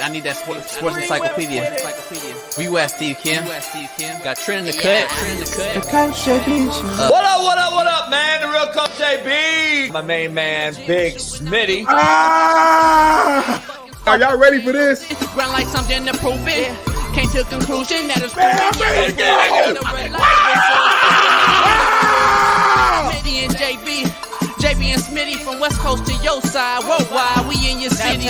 I need that sports encyclopedia. Where you at, Steve Kim? Got Trent in the cut. What up, man? The real Coach JB. My main man, Big Smitty. Are y'all ready for this? Ground like something to prove it. Came to a conclusion that it's Smitty and JB and Smitty from West Coast to your side. Worldwide, we in your city.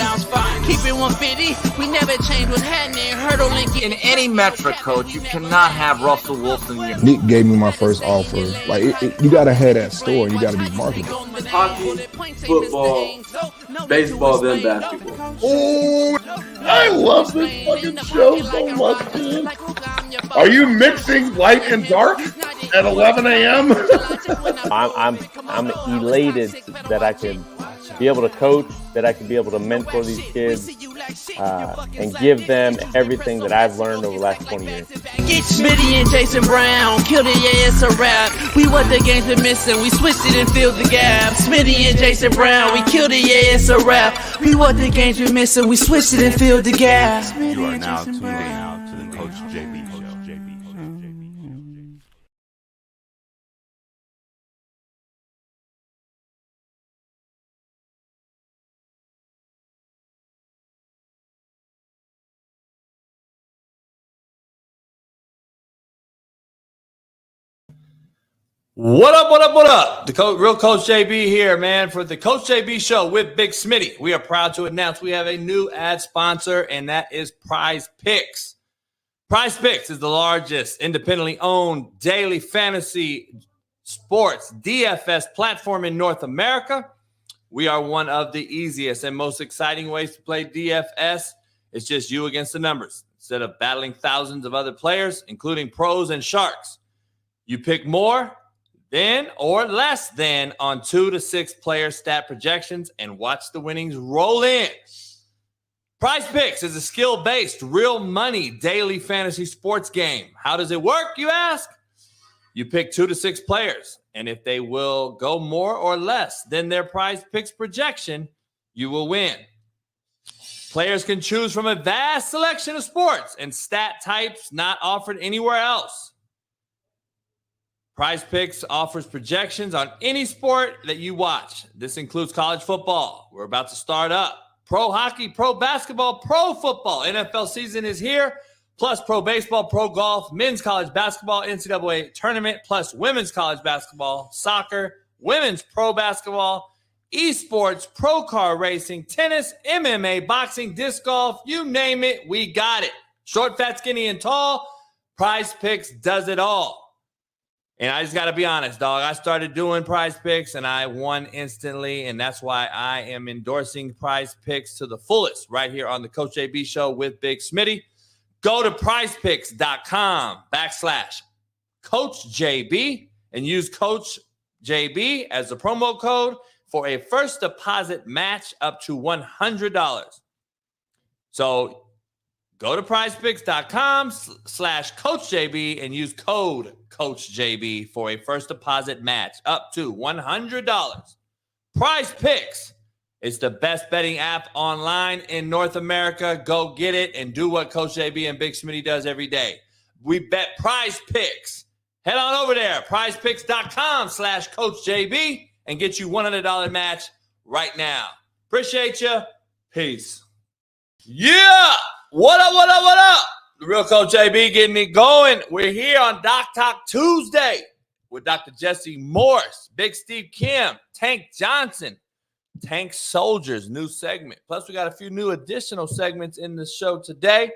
Keep it 150. We never change what's happening. Hurdle and get In any metric, Coach, you cannot have Russell Wilson. Nick gave me my first offer. Like, you got to have that store. You got to be marketable. Hockey, football, baseball, then basketball. Oh, I love this fucking show so much, man. Are you mixing light and dark at 11 a.m.? I'm elated that I can be able to coach, that I can be able to mentor these kids, and give them everything that I've learned over the last 20 years. Smitty and Jason Brown, killed it, yeah, it's a rap. We what the game's been missing, we switched it and filled the gap. Smitty and Jason Brown, we killed it, yeah, it's a rap. We what the game's been missing, we switched it and filled the gap. You are now tuned in to the Coach JB Show. What up? The real Coach JB here, man, for the Coach JB Show with Big Smitty. We are proud to announce we have a new ad sponsor, and that is PrizePicks. PrizePicks is the largest independently owned daily fantasy sports DFS platform in North America. We are one of the easiest and most exciting ways to play DFS. It's just you against the numbers. Instead of battling thousands of other players, including pros and sharks, you pick more than or less than on 2 to 6 player stat projections and watch the winnings roll in. PrizePicks is a skill-based, real money daily fantasy sports game. How does it work, you ask? You pick 2 to 6 players, and if they will go more or less than their PrizePicks projection, you will win. Players can choose from a vast selection of sports and stat types not offered anywhere else. PrizePicks offers projections on any sport that you watch. This includes college football. We're about to start up. Pro hockey, pro basketball, pro football. NFL season is here. Plus pro baseball, pro golf, men's college basketball, NCAA tournament, plus women's college basketball, soccer, women's pro basketball, esports, pro car racing, tennis, MMA, boxing, disc golf, you name it, we got it. Short, fat, skinny, and tall, PrizePicks does it all. And I just got to be honest, dog. I started doing PrizePicks, and I won instantly, and that's why I am endorsing PrizePicks to the fullest right here on the Coach JB Show with Big Smitty. Go to PrizePicks.com/CoachJB and use Coach JB as the promo code for a first deposit match up to $100. So go to PrizePicks.com/CoachJB and use code CoachJB for a first deposit match up to $100. PrizePicks is the best betting app online in North America. Go get it and do what Coach JB and Big Smitty does every day. We bet PrizePicks. Head on over there, PrizePicks.com/CoachJB and get you $100 match right now. Appreciate you. Peace. Yeah. What up? The real Coach JB getting it going. We're here on Doc Talk Tuesday with Dr. Jesse Morse, Big Steve Kim, Tank Johnson, Tank Soldiers, new segment. Plus, we got a few new additional segments in the show today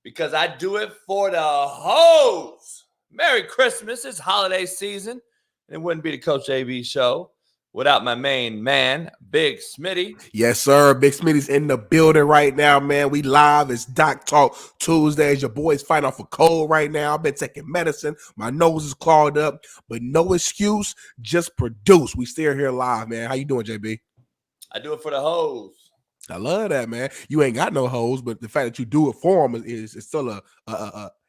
because I do it for the hoes. Merry Christmas. It's holiday season. And it wouldn't be the Coach JB Show without my main man, Big Smitty. Yes, sir. Big Smitty's in the building right now, man. We live. It's Doc Talk Tuesdays. Your boy's fighting off a cold right now. I've been taking medicine. My nose is clogged up, but no excuse. Just produce. We still here live, man. How you doing, JB? I do it for the hoes. I love that, man. You ain't got no hoes, but the fact that you do it for them is still an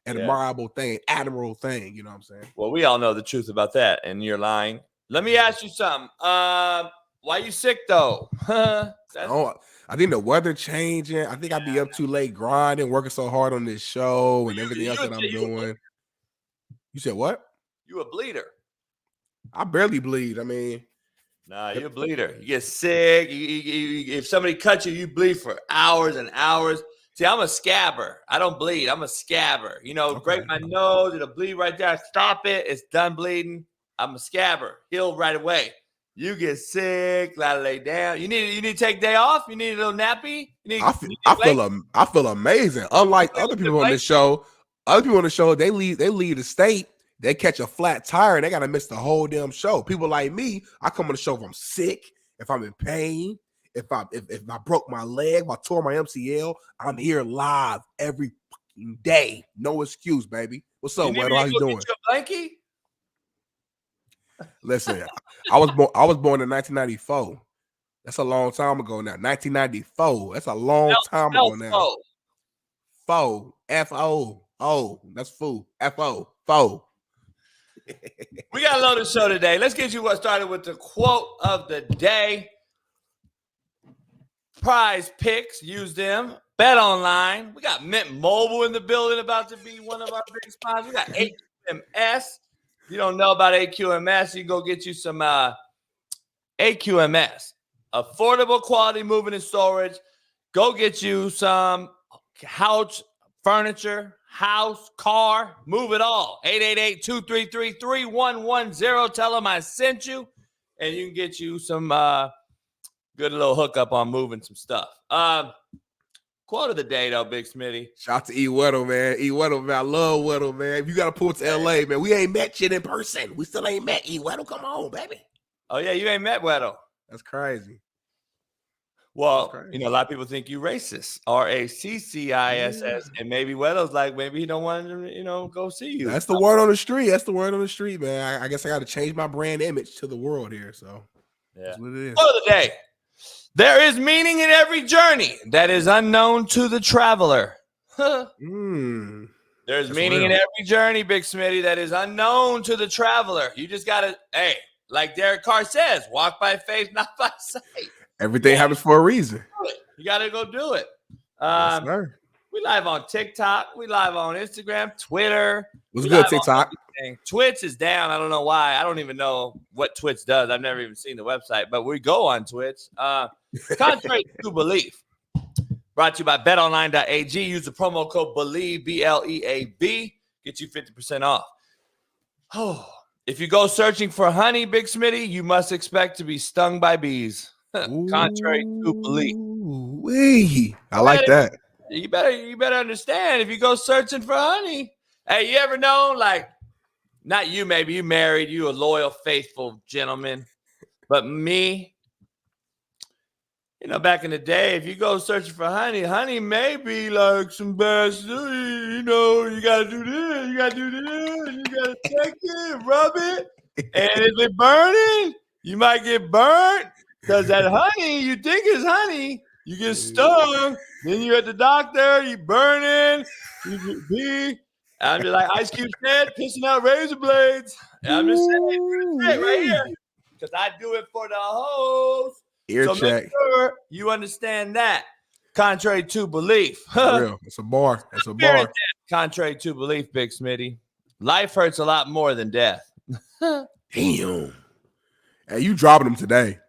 admirable thing, admirable thing. You know what I'm saying? Well, we all know the truth about that, and you're lying. Let me ask you something. Why you sick though? Oh, I think the weather changing. I think I'd be up too late grinding, working so hard on this show and everything else that I'm doing. You said what? You a bleeder. I barely bleed. I mean, nah, you're a bleeder. You get sick. If somebody cuts you, you bleed for hours and hours. See, I'm a scabber. I don't bleed. I'm a scabber. You know, break my nose. It'll bleed right there. Stop it. It's done bleeding. I'm a scabber. Heal right away. You get sick. Gotta lay down. You need to take a day off. You need a little nappy. I feel amazing. Unlike other people on this show, they leave the state. They catch a flat tire and they gotta miss the whole damn show. People like me, I come on the show if I'm sick, if I'm in pain, if I broke my leg, if I tore my MCL, I'm here live every fucking day. No excuse, baby. What's up, Weddle? How you doing? Get you a blankie? Listen, I was born in 1994. That's a long time ago now. 1994. That's a long time ago now. Fo. F-O. Oh, that's foo. F-O. Fo. We got a loaded show today. Let's get you started with the quote of the day. PrizePicks, use them. Bet online. We got Mint Mobile in the building, about to be one of our big sponsors. We got AQMS. If you don't know about AQMS, you can go get you some AQMS. Affordable quality moving and storage. Go get you some couch, furniture, house, car, move it all. 888-233-3110. Tell them I sent you, and you can get you some good little hookup on moving some stuff. Quote of the day, though, Big Smitty. Shout out to E. Weddle, man. E. Weddle, man. I love Weddle, man. If you got to pull to LA, man, we ain't met yet in person. We still ain't met E. Weddle. Come on, baby. Oh, yeah, you ain't met Weddle. That's crazy. Well, you know, a lot of people think you racist. RACCISS. And maybe Weddle's like, maybe he don't want to, you know, go see you. That's the word on the street. That's the word on the street, man. I guess I got to change my brand image to the world here. So that's what it is. Quote of the day. There is meaning in every journey that is unknown to the traveler. There's meaning in every journey, Big Smitty, that is unknown to the traveler. You just got to, hey, like Derek Carr says, walk by faith, not by sight. Everything happens for a reason. You got to go do it. Yes, sir. We live on TikTok. We live on Instagram, Twitter. What's good, TikTok? Twitch is down. I don't know why. I don't even know what Twitch does. I've never even seen the website, but we go on Twitch. Contrary to belief. Brought to you by betonline.ag. Use the promo code BELIEVE, BLEAB. Get you 50% off. Oh, if you go searching for honey, Big Smitty, you must expect to be stung by bees. Contrary to belief. I like that. You better understand, if you go searching for honey. Hey, you ever know, like, not you, maybe you married, you a loyal, faithful gentleman, but me, you know, back in the day, if you go searching for honey may be like some bad stuff. You know, you got to do this, you got to do this, you got to take it, rub it, and if it's burning, you might get burnt, because that honey, you think is honey, you get stung, then you're at the doctor, you burning, you be. I'm just like Ice Cube said, pissing out razor blades. And I'm just saying right here, because I do it for the hoes. Ear so check. Make sure you understand that. Contrary to belief. Real. It's a bar. It's a bar. Contrary to belief, Big Smitty. Life hurts a lot more than death. Damn. Hey, you dropping them today.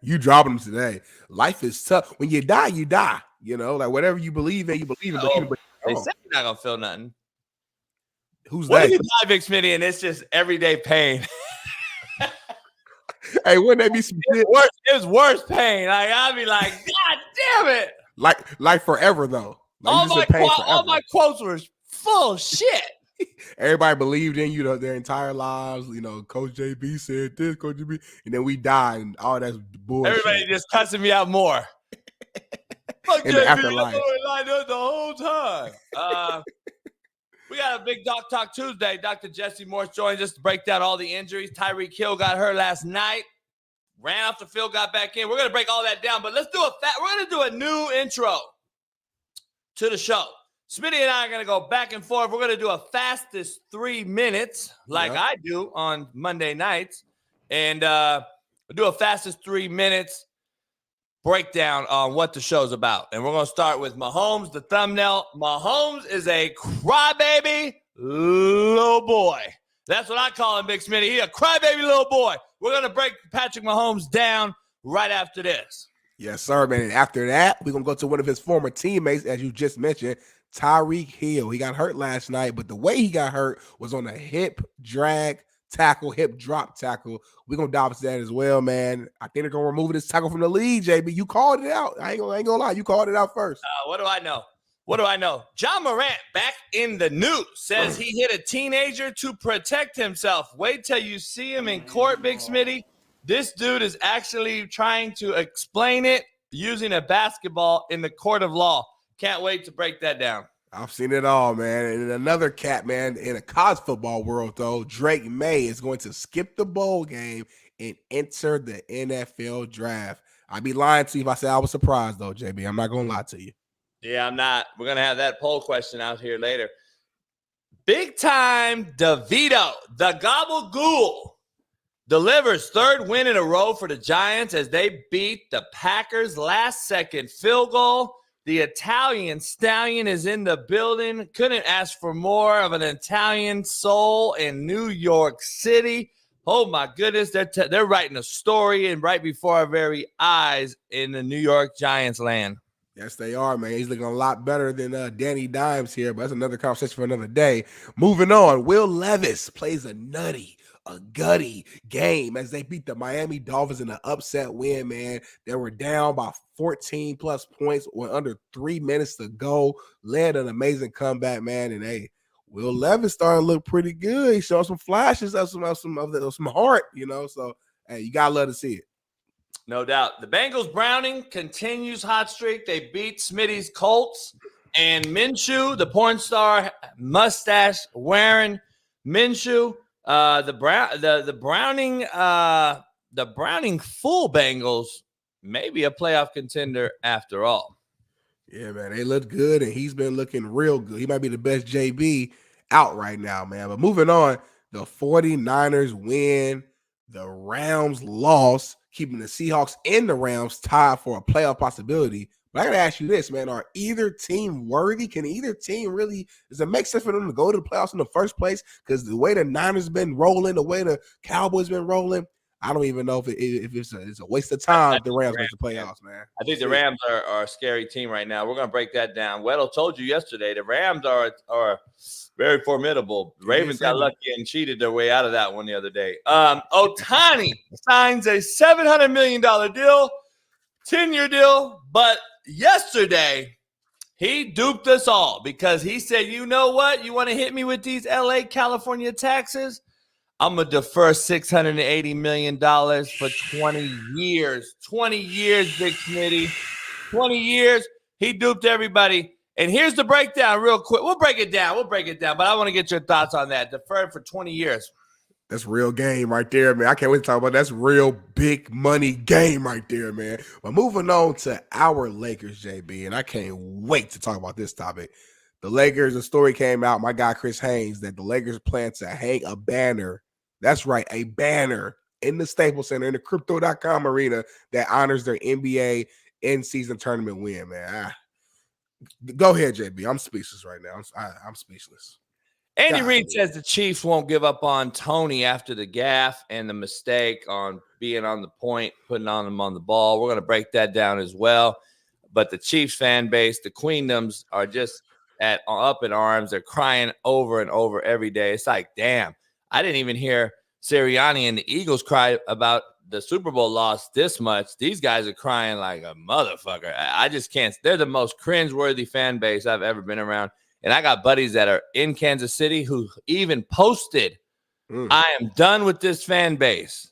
Life is tough. When you die, you die. You know, like whatever you believe in, you believe in. But they say you're not going to feel nothing. Who's what that? If you die, Big Smitty, and it's just everyday pain? Hey, wouldn't that be some shit? It was worse pain. Like, I'd be like, God damn it. Like forever, though. Like all my quotes were full shit. Everybody believed in you their entire lives. You know, Coach JB said this, Coach JB, and then we died, and all that's bullshit. Everybody just cussing me out more. Fuck in JB, the afterlife. I know the whole time. We got a big Doc Talk Tuesday. Dr. Jesse Morse joins us to break down all the injuries. Tyreek Hill got hurt last night. Ran off the field, got back in. We're going to break all that down, but let's do we're going to do a new intro to the show. Smitty and I are going to go back and forth. We're going to do a fastest 3 minutes like I do on Monday nights. And we'll do a fastest 3 minutes. breakdown on what the show's about. And we're going to start with Mahomes, the thumbnail. Mahomes is a crybaby little boy. That's what I call him, Big Smitty. He's a crybaby little boy. We're going to break Patrick Mahomes down right after this. Yes, sir, man. And after that, we're going to go to one of his former teammates, as you just mentioned, Tyreek Hill. He got hurt last night, but the way he got hurt was on a hip drag tackle, hip drop tackle. We're going to dive into that as well, man. I think they're going to remove this tackle from the league, JB. You called it out. I ain't gonna lie. You called it out first. What do I know? What do I know? John Morant, back in the news, says he hit a teenager to protect himself. Wait till you see him in court, Big Smitty. This dude is actually trying to explain it using a basketball in the court of law. Can't wait to break that down. I've seen it all, man. And another cat, man, in a college football world, though, Drake May is going to skip the bowl game and enter the NFL draft. I'd be lying to you if I said I was surprised, though, JB. I'm not going to lie to you. Yeah, I'm not. We're going to have that poll question out here later. Big time DeVito, the Gabagool, delivers third win in a row for the Giants as they beat the Packers last-second field goal. The Italian stallion is in the building. Couldn't ask for more of an Italian soul in New York City. Oh, my goodness. They're writing a story and right before our very eyes in the New York Giants land. Yes, they are, man. He's looking a lot better than Danny Dimes here, but that's another conversation for another day. Moving on, Will Levis plays a gutty game as they beat the Miami Dolphins in an upset win, man. They were down by 14-plus points with under 3 minutes to go. Led an amazing comeback, man. And, hey, Will Levis starting to look pretty good. He showed some flashes of some heart, you know. So, hey, you got to love to see it. No doubt. The Bengals Browning continues hot streak. They beat Smitty's Colts. And Minshew, the porn star, mustache wearing Minshew, the Browning full Bengals may be a playoff contender after all. Yeah, man, they look good, and he's been looking real good. He might be the best JB out right now, man. But moving on, the 49ers win. The Rams lost, keeping the Seahawks and the Rams tied for a playoff possibility. But I got to ask you this, man. Are either team worthy? Can either team really – does it make sense for them to go to the playoffs in the first place? Because the way the Niners been rolling, the way the Cowboys been rolling, I don't even know if it's a waste of time if the Rams make the playoffs, man. I think the Rams are a scary team right now. We're going to break that down. Weddle told you yesterday the Rams are very formidable. The Ravens got lucky and cheated their way out of that one the other day. Ohtani signs a $700 million deal, 10-year deal, but yesterday he duped us all because he said, you know what? You want to hit me with these LA, California taxes? I'm going to defer $680 million for 20 years. 20 years, Big Smitty. 20 years. He duped everybody. And here's the breakdown real quick. We'll break it down. But I want to get your thoughts on that. Deferred for 20 years. That's real game right there, man. I can't wait to talk about that. That's real big money game right there, man. But moving on to our Lakers, JB, and I can't wait to talk about this topic. The Lakers, a story came out, my guy Chris Haynes, that the Lakers plan to hang a banner. That's right, a banner in the Staples Center, in the Crypto.com arena that honors their NBA in-season tournament win, man. Go ahead, JB. I'm speechless right now. I'm speechless. Andy Reid says the Chiefs won't give up on Tony after the gaffe and the mistake on being on the point, putting on him on the ball. We're going to break that down as well. But the Chiefs fan base, the Queendoms, are just up in arms. They're crying over and over every day. It's like, damn, I didn't even hear Sirianni and the Eagles cry about the Super Bowl loss this much. These guys are crying like a motherfucker. I just can't. They're the most cringeworthy fan base I've ever been around. And I got buddies that are in Kansas City who even posted, I am done with this fan base.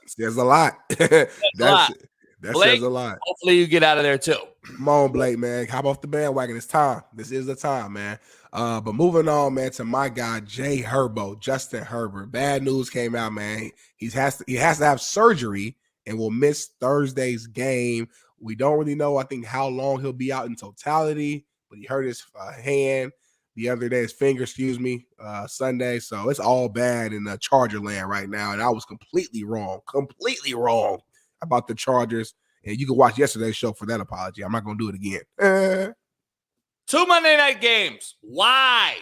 Says a lot. That Blake, says a lot. Hopefully you get out of there too. Come on, Blake, man. Hop off the bandwagon. It's time. This is the time, man. But moving on, man, to my guy, Justin Herbert. Bad news came out, man. He has to have surgery and will miss Thursday's game. We don't really know, I think, how long he'll be out in totality, but he hurt his hand the other day, his finger, Sunday. So it's all bad in the Charger land right now. And I was completely wrong about the Chargers And you can watch yesterday's show for that apology. I'm not going to do it again. 2 Monday night games. Why?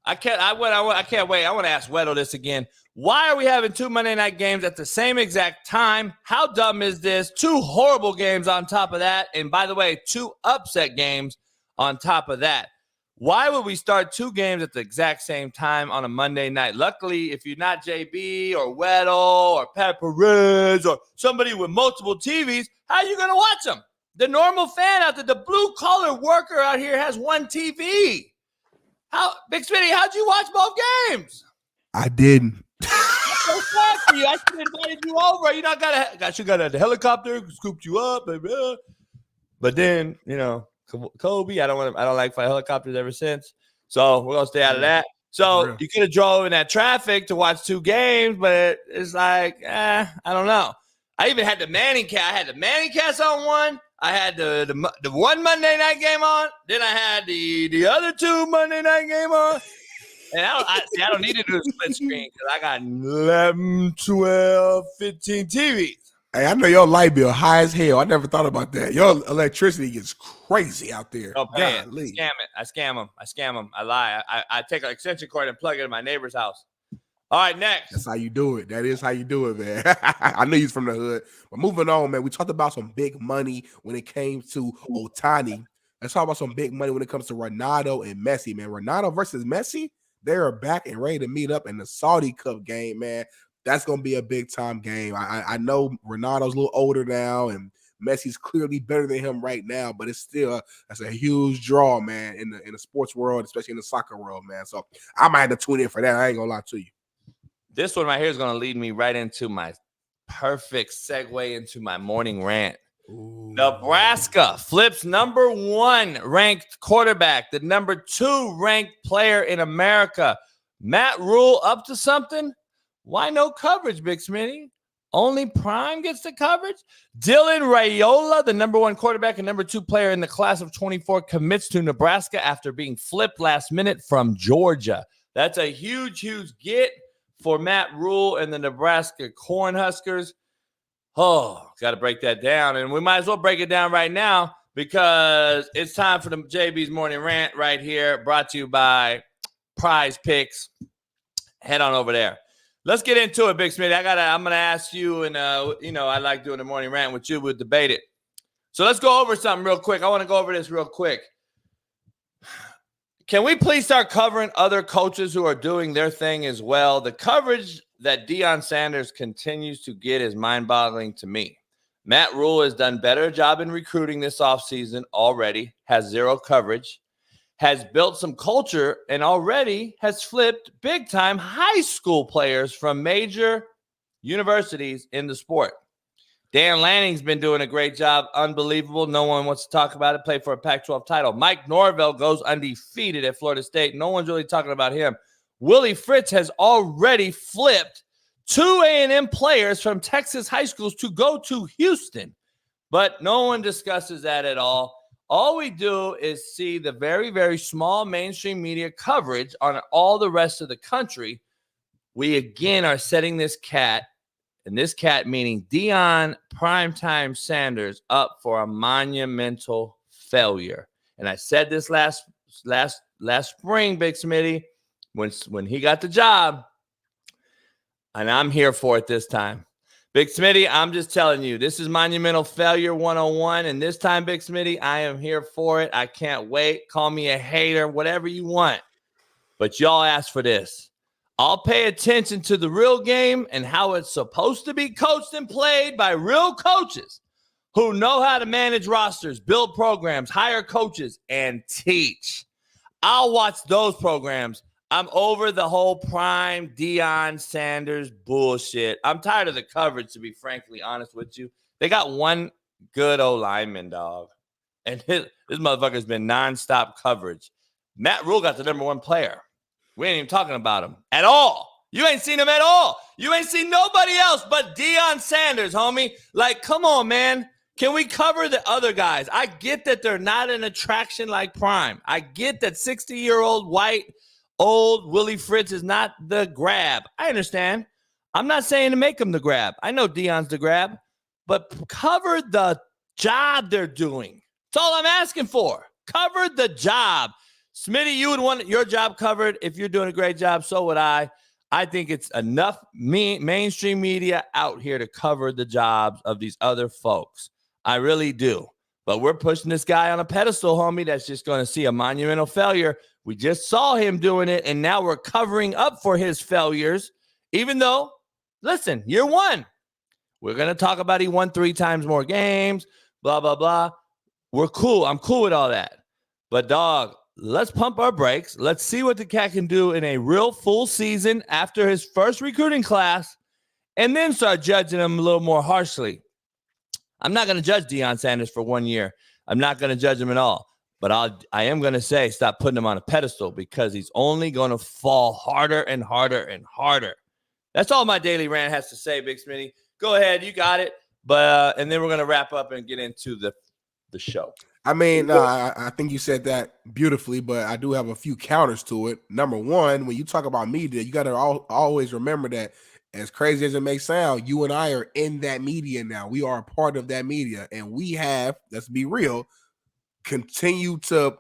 I can't wait. I want to ask Weddle this again. Why are we having 2 Monday night games at the same exact time? How dumb is this? 2 horrible games on top of that. And by the way, 2 upset games on top of that. Why would we start 2 games at the exact same time on a Monday night? Luckily, if you're not JB or Weddle or Pat Perez or somebody with multiple TVs, how are you going to watch them? The normal fan out there, the blue-collar worker out here has 1 TV. Big Smitty, how'd you watch both games? I didn't. So sad for you. I should have invited you over. You know, I should have got the helicopter, scooped you up, but then, you know, Kobe, I don't like flying helicopters ever since. So we're gonna stay out of that. So you could have drove in that traffic to watch 2 games, but it's like, I don't know. I even had the Manning cast. I had the Manning cast on one. I had the one Monday night game on. Then I had the other 2 Monday night game on. And I don't need to do a split screen because I got 11, 12, 15 TVs. Hey, I know your light bill high as hell. I never thought about that. Your electricity gets crazy out there. Don't pay it. Scam it. I scam them. I lie. I take an extension cord and plug it in my neighbor's house. All right, next. That's how you do it. That is how you do it, man. I knew you was from the hood. But moving on, man, we talked about some big money when it came to Ohtani. Let's talk about some big money when it comes to Ronaldo and Messi, man. Ronaldo versus Messi, they are back and ready to meet up in the Saudi Cup game, man. That's going to be a big-time game. I know Ronaldo's a little older now, and Messi's clearly better than him right now, but it's still that's a huge draw, man, in the sports world, especially in the soccer world, man. So I might have to tune in for that. I ain't going to lie to you. This one right here is going to lead me right into my perfect segue into my morning rant. Ooh. Nebraska flips number 1 ranked quarterback, the number 2 ranked player in America. Matt Rule up to something? Why no coverage, Big Smitty? Only Prime gets the coverage? Dylan Raiola, the number 1 quarterback and number 2 player in the class of 24, commits to Nebraska after being flipped last minute from Georgia. That's a huge, huge get for Matt Rule and the Nebraska Cornhuskers. Oh, got to break that down. And we might as well break it down right now because it's time for the JB's Morning Rant right here, brought to you by PrizePicks. Head on over there. Let's get into it, Big Smitty. I'm going to ask you, and, I like doing the morning rant with you. We'll debate it. So let's go over something real quick. I want to go over this real quick. Can we please start covering other coaches who are doing their thing as well? The coverage that Deion Sanders continues to get is mind-boggling to me. Matt Rule has done better job in recruiting this offseason already, has 0 coverage, has built some culture, and already has flipped big-time high school players from major universities in the sport. Dan Lanning's been doing a great job. Unbelievable. No one wants to talk about it. Played for a Pac-12 title. Mike Norvell goes undefeated at Florida State. No one's really talking about him. Willie Fritz has already flipped 2 A&M players from Texas high schools to go to Houston. But no one discusses that at all. All we do is see the very, very small mainstream media coverage on all the rest of the country. We, again, are setting this cat, and this cat meaning Deion Primetime Sanders, up for a monumental failure. And I said this last spring, Big Smitty, when he got the job, and I'm here for it this time. Big Smitty, I'm just telling you, this is monumental failure 101, and this time, Big Smitty, I am here for it. I can't wait. Call me a hater, whatever you want. But y'all asked for this. I'll pay attention to the real game and how it's supposed to be coached and played by real coaches who know how to manage rosters, build programs, hire coaches, and teach. I'll watch those programs. I'm over the whole prime Deion Sanders bullshit. I'm tired of the coverage, to be frankly honest with you. They got one good old lineman, dog. And this motherfucker's been nonstop coverage. Matt Rule got the number 1 player. We ain't even talking about him at all. You ain't seen him at all. You ain't seen nobody else but Deion Sanders, homie. Like, come on, man. Can we cover the other guys? I get that they're not an attraction like Prime. I get that 60-year-old white old Willie Fritz is not the grab. I understand. I'm not saying to make him the grab. I know Deion's the grab. But cover the job they're doing. That's all I'm asking for. Cover the job. Smitty, you would want your job covered. If you're doing a great job, so would I. I think it's enough mainstream media out here to cover the jobs of these other folks. I really do. But we're pushing this guy on a pedestal, homie, that's just going to see a monumental failure. We just saw him doing it, and now we're covering up for his failures, even though, listen, year one, we're going to talk about he won 3 times more games, blah, blah, blah. We're cool. I'm cool with all that. But, dog, let's pump our brakes. Let's see what the cat can do in a real full season after his first recruiting class, and then start judging him a little more harshly. I'm not going to judge Deion Sanders for 1 year. I'm not going to judge him at all. But I am going to say stop putting him on a pedestal, because he's only going to fall harder and harder and harder. That's all my daily rant has to say, Big Smitty. Go ahead. You got it. But and then we're going to wrap up and get into the show. I mean, I think you said that beautifully, but I do have a few counters to it. Number one, when you talk about media, you got to always remember that, as crazy as it may sound, you and I are in that media now. We are a part of that media, and we have, let's be real, continue to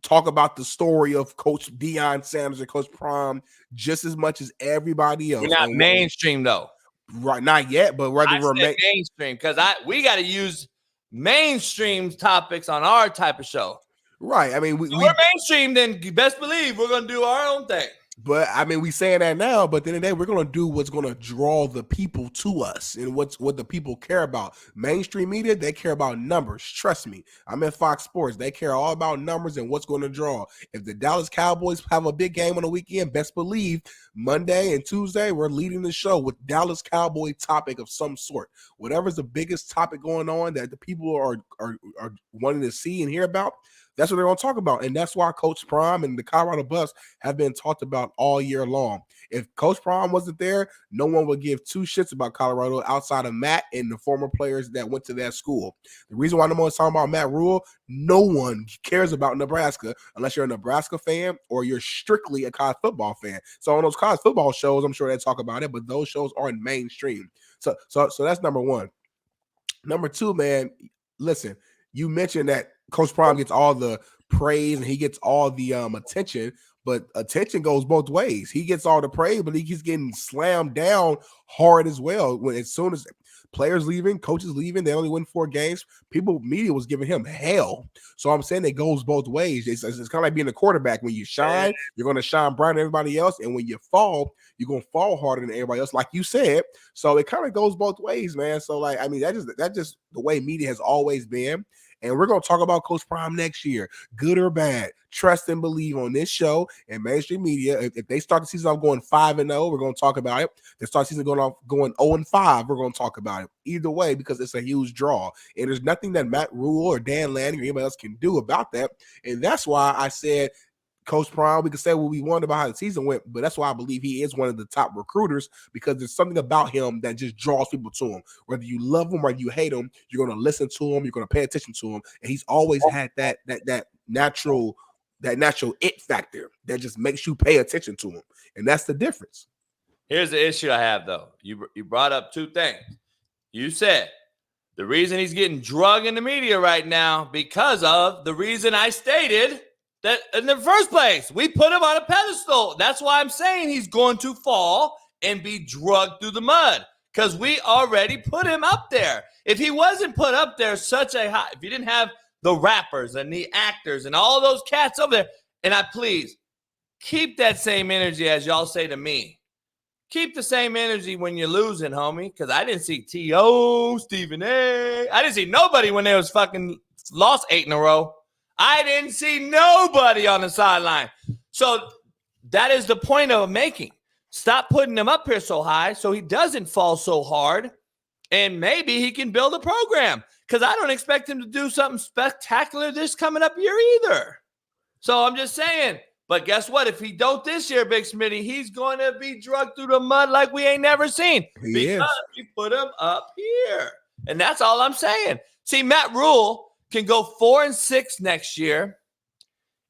talk about the story of Coach Deion Sanders and Coach Prime just as much as everybody else. We're not mainstream, though. Right, not yet, but whether we're mainstream, because we got to use mainstream topics on our type of show. Right. I mean, we're mainstream, then you best believe we're going to do our own thing. But I mean, we saying that now, but then we're going to do what's going to draw the people to us and what the people care about. Mainstream media, they care about numbers. Trust me. I'm in Fox Sports. They care all about numbers and what's going to draw. If the Dallas Cowboys have a big game on the weekend, best believe Monday and Tuesday, we're leading the show with Dallas Cowboy topic of some sort. Whatever's the biggest topic going on that the people are wanting to see and hear about, that's what they're going to talk about. And that's why Coach Prime and the Colorado Buffs have been talked about all year long. If Coach Prime wasn't there, no one would give 2 shits about Colorado outside of Matt and the former players that went to that school. The reason why no one's talking about Matt Rule, no one cares about Nebraska unless you're a Nebraska fan or you're strictly a college football fan. So on those college football shows, I'm sure they talk about it, but those shows aren't mainstream. So that's number one. Number two, man, listen, you mentioned that Coach Prime gets all the praise and he gets all the attention, but attention goes both ways. He gets all the praise, but he's getting slammed down hard as well. As soon as players leaving, coaches leaving, they only win 4 games. Media was giving him hell. So I'm saying it goes both ways. It's kind of like being a quarterback. When you shine, you're going to shine brighter than everybody else, and when you fall, you're going to fall harder than everybody else, like you said. So it kind of goes both ways, man. So like, I mean, that's just the way media has always been. And we're going to talk about Coach Prime next year, good or bad. Trust and believe on this show and mainstream media. If they start the season off going 5-0, we're going to talk about it. If they start the season going 0-5, we're going to talk about it. Either way, because it's a huge draw. And there's nothing that Matt Rule or Dan Lanning or anybody else can do about that. And that's why I said Coach Prime, we can say what we want about how the season went, but that's why I believe he is one of the top recruiters, because there's something about him that just draws people to him. Whether you love him or you hate him, you're going to listen to him, you're going to pay attention to him, and he's always had that natural it factor that just makes you pay attention to him, and that's the difference. Here's the issue I have, though. You brought up 2 things. You said the reason he's getting drugged in the media right now because of the reason I stated that in the first place, we put him on a pedestal. That's why I'm saying he's going to fall and be drugged through the mud, because we already put him up there. If he wasn't put up there if you didn't have the rappers and the actors and all those cats over there, and please keep that same energy as y'all say to me. Keep the same energy when you're losing, homie, because I didn't see T.O., Stephen A. I didn't see nobody when they was fucking lost 8 in a row. I didn't see nobody on the sideline. So that is the point of making. Stop putting him up here so high so he doesn't fall so hard, and maybe he can build a program, because I don't expect him to do something spectacular this coming up year either. So I'm just saying. But guess what? If he don't this year, Big Smitty, he's going to be drugged through the mud like we ain't never seen, because you put him up here. And that's all I'm saying. See, Matt Rule can go 4-6 next year,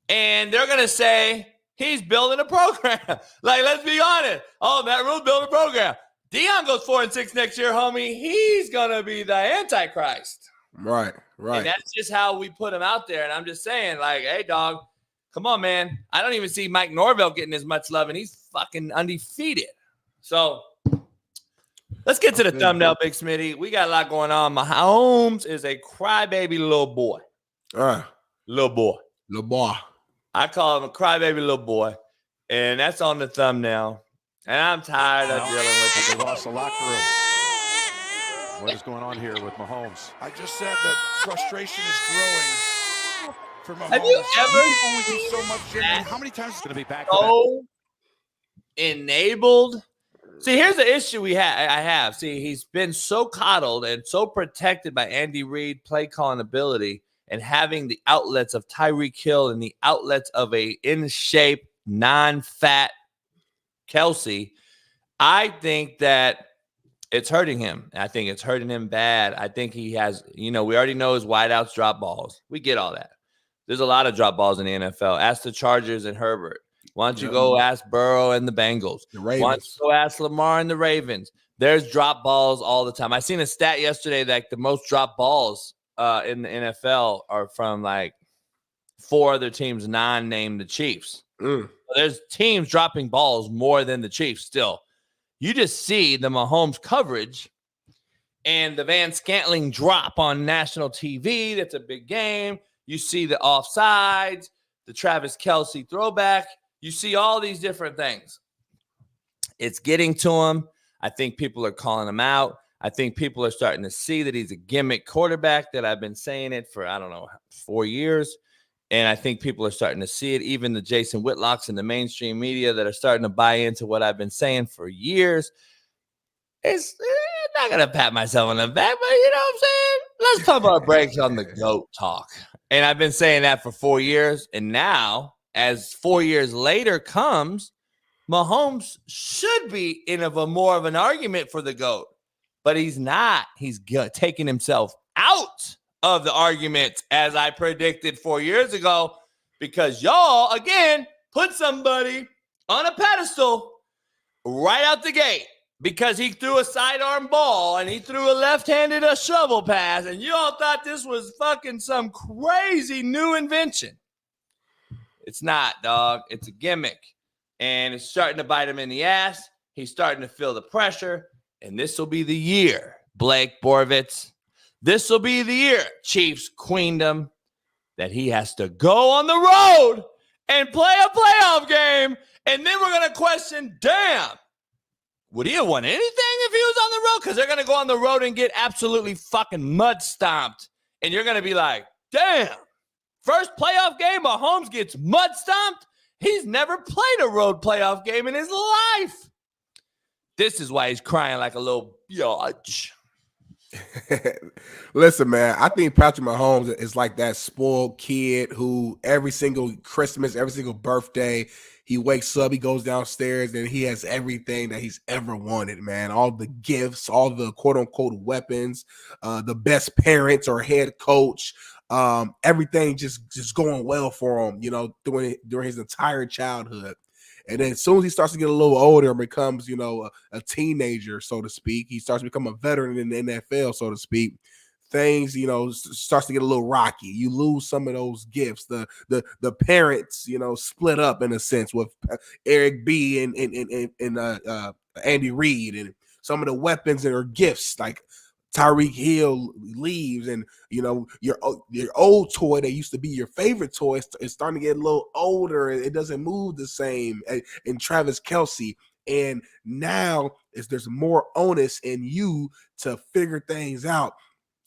and they're going to say he's building a program. Like, let's be honest. Oh, Matt Rule built a program. Deion goes 4-6 next year, homie. He's going to be the Antichrist. Right. And that's just how we put him out there. And I'm just saying, like, hey, dog, come on, man. I don't even see Mike Norvell getting as much love, and he's fucking undefeated. So let's get to the thumbnail, Big Smitty. We got a lot going on. Mahomes is a crybaby little boy. Little boy. I call him a crybaby little boy. And that's on the thumbnail. And I'm tired of dealing with it. They lost the locker room. What is going on here with Mahomes? I just said that frustration is growing for Mahomes. Have you ever only do so much, Jimmy? How many times is Going to be back? So enabled. See, here's the issue I have. See, he's been so coddled and so protected by Andy Reid play calling ability and having the outlets of Tyreek Hill and the outlets of a in-shape, non-fat Kelsey. I think that it's hurting him. I think it's hurting him bad. I think he has, we already know his wideouts drop balls. We get all that. There's a lot of drop balls in the NFL. Ask the Chargers and Herbert. Why don't you go ask Burrow and the Bengals? Why don't you go ask Lamar and the Ravens? There's drop balls all the time. I seen a stat yesterday that the most drop balls in the NFL are from like 4 other teams non-named the Chiefs. So there's teams dropping balls more than the Chiefs still. You just see the Mahomes coverage and the Van Scantling drop on national TV. That's a big game. You see the offsides, the Travis Kelce throwback. You see all these different things. It's getting to him. I think people are calling him out. I think people are starting to see that he's a gimmick quarterback, that I've been saying it for, 4 years. And I think people are starting to see it, even the Jason Whitlocks in the mainstream media that are starting to buy into what I've been saying for years. It's not going to pat myself on the back, but you know what I'm saying? Let's pump our brakes on the GOAT talk. And I've been saying that for 4 years. And now, as 4 years later comes, Mahomes should be in more of an argument for the GOAT. But he's not. He's taking himself out of the argument, as I predicted 4 years ago, because y'all, again, put somebody on a pedestal right out the gate because he threw a sidearm ball and he threw a left-handed shovel pass, and you all thought this was fucking some crazy new invention. It's not, dog. It's a gimmick, and it's starting to bite him in the ass. He's starting to feel the pressure, and this will be the year, Blake Borvitz. This will be the year, Chiefs Queendom, that he has to go on the road and play a playoff game. And then we're going to question, damn, would he have won anything if he was on the road? Because they're going to go on the road and get absolutely fucking mud stomped. And you're going to be like, damn, first playoff game, Mahomes gets mud stomped. He's never played a road playoff game in his life. This is why he's crying like a little biatch. Listen, man, I think Patrick Mahomes is like that spoiled kid who every single Christmas, every single birthday, he wakes up, he goes downstairs, and he has everything that he's ever wanted, man. All the gifts, all the quote-unquote weapons, the best parents or head coach, everything just going well for him, during his entire childhood. And then as soon as he starts to get a little older and becomes, a teenager, so to speak, he starts to become a veteran in the NFL, so to speak, things, starts to get a little rocky. You lose some of those gifts. The parents, split up in a sense with Eric B. and Andy Reid, and some of the weapons and their gifts, like Tyreek Hill leaves, and your old toy that used to be your favorite toy is starting to get a little older. It doesn't move the same. And Travis Kelce, and now there's more onus in you to figure things out,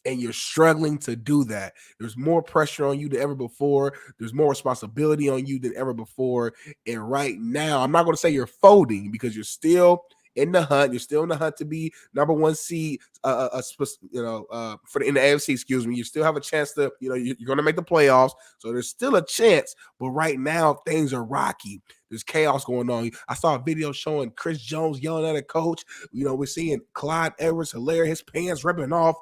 and you're struggling to do that. There's more pressure on you than ever before. There's more responsibility on you than ever before. And right now, I'm not going to say you're folding because you're still in the hunt. You're still in the hunt to be number 1 seed, in the AFC, excuse me. You still have a chance to, you're going to make the playoffs. So there's still a chance. But right now, things are rocky. There's chaos going on. I saw a video showing Chris Jones yelling at a coach. We're seeing Clyde Edwards-Helaire, his pants ripping off.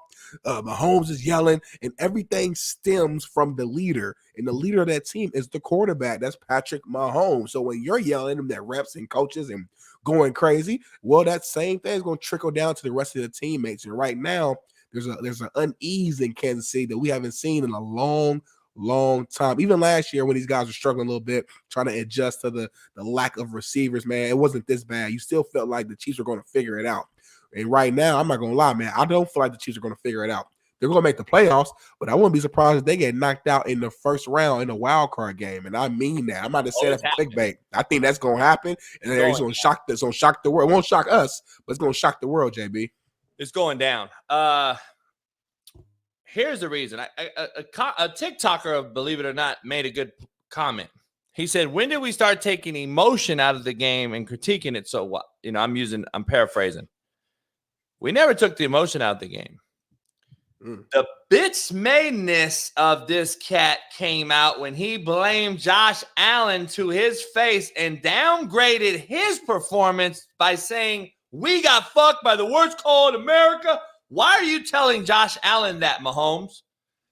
Mahomes is yelling, and everything stems from the leader. And the leader of that team is the quarterback. That's Patrick Mahomes. So when you're yelling at that reps and coaches and going crazy, well, that same thing is going to trickle down to the rest of the teammates. And right now, there's an unease in Kansas City that we haven't seen in a long time. Even last year when these guys were struggling a little bit, trying to adjust to the lack of receivers, man, it wasn't this bad. You still felt like the Chiefs were going to figure it out. And right now, I'm not going to lie, man, I don't feel like the Chiefs are going to figure it out. They're going to make the playoffs, but I wouldn't be surprised if they get knocked out in the first round in a wild card game. And I mean that. I'm not just saying that for clickbait. I think that's going to happen, and it's going to shock the world. It won't shock us, but it's going to shock the world, JB. It's going down. Here's the reason. A TikToker, believe it or not, made a good comment. He said, when did we start taking emotion out of the game and critiquing it so what? I'm paraphrasing. We never took the emotion out of the game. The bitch madeness of this cat came out when he blamed Josh Allen to his face and downgraded his performance by saying, we got fucked by the worst call in America. Why are you telling Josh Allen that, Mahomes?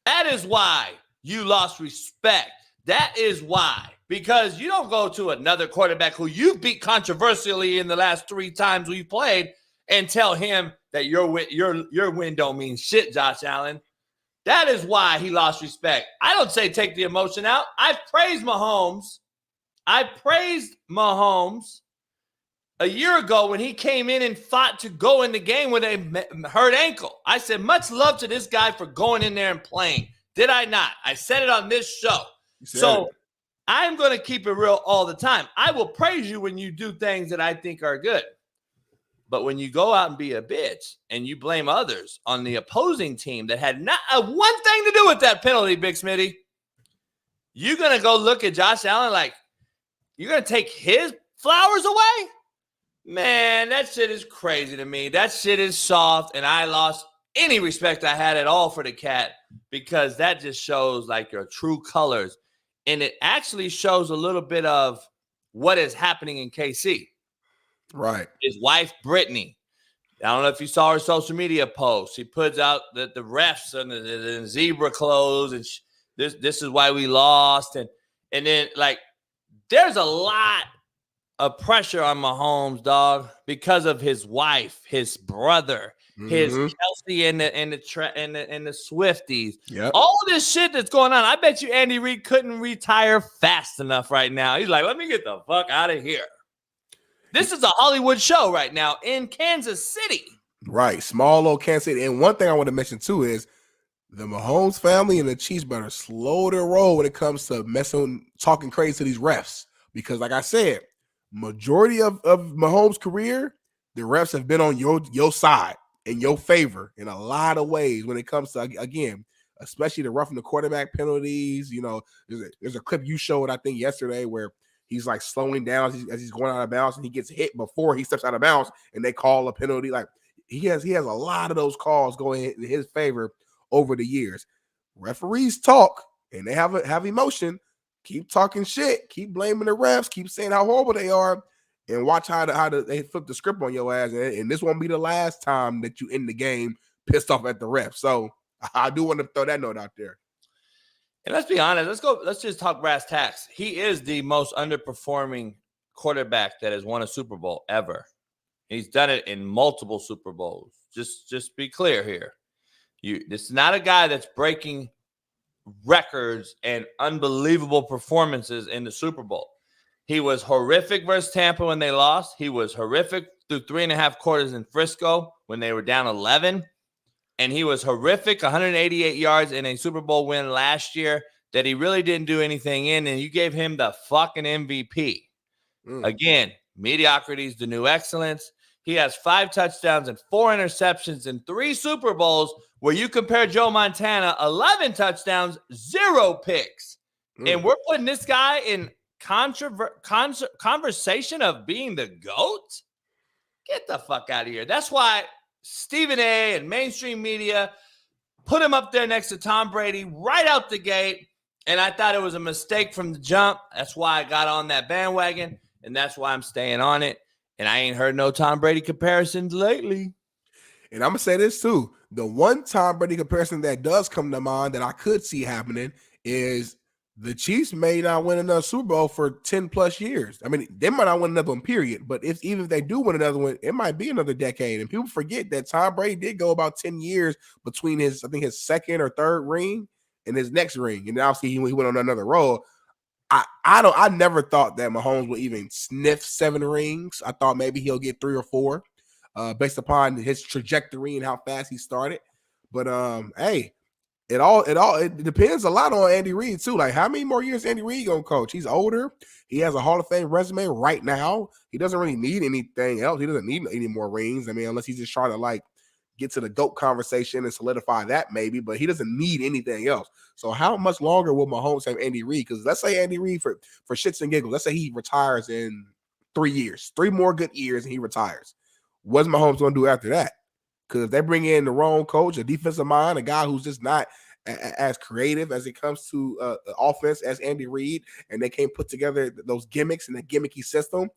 That is why you lost respect. That is why. Because you don't go to another quarterback who you beat controversially in the last 3 times we played and tell him that your win don't mean shit, Josh Allen. That is why he lost respect. I don't say take the emotion out. I praised Mahomes. A year ago when he came in and fought to go in the game with a hurt ankle. I said, much love to this guy for going in there and playing. Did I not? I said it on this show. So I'm going to keep it real all the time. I will praise you when you do things that I think are good. But when you go out and be a bitch and you blame others on the opposing team that had not one thing to do with that penalty, Big Smitty, you're going to go look at Josh Allen like you're going to take his flowers away? Man, that shit is crazy to me. That shit is soft, and I lost any respect I had at all for the cat because that just shows like your true colors. And it actually shows a little bit of what is happening in KC. Right. His wife, Brittany. I don't know if you saw her social media post. She puts out the refs and the zebra clothes, and this is why we lost. And then, like, there's a lot of pressure on Mahomes, dog, because of his wife, his brother, his Kelsey and the Swifties. Yep. All this shit that's going on. I bet you Andy Reid couldn't retire fast enough right now. He's like, let me get the fuck out of here. This is a Hollywood show right now in Kansas City. Right. Small old Kansas City. And one thing I want to mention, too, is the Mahomes family and the Chiefs better slow their roll when it comes to talking crazy to these refs. Because, like I said, majority of Mahomes' career, the refs have been on your side, in your favor, in a lot of ways when it comes to, again, especially the roughing the quarterback penalties. You know, there's a clip you showed, I think, yesterday where he's like slowing down as he's going out of bounds and he gets hit before he steps out of bounds and they call a penalty. Like he has a lot of those calls going in his favor over the years. Referees talk and they have emotion. Keep talking shit. Keep blaming the refs. Keep saying how horrible they are, and watch how they flip the script on your ass. And this won't be the last time that you end the game pissed off at the refs. So I do want to throw that note out there. And let's be honest. Let's just talk brass tacks. He is the most underperforming quarterback that has won a Super Bowl ever. He's done it in multiple Super Bowls. Just be clear here. This is not a guy that's breaking records and unbelievable performances in the Super Bowl. He was horrific versus Tampa when they lost. He was horrific through 3.5 quarters in Frisco when they were down 11. And he was horrific, 188 yards in a Super Bowl win last year that he really didn't do anything in, and you gave him the fucking MVP. Again, mediocrity is the new excellence. He has 5 touchdowns and 4 interceptions in 3 Super Bowls where you compare Joe Montana, 11 touchdowns, 0 picks. And we're putting this guy in conversation of being the GOAT? Get the fuck out of here. That's why Stephen A. and mainstream media put him up there next to Tom Brady right out the gate, and I thought it was a mistake from the jump. That's why I got on that bandwagon, and that's why I'm staying on it. And I ain't heard no Tom Brady comparisons lately. And I'm going to say this too. The one Tom Brady comparison that does come to mind that I could see happening is The Chiefs may not win another Super Bowl for 10 plus years. I mean, they might not win another one, period. But even if they do win another one, it might be another decade. And people forget that Tom Brady did go about 10 years between his second or third ring and his next ring. And obviously he went on another roll. I never thought that Mahomes would even sniff 7 rings. I thought maybe he'll get 3 or 4, based upon his trajectory and how fast he started. But hey. It depends a lot on Andy Reid too. Like, how many more years Andy Reid gonna coach? He's older. He has a Hall of Fame resume right now. He doesn't really need anything else. He doesn't need any more rings. I mean, unless he's just trying to like get to the GOAT conversation and solidify that maybe, but he doesn't need anything else. So how much longer will Mahomes have Andy Reid? Because let's say Andy Reid for shits and giggles, let's say he retires in 3 years, 3 more good years, and he retires. What's Mahomes gonna do after that? Because if they bring in the wrong coach, a defensive mind, a guy who's just not as creative as it comes to offense as Andy Reid, and they can't put together those gimmicks and the gimmicky system,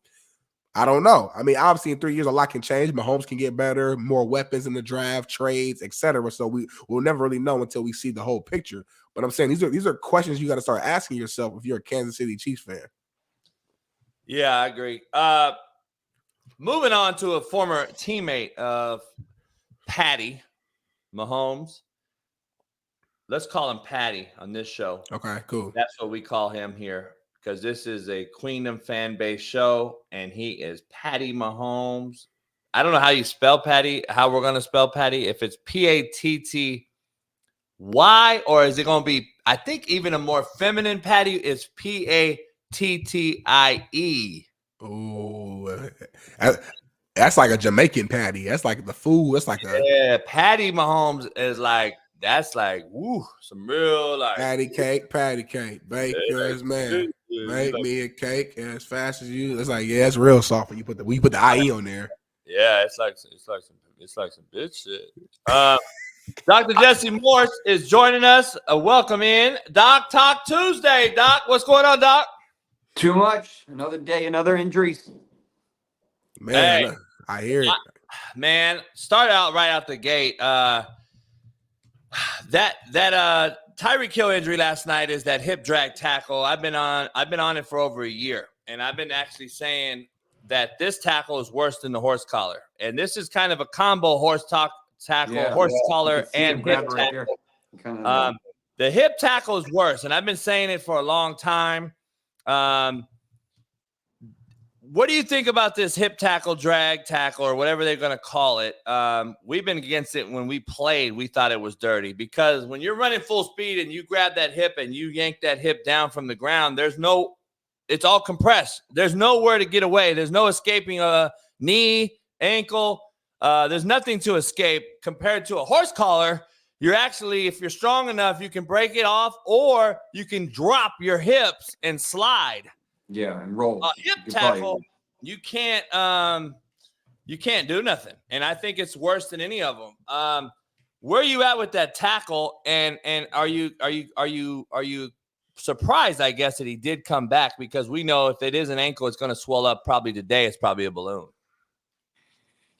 I don't know. I mean, obviously in 3 years, a lot can change. Mahomes can get better, more weapons in the draft, trades, etc. So we'll never really know until we see the whole picture. But I'm saying these are questions you got to start asking yourself if you're a Kansas City Chiefs fan. Yeah, I agree. Moving on to a former teammate of Patty Mahomes. Let's call him Patty on this show. Okay, cool. That's what we call him here because this is a Queendom fan base show, and he is Patty Mahomes. I don't know how you spell Patty, how we're going to spell Patty, if it's Patty, or is it going to be, I think even a more feminine Patty is Pattie. Oh, that's like a Jamaican patty. That's like the food. That's like Patty Mahomes is like, that's like, woo, some real like patty cake. Bake yours, man. Make me a cake as fast as you. It's like, yeah, it's real soft. We put the IE on there. Yeah, it's like some bitch shit. Dr. Jesse Morse is joining us. Welcome in, Doc Talk Tuesday. Doc, what's going on, Doc? Too much. Another day, another injuries. Man, hey, I hear it. Man, start out right out the gate. That Tyreek Hill injury last night is that hip drag tackle. I've been on it for over a year, and I've been actually saying that this tackle is worse than the horse collar. And this is kind of a combo horse collar, and hip tackle. The hip tackle is worse, and I've been saying it for a long time. What do you think about this hip tackle, drag tackle, or whatever they're going to call it? We've been against it when we played. We thought it was dirty because when you're running full speed and you grab that hip and you yank that hip down from the ground, it's all compressed. There's nowhere to get away. There's no escaping a knee, ankle. There's nothing to escape compared to a horse collar. You're actually, if you're strong enough, you can break it off or you can drop your hips and slide. Yeah, and roll. Hip tackle, you can't do nothing, and I think it's worse than any of them. Where are you at with that tackle? And are you surprised? I guess that he did come back because we know if it is an ankle, it's going to swell up probably today. It's probably a balloon.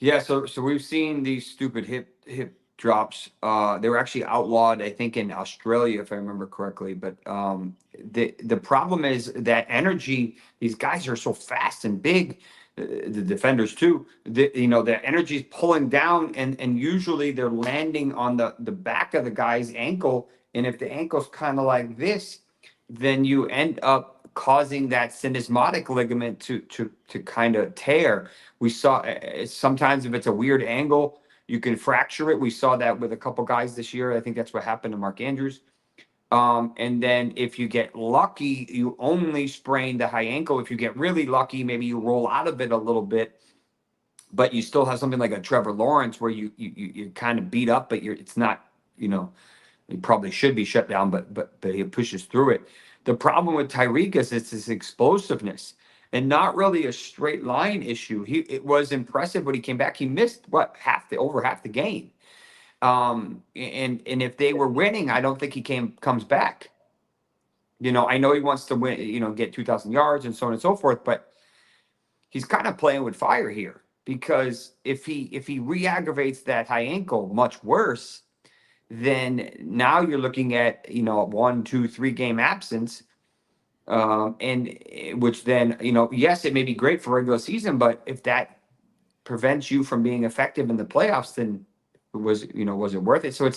Yeah, so we've seen these stupid hip drops. They were actually outlawed, I think, in Australia, if I remember correctly. But the problem is that energy. These guys are so fast and big, the defenders too. The energy is pulling down, and usually they're landing on the back of the guy's ankle. And if the ankle's kind of like this, then you end up causing that syndesmotic ligament to kind of tear. We saw sometimes if it's a weird angle, you can fracture it. We saw that with a couple guys this year. I think that's what happened to Mark Andrews. And then if you get lucky, you only sprain the high ankle. If you get really lucky, maybe you roll out of it a little bit, but you still have something like a Trevor Lawrence where you're kind of beat up, but it's not, you probably should be shut down, but he pushes through it. The problem with Tyreek is it's his explosiveness and not really a straight line issue. It was impressive when he came back. He missed over half the game. And if they were winning, I don't think he comes back. I know he wants to win, get 2,000 yards and so on and so forth, but he's kind of playing with fire here because if he re-aggravates that high ankle much worse, then now you're looking at, 1, 2, 3 game absence. and which then, yes, it may be great for regular season, but if that prevents you from being effective in the playoffs, then was it worth it? So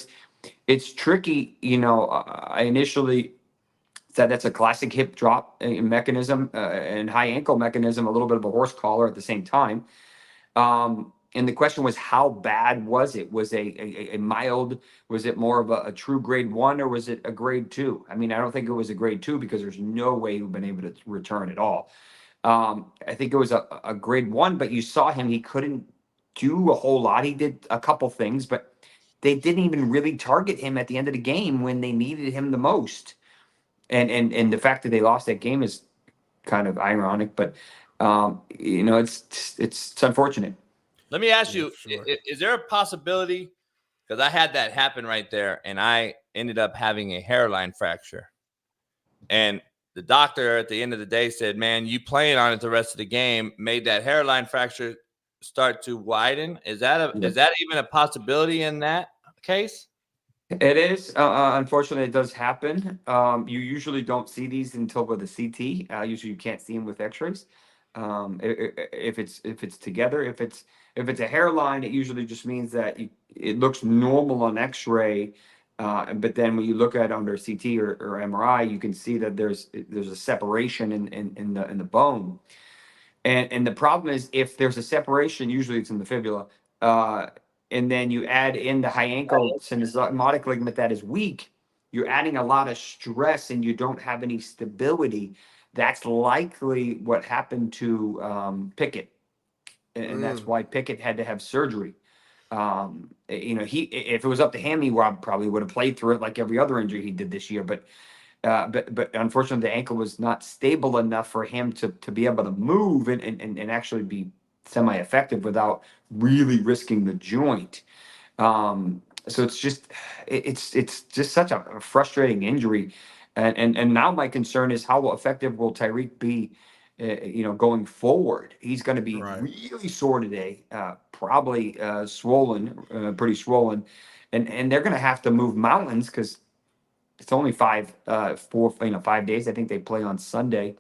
it's tricky. I initially said that's a classic hip drop mechanism and high ankle mechanism, a little bit of a horse collar at the same time. And the question was, how bad was it? Was a mild? Was it more of a true grade 1, or was it a grade 2? I mean, I don't think it was a grade 2 because there's no way you've been able to return at all. I think it was a grade 1, but you saw him; he couldn't do a whole lot. He did a couple things, but they didn't even really target him at the end of the game when they needed him the most. And the fact that they lost that game is kind of ironic, but it's unfortunate. Let me ask you, is there a possibility, because I had that happen right there, and I ended up having a hairline fracture. And the doctor at the end of the day said, man, you playing on it the rest of the game made that hairline fracture start to widen. Is that even a possibility in that case? It is. Unfortunately, it does happen. You usually don't see these until with a CT. Usually you can't see them with x-rays. If it's together, if it's a hairline, it usually just means that it looks normal on x-ray. But then when you look at it under CT or MRI, you can see that there's a separation in the bone. And the problem is, if there's a separation, usually it's in the fibula, and then you add in the high ankle syndesmotic ligament that is weak, you're adding a lot of stress and you don't have any stability. That's likely what happened to Pickett. And that's why Pickett had to have surgery. If it was up to him, he probably would have played through it like every other injury he did this year. But unfortunately, the ankle was not stable enough for him to be able to move and actually be semi-effective without really risking the joint. So it's just such a frustrating injury. And now my concern is, how effective will Tyreek be, going forward? He's going to be really sore today, probably swollen, pretty swollen. And they're going to have to move mountains because it's only 5 days. I think they play on Sunday.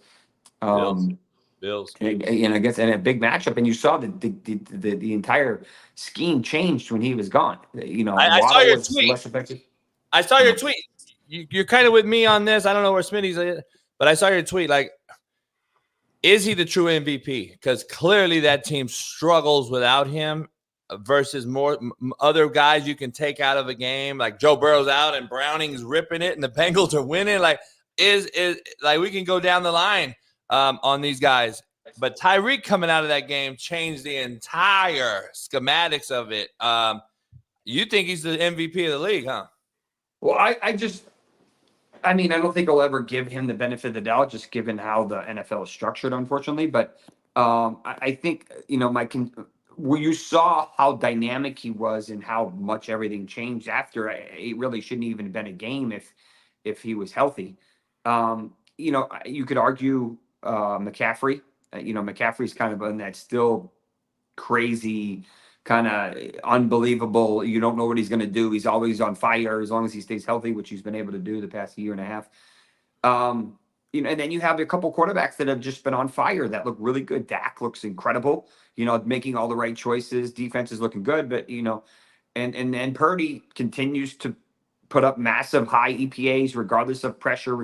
Bills. And I guess a big matchup, and you saw the entire scheme changed when he was gone. I saw your tweet. Less effective. I saw your tweet. You're kind of with me on this. I don't know where Smitty's at, but I saw your tweet. Like, is he the true MVP? Because clearly that team struggles without him versus more other guys you can take out of a game. Like Joe Burrow's out and Browning's ripping it and the Bengals are winning. Like, is like, we can go down the line on these guys. But Tyreek coming out of that game changed the entire schematics of it. You think he's the MVP of the league, huh? Well, I don't think I'll ever give him the benefit of the doubt, just given how the NFL is structured, unfortunately. But I think, where you saw how dynamic he was and how much everything changed after, it really shouldn't even have been a game if he was healthy. You could argue McCaffrey. McCaffrey's kind of in that still crazy, kind of unbelievable. You don't know what he's going to do. He's always on fire as long as he stays healthy, which he's been able to do the past year and a half. And then you have a couple quarterbacks that have just been on fire that look really good. Dak looks incredible, making all the right choices. Defense is looking good, but, and Purdy continues to put up massive high EPAs, regardless of pressure,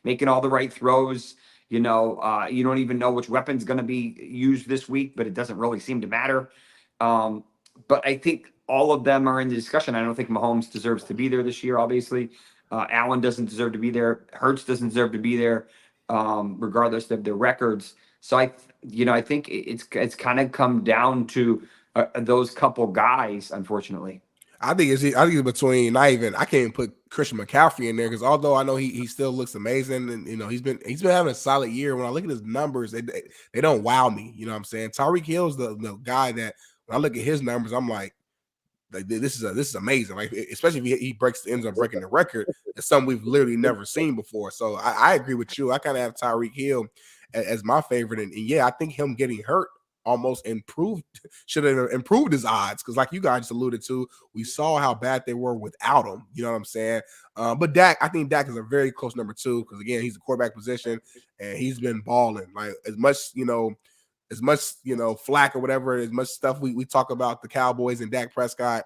making all the right throws. You don't even know which weapon's going to be used this week, but it doesn't really seem to matter. But I think all of them are in the discussion. I don't think Mahomes deserves to be there this year, obviously. Allen doesn't deserve to be there. Hurts doesn't deserve to be there, regardless of their records. So I think it's kind of come down to those couple guys, unfortunately. I think it's between I can't even put Christian McCaffrey in there, because although I know he still looks amazing, and he's been having a solid year. When I look at his numbers, they don't wow me. You know what I'm saying? Tyreek Hill's the guy that when I look at his numbers, I'm like this is amazing. Like, especially if he ends up breaking the record. It's something we've literally never seen before. So I agree with you. I kind of have Tyreek Hill as my favorite, and yeah, I think him getting hurt almost should have improved his odds, because like you guys just alluded to, we saw how bad they were without him. You know what I'm saying? But Dak, I think Dak is a very close number 2, because again, he's the quarterback position and he's been balling. Like as much flack or whatever, as much stuff we talk about the Cowboys and Dak Prescott,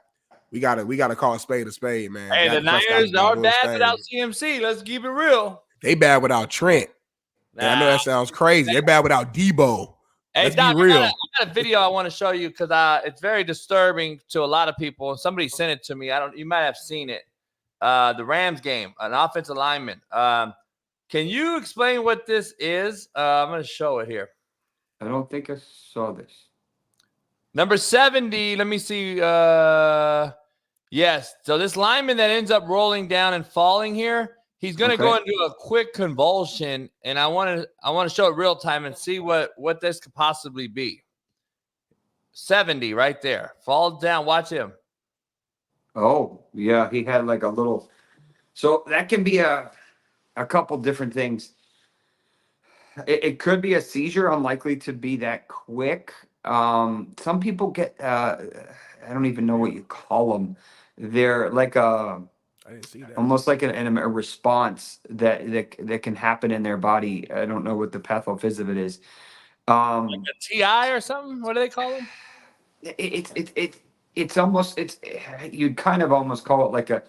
we gotta call a spade, man. Hey, Dak the Niners are bad without CMC. Let's keep it real. They bad without Trent. And I know that sounds crazy. They're bad without Debo. Hey, Let's Doc, be real. I got a video I want to show you because it's very disturbing to a lot of people. Somebody sent it to me. You might have seen it. The Rams game, an offensive lineman. Can you explain what this is? I'm going to show it here. I don't think I saw this. Number 70. Let me see. Yes. So this lineman that ends up rolling down and falling here, he's going to go into a quick convulsion, and I want to show it real time and see what this could possibly be. 70 right there. Falls down. Watch him. Oh, yeah. He had like a little. So that can be a couple different things. It could be a seizure, unlikely to be that quick. Some people get, I don't even know what you call them. They're like I didn't see that. almost like a response that can happen in their body. I don't know what the pathophys of it is. Like a TI or something? What do they call them? It's almost, you'd kind of almost call it like a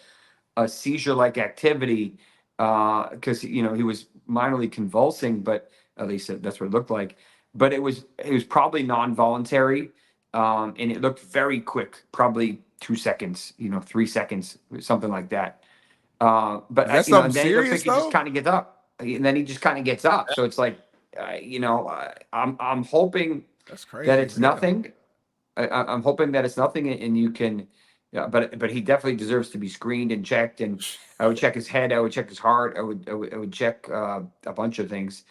seizure-like activity, because he was minorly convulsing, but at least that's what it looked like. But it was probably non-voluntary, and it looked very quick, probably 2 seconds, 3 seconds, something like that. But that's and something then it looks serious, like he just though? kind of gets up, and then he just kind of gets up. So it's like, I'm hoping That's crazy. that it's nothing. I'm hoping that it's nothing, and you can. Yeah, but he definitely deserves to be screened and checked. And I would check his head. I would check his heart. I would check a bunch of things,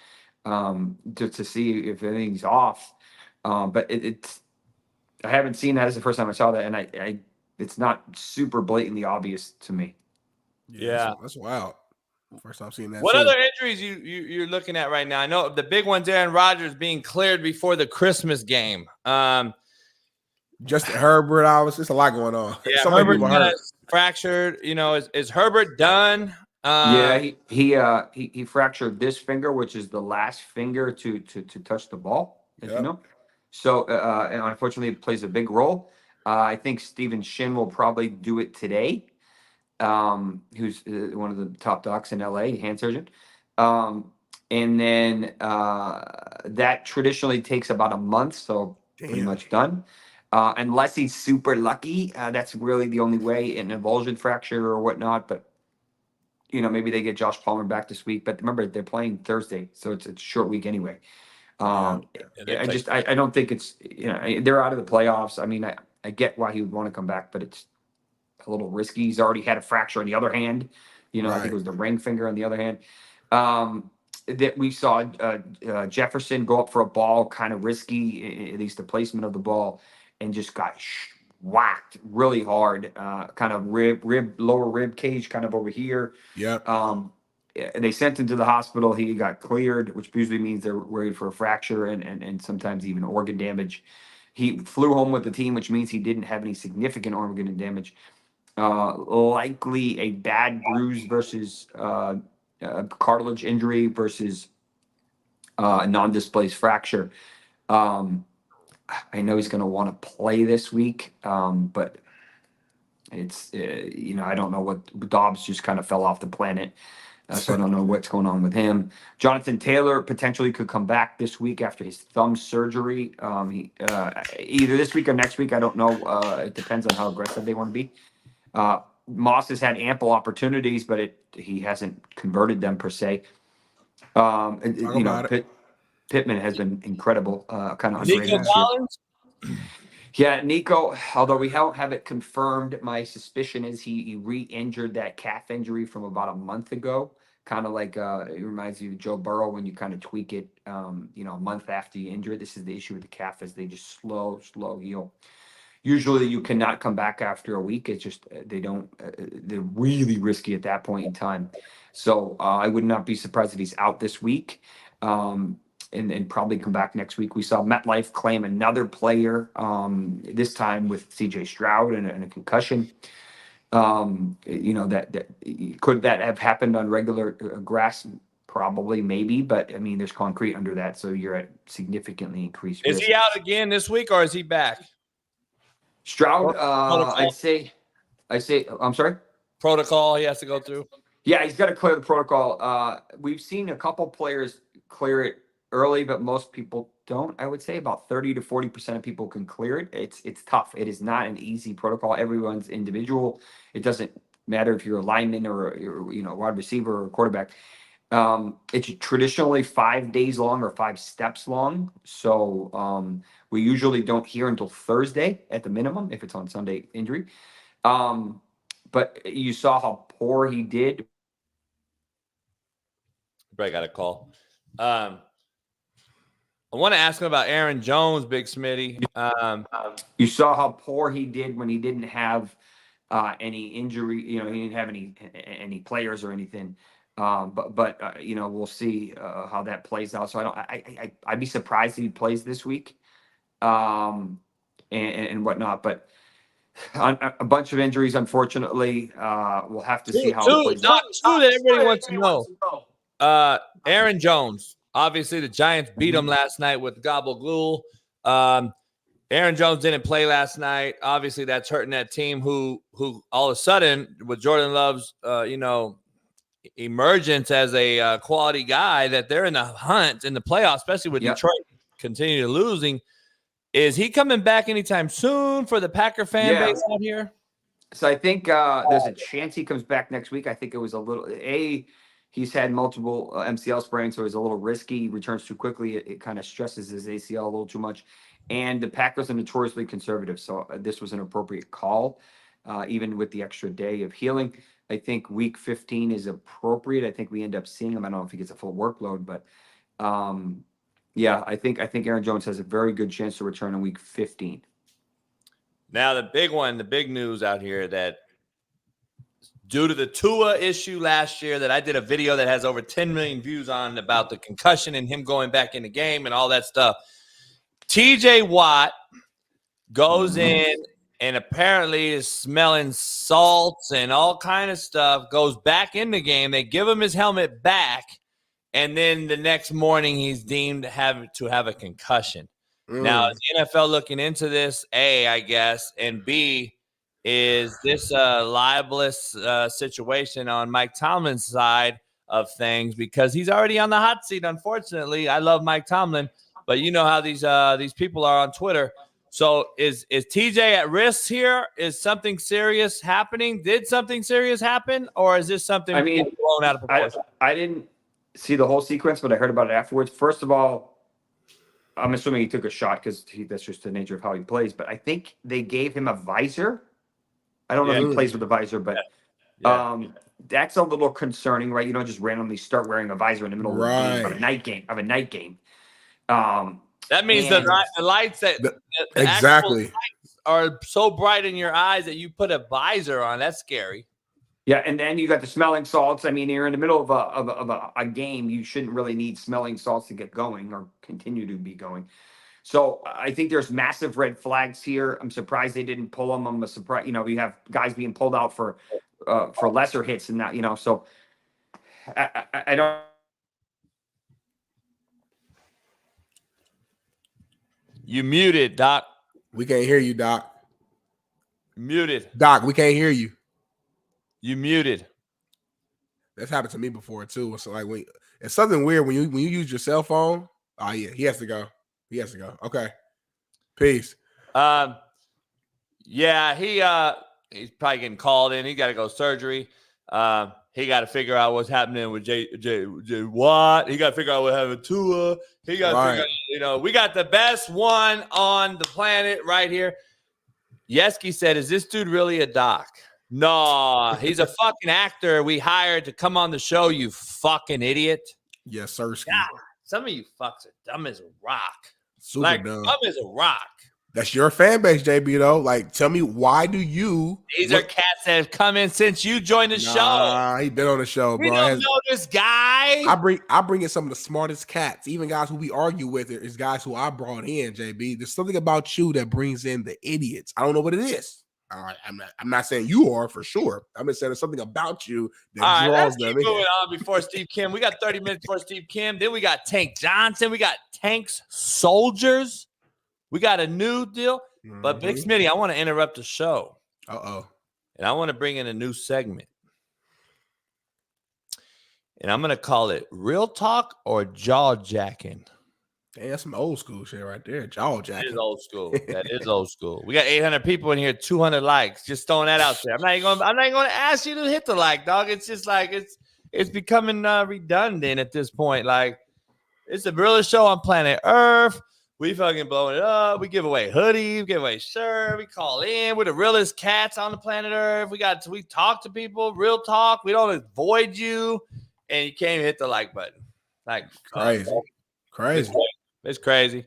to see if anything's off. But it's. I haven't seen that. As the first time I saw that, and it's not super blatantly obvious to me. Yeah. That's wild. First time seeing that. What too. other injuries you're looking at right now? I know the big one's Aaron Rodgers being cleared before the Christmas game. Justin Herbert, it's a lot going on. Yeah, So many people Herbert hurt. fractured. Is Herbert done? Yeah, he fractured this finger, which is the last finger to touch the ball, as you know. So and unfortunately, it plays a big role. I think Steven Shin will probably do it today. Who's one of the top docs in LA, hand surgeon. And then that traditionally takes about a month, so pretty much done. Unless he's super lucky, that's really the only way, an avulsion fracture or whatnot. But maybe they get Josh Palmer back this week. But remember, they're playing Thursday, so it's a short week anyway. I don't think it's they're out of the playoffs. I mean, I get why he would want to come back, but it's a little risky. He's already had a fracture on the other hand. I think it was the ring finger on the other hand. That we saw Jefferson go up for a ball, kind of risky, at least the placement of the ball, and just got whacked really hard, kind of lower rib cage, kind of over here. They sent him to the hospital. He got cleared, which usually means they're worried for a fracture and sometimes even organ damage. He flew home with the team, which means he didn't have any significant organ damage. Likely a bad bruise versus a cartilage injury versus a non-displaced fracture. I know he's going to want to play this week, but it's I don't know what Dobbs just kind of fell off the planet. So I don't know what's going on with him. Jonathan Taylor potentially could come back this week after his thumb surgery. Either this week or next week. I don't know. It depends on how aggressive they want to be. Moss has had ample opportunities, but he hasn't converted them per se. Pittman has been incredible. Kind of underrated. Nico Collins? Yeah, Nico, although we don't have it confirmed, my suspicion is he re-injured that calf injury from about a month ago. Kind of like it reminds you of Joe Burrow when you kind of tweak it, a month after you injure it. This is the issue with the calf, is they just slow heal. Usually you cannot come back after a week. It's just they're really risky at that point in time. So I would not be surprised if he's out this week. and probably come back next week. We saw MetLife claim another player, this time with CJ Stroud and a concussion. That could that have happened on regular grass? Probably, maybe, but I mean, there's concrete under that, so you're at significantly increased risk. Is he out again this week, or is he back? Stroud, I'd say, I'm sorry? Protocol he has to go through? Yeah, he's got to clear the protocol. We've seen a couple players clear it early, but most people don't. I would say about 30 to 40% of people can clear it. It's tough. It is not an easy protocol. Everyone's individual. It doesn't matter if you're a lineman or you're, a wide receiver or a quarterback. It's traditionally 5 days long or 5 steps long. So we usually don't hear until Thursday at the minimum if it's on Sunday injury. But you saw how poor he did. Probably got a call. I want to ask him about Aaron Jones, Big Smitty. You saw how poor he did when he didn't have any injury. He didn't have any players or anything. But we'll see how that plays out. So I'd be surprised if he plays this week, and whatnot. But a bunch of injuries, unfortunately. We'll have to see how it plays out. Two that everybody wants to know. Aaron Jones. Obviously, the Giants beat him last night with gobble glue. Aaron Jones didn't play last night. Obviously, that's hurting that team who all of a sudden, with Jordan Love's, emergence as a quality guy, that they're in the hunt in the playoffs, especially with Detroit continue losing. Is he coming back anytime soon for the Packer fan base out here? So I think there's a chance he comes back next week. I think it was a little he's had multiple MCL sprains, so it's a little risky. He returns too quickly. It kind of stresses his ACL a little too much. And the Packers are notoriously conservative, so this was an appropriate call, even with the extra day of healing. I think week 15 is appropriate. I think we end up seeing him. I don't know if he gets a full workload, but I think Aaron Jones has a very good chance to return in week 15. Now, the big news out here that due to the Tua issue last year that I did a video that has over 10 million views on about the concussion and him going back in the game and all that stuff. TJ Watt goes in and apparently is smelling salts and all kind of stuff, goes back in the game. They give him his helmet back, and then the next morning he's deemed to have a concussion. Now, is the NFL looking into this? A, I guess, and B, is this a libelous situation on Mike Tomlin's side of things? Because he's already on the hot seat, unfortunately. I love Mike Tomlin, but you know how these people are on Twitter. So is TJ at risk here? Is something serious happening? Did something serious happen? Or is this something blown out of proportion? I didn't see the whole sequence, but I heard about it afterwards. First of all, I'm assuming he took a shot because that's just the nature of how he plays. But I think they gave him a visor. I don't know if he plays with a visor, but that's a little concerning, right? You don't just randomly start wearing a visor in the middle of a night game. That means the lights exactly are so bright in your eyes that you put a visor on. That's scary. Yeah, and then you got the smelling salts. I mean, you're in the middle of a game. You shouldn't really need smelling salts to get going or continue to be going. So I think there's massive red flags here. I'm surprised they didn't pull them. I'm surprised. We have guys being pulled out for lesser hits and that. So I don't. You muted, Doc. We can't hear you, Doc. Muted. Doc, we can't hear you. You muted. That's happened to me before too. So it's something weird when you use your cell phone. Oh yeah, he has to go. Okay. Peace. Yeah, he's probably getting called in. He got to go surgery. He got to figure out what's happening with J Watt. He got to figure out what happened with Tua. He got to figure out, we got the best one on the planet right here. Yeski said, "Is this dude really a doc?" No, he's a fucking actor we hired to come on the show, you fucking idiot. Yes, sir. God, some of you fucks are dumb as a rock. Super dumb. Dumb as a rock. That's your fan base, JB, though. Like, tell me, why do you... These are cats that have come in since you joined the show. He been on the show, bro. We don't know this guy. I bring in some of the smartest cats, even guys who we argue with is guys who I brought in, JB. There's something about you that brings in the idiots. I don't know what it is. I'm not saying you are for sure. I'm just saying there's something about you that draws them in. Moving on before Steve Kim. We got 30 minutes before Steve Kim. Then we got Tank Johnson. We got Tank's Soldiers. We got a new deal. But Big Smitty, I want to interrupt the show. And I want to bring in a new segment. And I'm going to call it Real Talk or Jaw Jacking. Damn, that's some old school shit right there. Jaw jacking. That is old school. That is old school. We got 800 people in here, 200 likes. Just throwing that out there. I'm not even going to ask you to hit the like, dog. It's just like it's becoming redundant at this point. Like, it's the realest show on planet Earth. We fucking blowing it up. We give away hoodies, we give away shirts. We call in. We're the realest cats on the planet Earth. We talk to people, real talk. We don't avoid you, and you can't even hit the like button. Like crazy. It's crazy.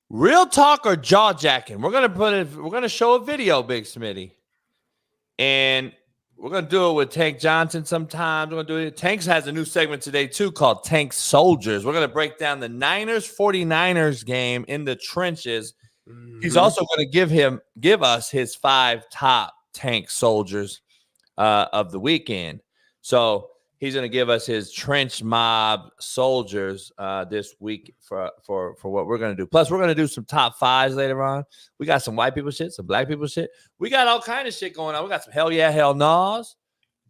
Real talk or jaw jacking? We're gonna show a video, Big Smitty, and we're gonna do it with Tank Johnson sometimes. We're gonna do it. Tanks has a new segment today too called Tank Soldiers. We're gonna break down the 49ers game in the trenches. He's also gonna give us his 5 top Tank Soldiers of the weekend. So he's going to give us his trench mob soldiers this week for what we're going to do. Plus, we're going to do some top 5s later on. We got some white people shit, some black people shit. We got all kind of shit going on. We got some hell yeah, hell no's.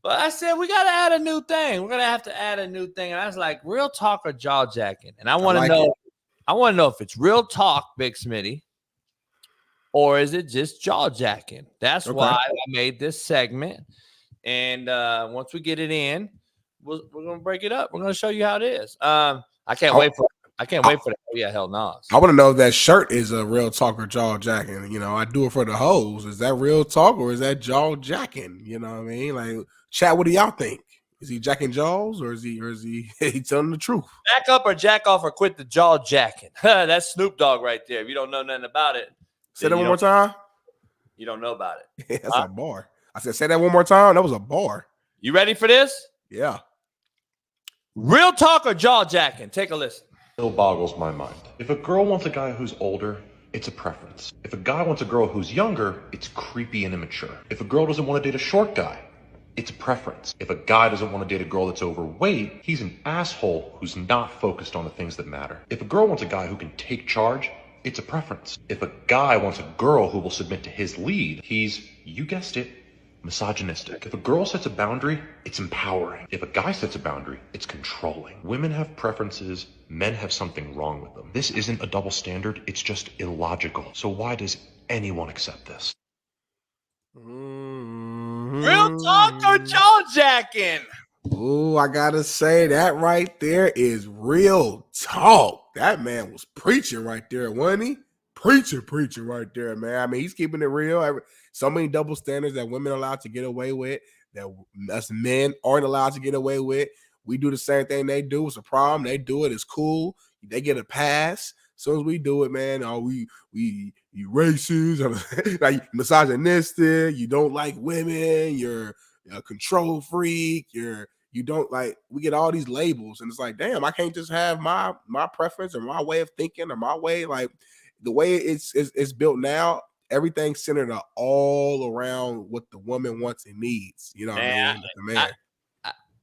But I said we got to add a new thing. We're going to have to add a new thing. And I was like, real talk or jaw jacking? And I want to know. I want to know if it's real talk, Big Smitty, or is it just jaw jacking? That's why I made this segment. And once we get it in, we're gonna break it up. We're gonna show you how it is. I can't wait for the hell no's. I want to know if that shirt is a real talk or jaw jacking. You know, I do it for the hoes. Is that real talk or is that jaw jacking? You know what I mean? Like, chat. What do y'all think? Is he jacking jaws or is he he telling the truth? Jack up or jack off or quit the jaw jacking. That's Snoop Dogg right there. If you don't know nothing about it, say that one more time. You don't know about it. That's a bar. I said, say that one more time. That was a bar. You ready for this? Yeah. Real talk or jaw jacking? Take a listen. Still boggles my mind. If a girl wants a guy who's older, it's a preference. If a guy wants a girl who's younger, it's creepy and immature. If a girl doesn't want to date a short guy, it's a preference. If a guy doesn't want to date a girl that's overweight, he's an asshole who's not focused on the things that matter. If a girl wants a guy who can take charge, it's a preference. If a guy wants a girl who will submit to his lead, he's, you guessed it, misogynistic. If a girl sets a boundary, it's empowering. If a guy sets a boundary, it's controlling. Women have preferences, men have something wrong with them. This isn't a double standard, it's just illogical. So why does anyone accept this? Real talk or jaw jacking? Ooh, I gotta say that right there is real talk. That man was preaching right there, wasn't he? Preaching right there, man. I mean, he's keeping it real. So many double standards that women are allowed to get away with, that us men aren't allowed to get away with. We do the same thing they do. It's a problem. They do it. It's cool. They get a pass. As soon as we do it, man, you racist, like misogynistic. You don't like women. You're a control freak. You don't like. We get all these labels, and it's like, damn, I can't just have my preference or my way of thinking or my way. Like the way it's built now. Everything's centered all around what the woman wants and needs. You know what I mean? The man.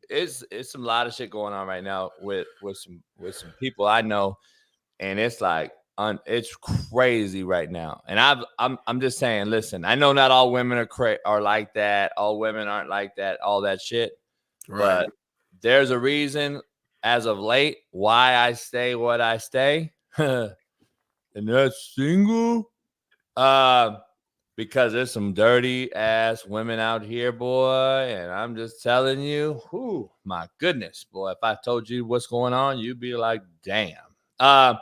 It's some lot of shit going on right now with some people I know, and it's like it's crazy right now. And I'm just saying, listen, I know not all women are like that. All women aren't like that. All that shit. Right. But there's a reason, as of late, why I stay what I stay, and that's single. Because there's some dirty ass women out here, boy, and I'm just telling you, my goodness, boy, if I told you what's going on, you'd be like, damn. I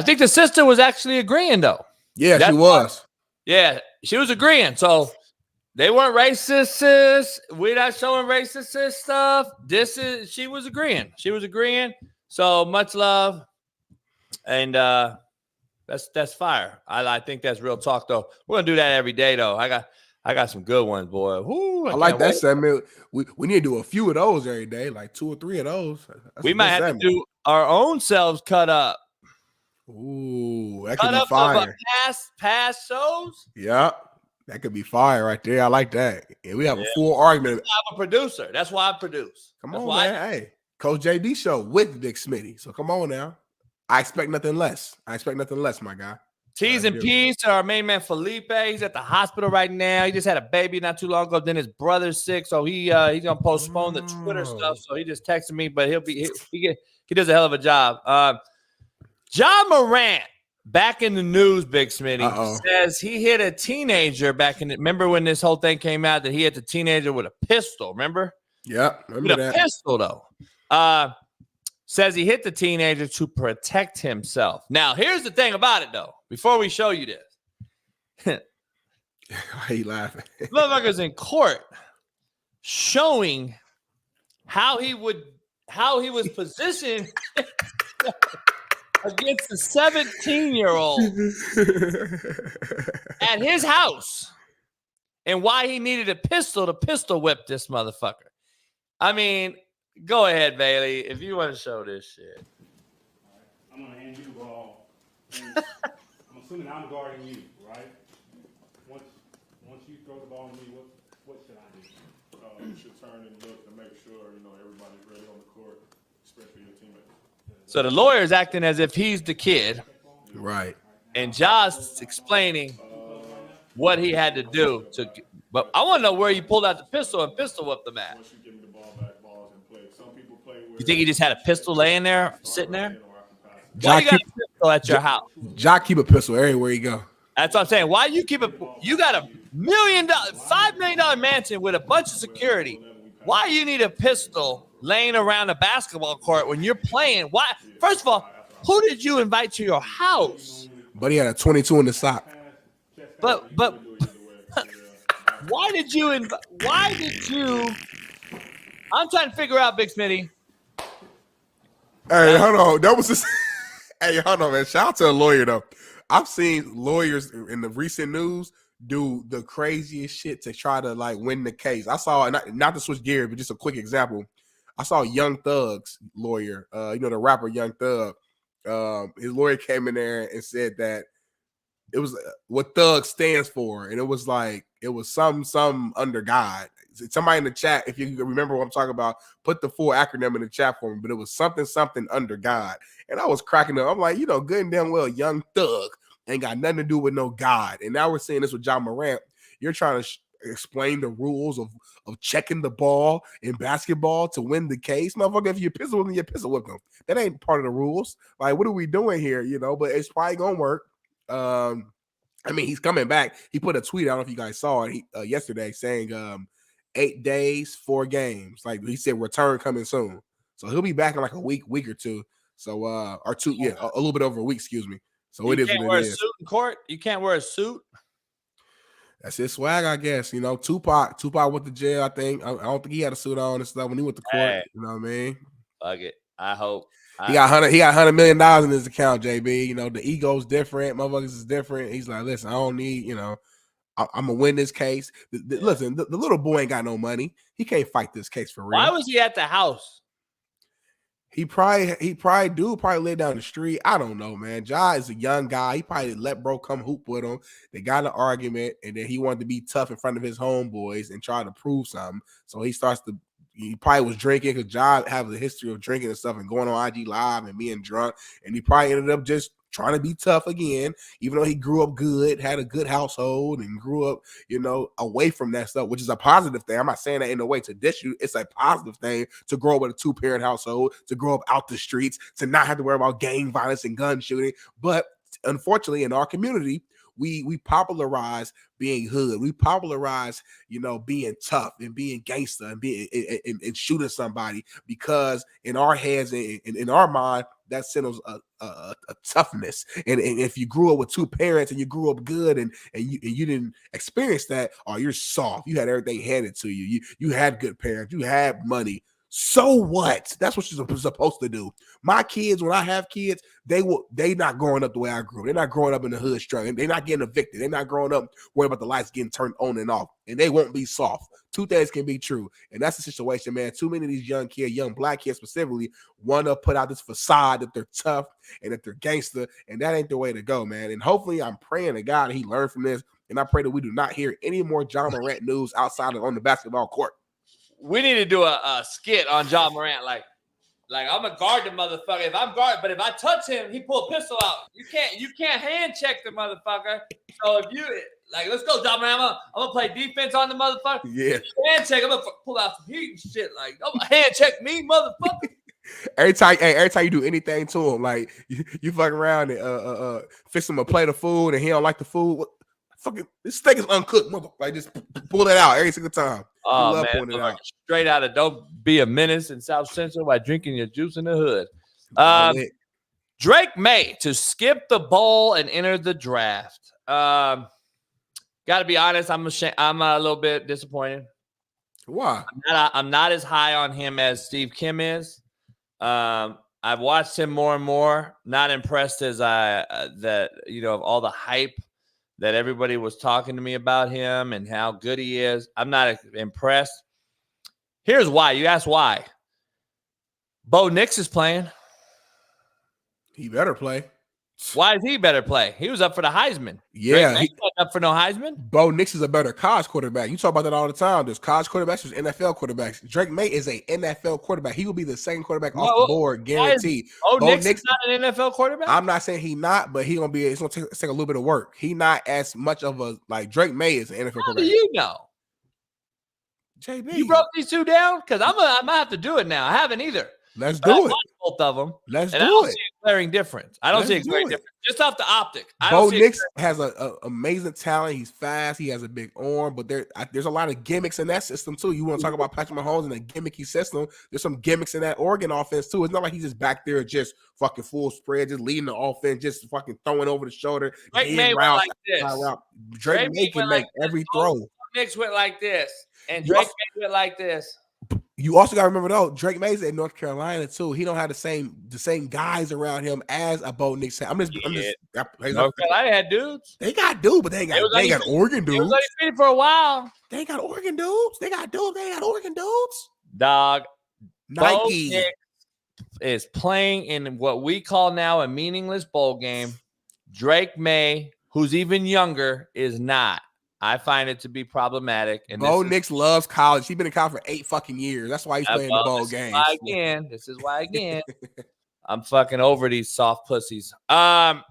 think the sister was actually agreeing though. Yeah, she was. Yeah, she was agreeing. So they weren't racist. We're not showing racist stuff. She was agreeing. So much love. And That's fire. I think that's real talk though. We're gonna do that every day though. I got some good ones, boy. Woo, I like that segment. We need to do a few of those every day, like 2 or 3 of those. We might have to do our own selves cut up. Ooh, that cut could be up fire. Of past shows. Yeah, that could be fire right there. I like that. And we have a full argument. I'm a producer. That's why I produce. Come on, man. Hey, Coach JB show with Big Smitty. So come on now. I expect nothing less. My guy. T's and P's to our main man Felipe. He's at the hospital right now. He just had a baby not too long ago. Then his brother's sick, so he's gonna postpone the Twitter stuff. So he just texted me, but he does a hell of a job. John Morant back in the news. Big Smitty says he hit a teenager back in. Remember when this whole thing came out that he hit the teenager with a pistol? Remember? Yeah, remember that. A pistol though. Says he hit the teenager to protect himself. Now, here's the thing about it, though. Before we show you this. Why you laughing? Motherfuckers in court showing how he was positioned against the 17-year-old at his house and why he needed a pistol to pistol whip this motherfucker. I mean, go ahead, Bailey, if you want to show this shit. I'm going to hand you the ball. I'm assuming I'm guarding you, right? Once you throw the ball to me, what should I do? You should turn and look to make sure, everybody's ready on the court, especially your teammates. So the lawyer is acting as if he's the kid. Right. And Josh explaining what he had to do. But I want to know where he pulled out the pistol and pistol whipped the man. Once you give me the ball back, balls in play. Some people play where You think he just had a pistol laying there, sitting there? Why you got a pistol at your house? Jock keep a pistol everywhere you go. That's what I'm saying. Why you keep it? You got a $5 million mansion with a bunch of security. Why you need a pistol laying around a basketball court when you're playing? Why? First of all, who did you invite to your house? But he had a 22 in the sock. But why did you? I'm trying to figure out, Big Smitty. Hey, hold on. That was just. Hey, hold on, man. Shout out to a lawyer though. I've seen lawyers in the recent news do the craziest shit to try to win the case. I saw, not to switch gears, but just a quick example. I saw Young Thug's lawyer, the rapper Young Thug. His lawyer came in there and said that it was what Thug stands for, and it was some under God. Somebody in the chat, if you remember what I'm talking about, put the full acronym in the chat for me. But it was something under God, and I was cracking up. I'm like, good and damn well, Young Thug ain't got nothing to do with no God. And now we're seeing this with John Morant. You're trying to explain the rules of checking the ball in basketball to win the case. Motherfucker, if you pistol with them, you pistol with them. That ain't part of the rules. Like, what are we doing here? But it's probably gonna work. He's coming back. He put a tweet, I don't know if you guys saw it yesterday, saying 8 days, 4 games. Like he said, return coming soon. So he'll be back in like a week or two. So or two, a little bit over a week, excuse me. So it is what it is. You can't wear a suit in court. You can't wear a suit. That's his swag, I guess. Tupac went to jail. I think. I don't think he had a suit on and stuff when he went to court. Hey, you know what I mean? Fuck it. I hope he got $100 million in his account. JB, the ego's different. Motherfuckers is different. He's like, listen, I don't need. I'm gonna win this case. Listen, the little boy ain't got no money. He can't fight this case for real. Why was he at the house? He probably live down the street. I don't know, man. Ja is a young guy. He probably let bro come hoop with him. They got in an argument, and then he wanted to be tough in front of his homeboys and try to prove something. So he probably was drinking because Ja has a history of drinking and stuff and going on IG Live and being drunk. And he probably ended up just trying to be tough again, even though he grew up good, had a good household, and grew up, away from that stuff, which is a positive thing. I'm not saying that in a way to diss you. It's a positive thing to grow up with a 2-parent household, to grow up out the streets, to not have to worry about gang violence and gun shooting. But unfortunately, in our community, we popularize being hood. We popularize, being tough and being gangster and being and shooting somebody, because in our heads and in our mind, that signals a toughness. And if you grew up with 2 parents and you grew up good and you didn't experience that, you're soft. You had everything handed to you. You had good parents. You had money. So what? That's what you're supposed to do. My kids, when I have kids, they not growing up the way I grew. They're not growing up in the hood struggling. They're not getting evicted. They're not growing up worried about the lights getting turned on and off. And they won't be soft. Two things can be true. And that's the situation, man. Too many of these young kids, young black kids specifically, want to put out this facade that they're tough and that they're gangster. And that ain't the way to go, man. And hopefully I'm praying to God that he learned from this. And I pray that we do not hear any more John Morant news outside of on the basketball court. We need to do a skit on John Morant, like I'm a guard the motherfucker. If I'm guard, but if I touch him, he pull a pistol out. You can't hand check the motherfucker. So if you let's go, John Morant. I'm gonna play defense on the motherfucker. Yeah, hand check. I'm gonna pull out some heat and shit. Like, don't hand check me, motherfucker. Every time you do anything to him, like you fuck around and fix him a plate of food and he don't like the food. Fucking this steak is uncooked, motherfucker. Like just pull it out every single time. Oh man, straight out of Don't Be a Menace in South Central by drinking your juice in the hood. Drake May to skip the bowl and enter the draft. Got to be honest, I'm a little bit disappointed. Why? I'm not as high on him as Steve Kim is. I've watched him more and more. Not impressed as of all the hype that everybody was talking to me about him and how good he is. I'm not impressed. Here's why. You ask why. Bo Nix is playing. He better play. Why is he better play? He was up for the Heisman. Yeah. He's not up for no Heisman. Bo Nix is a better college quarterback. You talk about that all the time. There's college quarterbacks, there's NFL quarterbacks. Drake May is a NFL quarterback. He will be the second quarterback off the board, guaranteed. Bo Nix is not an NFL quarterback? I'm not saying he not, but it's going to take a little bit of work. He not as much of a, Drake May is an NFL quarterback. How do you know? JB. You broke these two down? Because I might have to do it now. I haven't either. Let's do it. Both of them. Let's do it. I don't see a glaring difference. I don't see a glaring difference. Just off the optic. Bo Nix has an amazing talent. He's fast. He has a big arm, but there's a lot of gimmicks in that system too. You want to talk about Patrick Mahomes and a gimmicky system? There's some gimmicks in that Oregon offense too. It's not like he's just back there just fucking full spread, just leading the offense, just fucking throwing over the shoulder. Drake May went like this. Drake May can make every throw. Bo Nix went like this, and Drake May went like this. You also got to remember though, Drake May's at North Carolina too. He don't have the same guys around him as a Bo Nix. North Carolina had dudes. They got dudes, but they ain't got Oregon dudes. It was undefeated for a while. They ain't got Oregon dudes. They got dudes. They ain't got Oregon dudes. Dog. Nike Bo Nix is playing in what we call now a meaningless bowl game. Drake May, who's even younger, is not. I find it to be problematic. And Bo Nix loves college. He's been in college for 8 fucking years. That's why he's playing the bowl game. This is why again. I'm fucking over these soft pussies. Mr.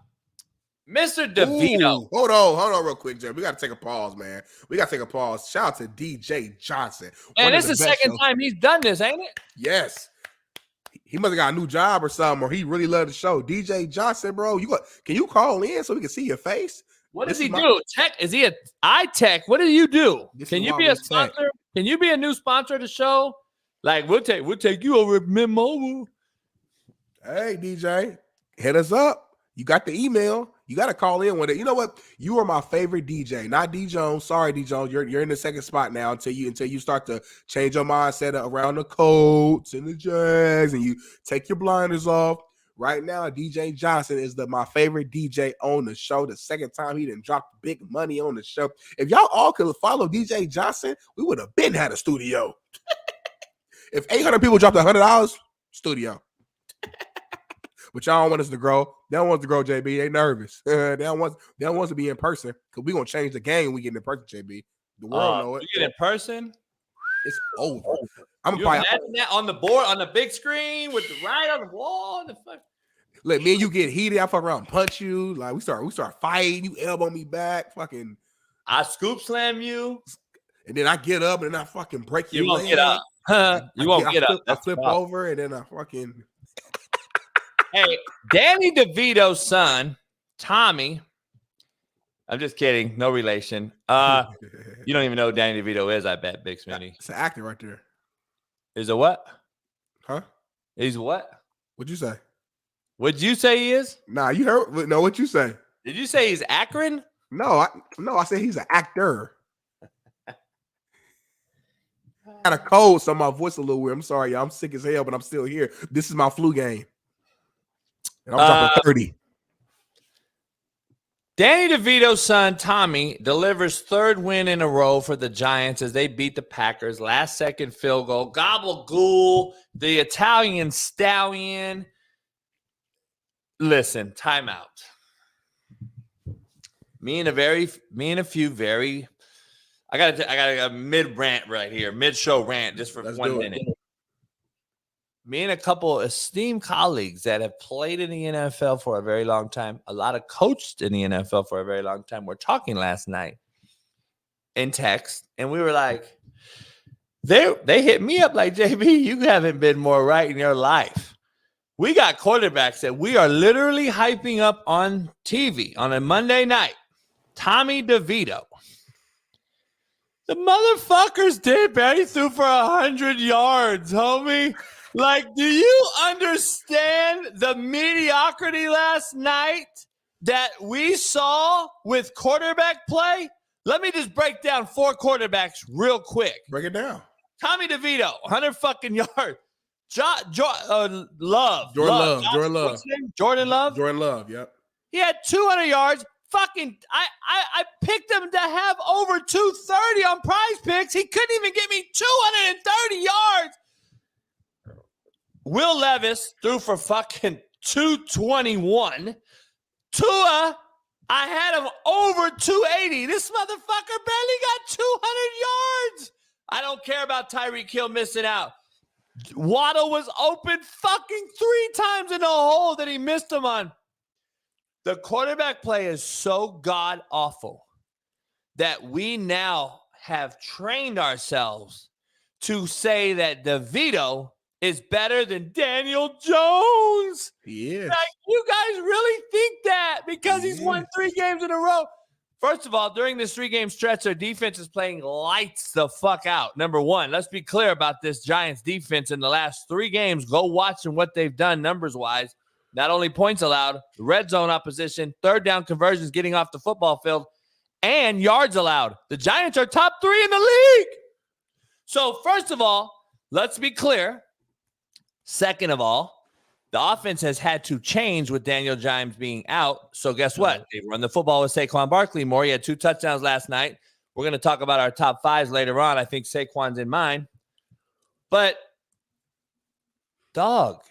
DeVito. Ooh, hold on real quick, Jay. We got to take a pause, man. We got to take a pause. Shout out to DJ Johnson. And this is the second time he's done this, ain't it? Yes. He must have got a new job or something, or he really loved the show. DJ Johnson, bro, can you call in so we can see your face? What does he do? Tech? Is he a iTech? What do you do? Can you be a sponsor? Can you be a new sponsor of the show? Like we'll take you over at Mid-Mobile. Hey DJ, hit us up. You got the email. You got to call in with it. You know what? You are my favorite DJ, not D Jones. Sorry, D Jones. You're in the second spot now until you start to change your mindset around the Colts and the Jags, and you take your blinders off. Right now, DJ Johnson is my favorite DJ on the show. The second time he didn't drop big money on the show. If y'all all could follow DJ Johnson, we would have been had a studio. If 800 people dropped $100, studio. But y'all don't want us to grow. They don't want us to grow, JB. They nervous. They don't want us to be in person because we're going to change the game when we get in person, JB. The world know it. You get in person? It's over. I'm imagine that on the board, on the big screen, with the right on the wall. Look, me and you get heated. I fuck around, punch you. Like we start fighting. You elbow me back. Fucking, I scoop slam you, and then I get up and then I fucking break your leg. You won't get up. You won't get up. I flip over and then I fucking. Hey, Danny DeVito's son, Tommy. I'm just kidding. No relation. You don't even know who Danny DeVito is, I bet, Big Smitty. It's an actor right there. Is a what? Huh? He's what? What'd you say? What'd you say he is? Nah, you heard. No, what'd you say? Did you say he's Akron? No, I said he's an actor. got a cold, so my voice a little weird. I'm sorry, y'all. I'm sick as hell, but I'm still here. This is my flu game. And I'm dropping 30. Danny DeVito's son, Tommy, delivers third win in a row for the Giants as they beat the Packers. Last-second field goal. Gabagool, the Italian stallion. Listen, timeout. Me and a few very. I got a mid rant right here, mid show rant, just for 1 minute. Me and a couple esteemed colleagues that have played in the NFL for a very long time, a lot of coached in the NFL for a very long time, were talking last night in text, and we were like, they hit me up like, JB, you haven't been more right in your life. We got quarterbacks that we are literally hyping up on TV on a Monday night. Tommy DeVito. The motherfuckers did, man. He threw for 100 yards, homie. Like, do you understand the mediocrity last night that we saw with quarterback play? Let me just break down 4 quarterbacks real quick. Break it down. Tommy DeVito, 100 fucking yards. Jordan Love. Jordan Love, yep. He had 200 yards. Fucking, I picked him to have over 230 on PrizePicks. He couldn't even get me 230 yards. Will Levis threw for fucking 221. Tua, I had him over 280. This motherfucker barely got 200 yards. I don't care about Tyreek Hill missing out. Waddle was open fucking 3 times in a hole that he missed him on. The quarterback play is so god awful that we now have trained ourselves to say that DeVito is better than Daniel Jones. He is. Like, you guys really think that because he's won 3 games in a row? First of all, during this 3-game stretch, their defense is playing lights the fuck out. Number one, let's be clear about this Giants defense in the last 3 games. Go watch what they've done numbers-wise. Not only points allowed, red zone opposition, third down conversions getting off the football field, and yards allowed. The Giants are top 3 in the league. So first of all, let's be clear. Second of all, the offense has had to change with Daniel Jones being out. So guess what? They run the football with Saquon Barkley more. He had 2 touchdowns last night. We're going to talk about our top 5s later on. I think Saquon's in mine. But, dog,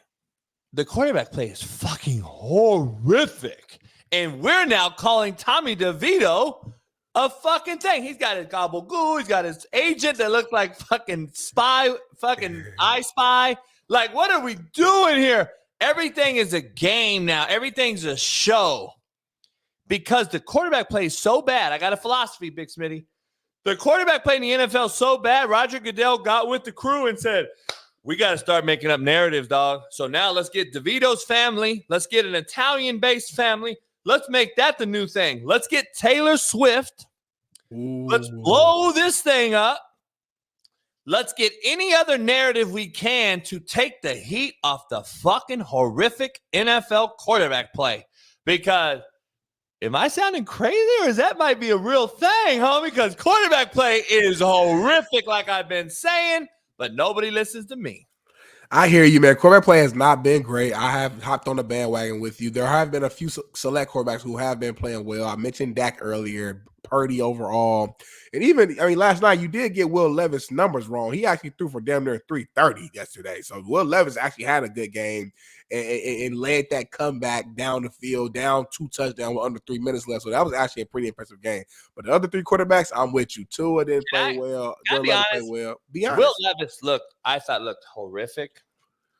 the quarterback play is fucking horrific. And we're now calling Tommy DeVito a fucking thing. He's got his gobble-goo. He's got his agent that looks like fucking spy, fucking I Spy. Like, what are we doing here? Everything is a game now. Everything's a show because the quarterback play is so bad. I got a philosophy, Big Smitty. The quarterback play in the NFL is so bad, Roger Goodell got with the crew and said, we got to start making up narratives, dog. So now let's get DeVito's family. Let's get an Italian-based family. Let's make that the new thing. Let's get Taylor Swift. Ooh. Let's blow this thing up. Let's get any other narrative we can to take the heat off the fucking horrific NFL quarterback play. Because am I sounding crazy or is that might be a real thing, homie? Because quarterback play is horrific like I've been saying, but nobody listens to me. I hear you, man. Quarterback play has not been great. I have hopped on the bandwagon with you. There have been a few select quarterbacks who have been playing well. I mentioned Dak earlier, Purdy overall. And even, last night you did get Will Levis' numbers wrong. He actually threw for damn near 330 yesterday. So Will Levis actually had a good game and led that comeback down the field, down 2 touchdowns with under 3 minutes left. So that was actually a pretty impressive game. But the other 3 quarterbacks, I'm with you. Tua didn't play well. Be honest. Will Levis I thought looked horrific.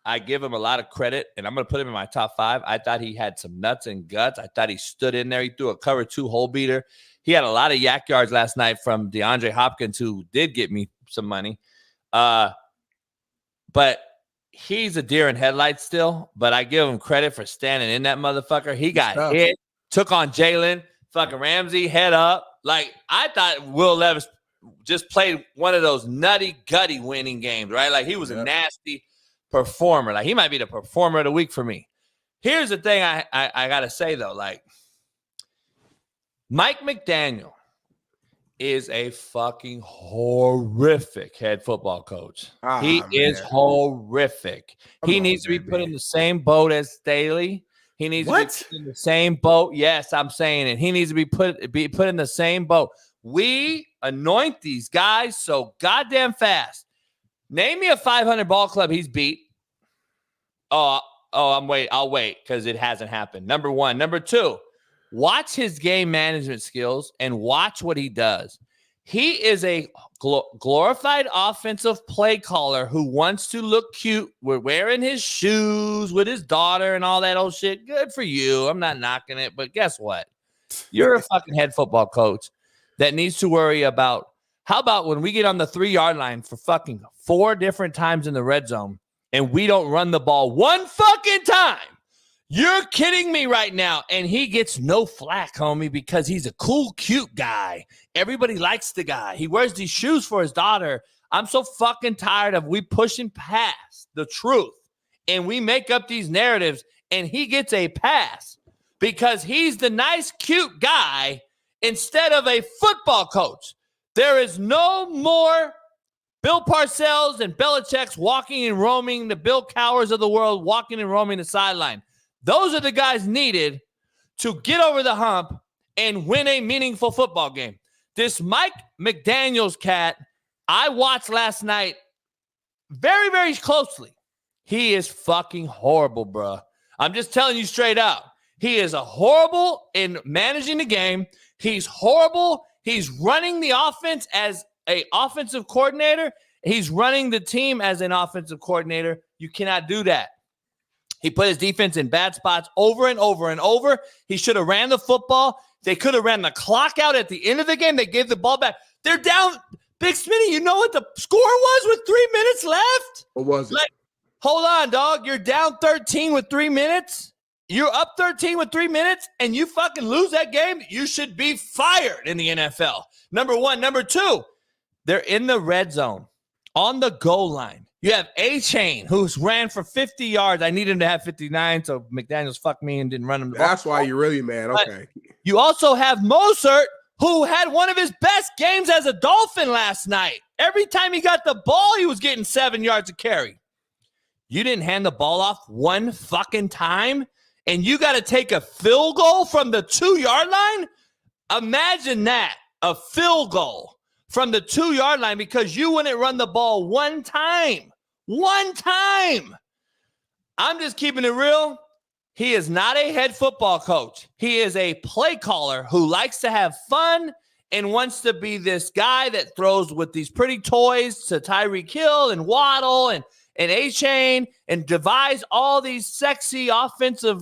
I give him a lot of credit, and I'm going to put him in my top 5. I thought he had some nuts and guts. I thought he stood in there. He threw a cover 2 hole beater. He had a lot of yak yards last night from DeAndre Hopkins, who did get me some money. But he's a deer in headlights still, but I give him credit for standing in that motherfucker. He got hit, took on Jalen, fucking Ramsey, head up. Like, I thought Will Levis just played one of those nutty, gutty winning games, right? Like, he was a nasty performer. Like, he might be the performer of the week for me. Here's the thing I got to say, though. Like, Mike McDaniel is a fucking horrific head football coach. He is horrific. He needs to be put in the same boat as Staley. He needs to be put in the same boat. Yes, I'm saying it. He needs to be put in the same boat. We anoint these guys so goddamn fast. Name me a 500 ball club he's beat. I'll wait because it hasn't happened. Number one. Number two, watch his game management skills and watch what he does. He is a glorified offensive play caller who wants to look cute. We're wearing his shoes with his daughter and all that old shit. Good for you. I'm not knocking it, but guess what? You're a fucking head football coach that needs to worry about, how about when we get on the 3-yard line for fucking 4 different times in the red zone and we don't run the ball one fucking time? You're kidding me right now. And he gets no flack, homie, because he's a cool, cute guy. Everybody likes the guy. He wears these shoes for his daughter. I'm so fucking tired of we pushing past the truth and we make up these narratives and he gets a pass because he's the nice, cute guy instead of a football coach. There is no more Bill Parcells and Belichick's walking and roaming, the Bill Cowers of the world walking and roaming the sideline. Those are the guys needed to get over the hump and win a meaningful football game. This Mike McDaniels cat, I watched last night very, very closely. He is fucking horrible, bro. I'm just telling you straight out. He is horrible in managing the game. He's horrible. He's running the offense as an offensive coordinator. He's running the team as an offensive coordinator. You cannot do that. He put his defense in bad spots over and over and over. He should have ran the football. They could have ran the clock out at the end of the game. They gave the ball back. They're down. Big Smitty, you know what the score was with 3 minutes left? What was it? Hold on, dog. You're down 13 with 3 minutes. You're up 13 with 3 minutes, and you fucking lose that game. You should be fired in the NFL. Number one. Number two, they're in the red zone on the goal line. You have A-Chain, who's ran for 50 yards. I need him to have 59, so McDaniels fucked me and didn't run him. That's why you're really mad. Okay. But you also have Mozart, who had one of his best games as a Dolphin last night. Every time he got the ball, he was getting 7 yards of carry. You didn't hand the ball off one fucking time, and you got to take a field goal from the 2-yard line? Imagine that, a field goal from the 2-yard line because you wouldn't run the ball one time. One time. I'm just keeping it real. He is not a head football coach. He is a play caller who likes to have fun and wants to be this guy that throws with these pretty toys to Tyreek Hill and Waddle and A-Chain and devise all these sexy offensive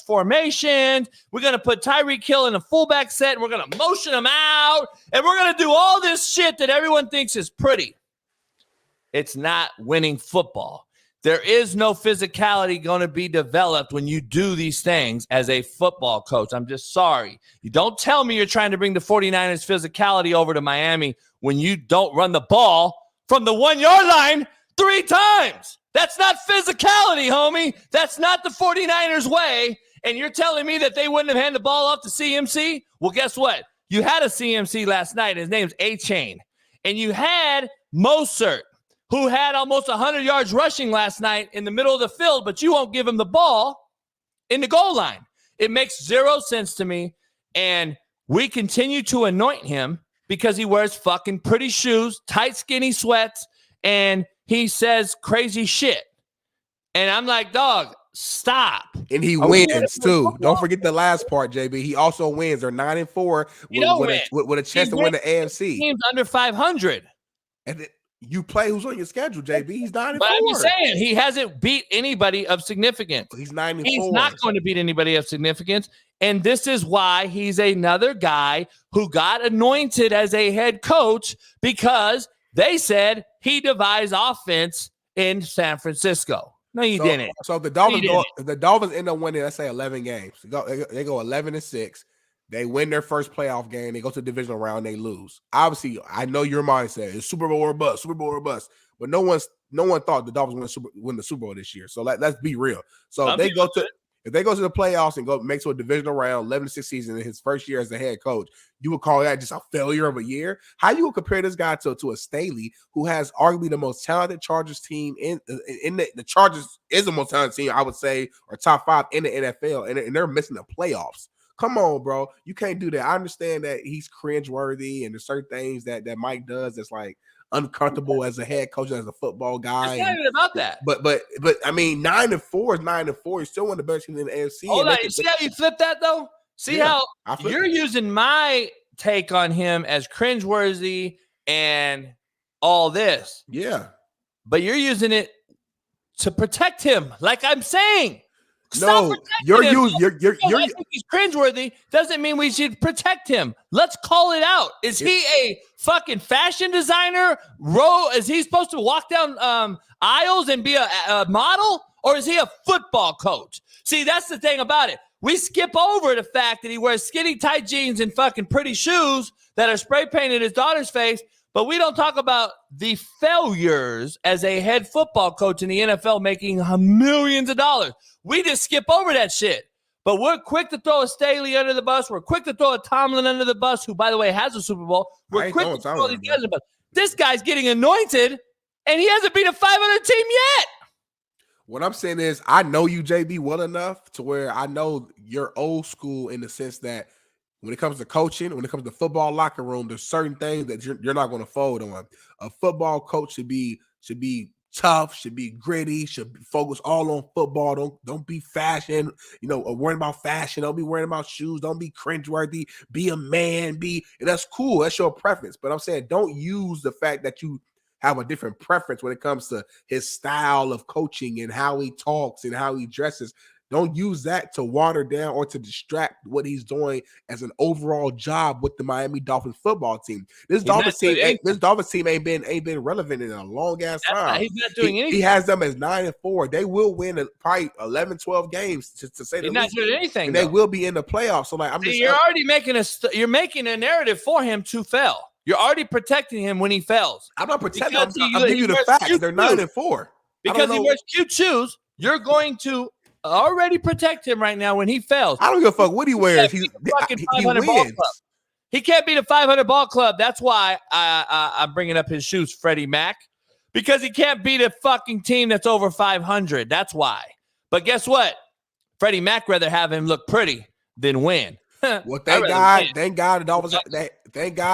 formations. We're going to put Tyreek Hill in a fullback set, and we're going to motion him out, and we're going to do all this shit that everyone thinks is pretty. It's not winning football. There is no physicality going to be developed when you do these things as a football coach. I'm just sorry. You don't tell me you're trying to bring the 49ers physicality over to Miami when you don't run the ball from the 1-yard line 3 times. That's not physicality, homie. That's not the 49ers way. And you're telling me that they wouldn't have handed the ball off to CMC? Well, guess what? You had a CMC last night. His name's A-Chain. And you had Mozart, who had almost 100 yards rushing last night in the middle of the field, but you won't give him the ball in the goal line. It makes zero sense to me. And we continue to anoint him because he wears fucking pretty shoes, tight, skinny sweats, and he says crazy shit. And I'm like, dog, stop. And he wins too. Don't forget the last part, JB. He also wins. They're 9-4 with a chance to win the AFC. Teams under 500. And you play who's on your schedule, JB. He's 9-4. But I'm just saying, he hasn't beat anybody of significance. He's 9-4. He's not going to beat anybody of significance. And this is why he's another guy who got anointed as a head coach because they said he devised offense in San Francisco. No, you didn't. So the Dolphins end up winning, let's say, 11 games. They go 11-6. They win their first playoff game. They go to the divisional round. They lose. Obviously, I know your mindset is Super Bowl or bust, Super Bowl or bust. But no one thought the Dolphins win the Super Bowl this year. So let's be real. So if If they go to the playoffs and go make to a divisional round, 11-6 season in his first year as the head coach, you would call that just a failure of a year? How you would compare this guy to a Staley who has arguably the most talented Chargers team in the Chargers is the most talented team, I would say, or top 5 in the NFL, and they're missing the playoffs. Come on, bro. You can't do that. I understand that he's cringeworthy and there's certain things that Mike does that's like uncomfortable as a head coach, as a football guy. It's not even about that. But I mean, 9-4 is 9-4. He's still one of the best teams in the AFC. Hold on. You see how you flip that though? See how you're using my take on him as cringeworthy and all this. Yeah. But you're using it to protect him, like I'm saying. No, you're I think he's cringeworthy. Doesn't mean we should protect him. Let's call it out. Is he a fucking fashion designer? Is he supposed to walk down aisles and be a model? Or is he a football coach? See, that's the thing about it. We skip over the fact that he wears skinny tight jeans and fucking pretty shoes that are spray painted his daughter's face. But we don't talk about the failures as a head football coach in the NFL making millions of dollars. We just skip over that shit. But we're quick to throw a Staley under the bus. We're quick to throw a Tomlin under the bus, who, by the way, has a Super Bowl. We're quick to throw these guys under the bus. This guy's getting anointed, and he hasn't beat a 500 team yet. What I'm saying is I know you, JB, well enough to where I know you're old school in the sense that when it comes to coaching, when it comes to football locker room, there's certain things that you're not going to fold on. A football coach should be tough, should be gritty, should focus all on football. Don't be fashion, worrying about fashion. Don't be worrying about shoes. Don't be cringeworthy. Be a man. And that's cool. That's your preference. But I'm saying don't use the fact that you have a different preference when it comes to his style of coaching and how he talks and how he dresses. Don't use that to water down or to distract what he's doing as an overall job with the Miami Dolphins football team. This Dolphins team ain't been relevant in a long ass time. He's not doing anything. He has them as 9-4. They will win probably 11, 12 games to say the least. He's not doing anything. And they will be in the playoffs. So you're already making a narrative for him to fail. You're already protecting him when he fails. I'm not protecting him. I'm giving you the facts. They're 9-4. Because he wears cute shoes, you're going to already protect him right now when he fails. I don't give a fuck what he wears. He wins. He can't beat a 500 ball club. That's why I'm bringing up his shoes, Freddie Mac, because he can't beat a fucking team that's over 500. That's why. But guess what? Freddie Mac rather have him look pretty than win. Well, thank God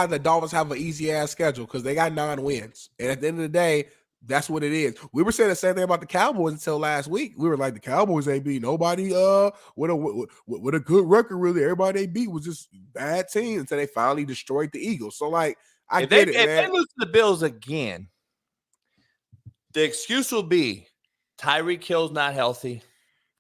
the Dolphins have an easy ass schedule because they got 9 wins. And at the end of the day, that's what it is. We were saying the same thing about the Cowboys until last week. We were like, the Cowboys ain't beat nobody with a good record, really. Everybody they beat was just bad teams until they finally destroyed the Eagles. So, like, if they lose to the Bills again, the excuse will be Tyreek Hill's not healthy.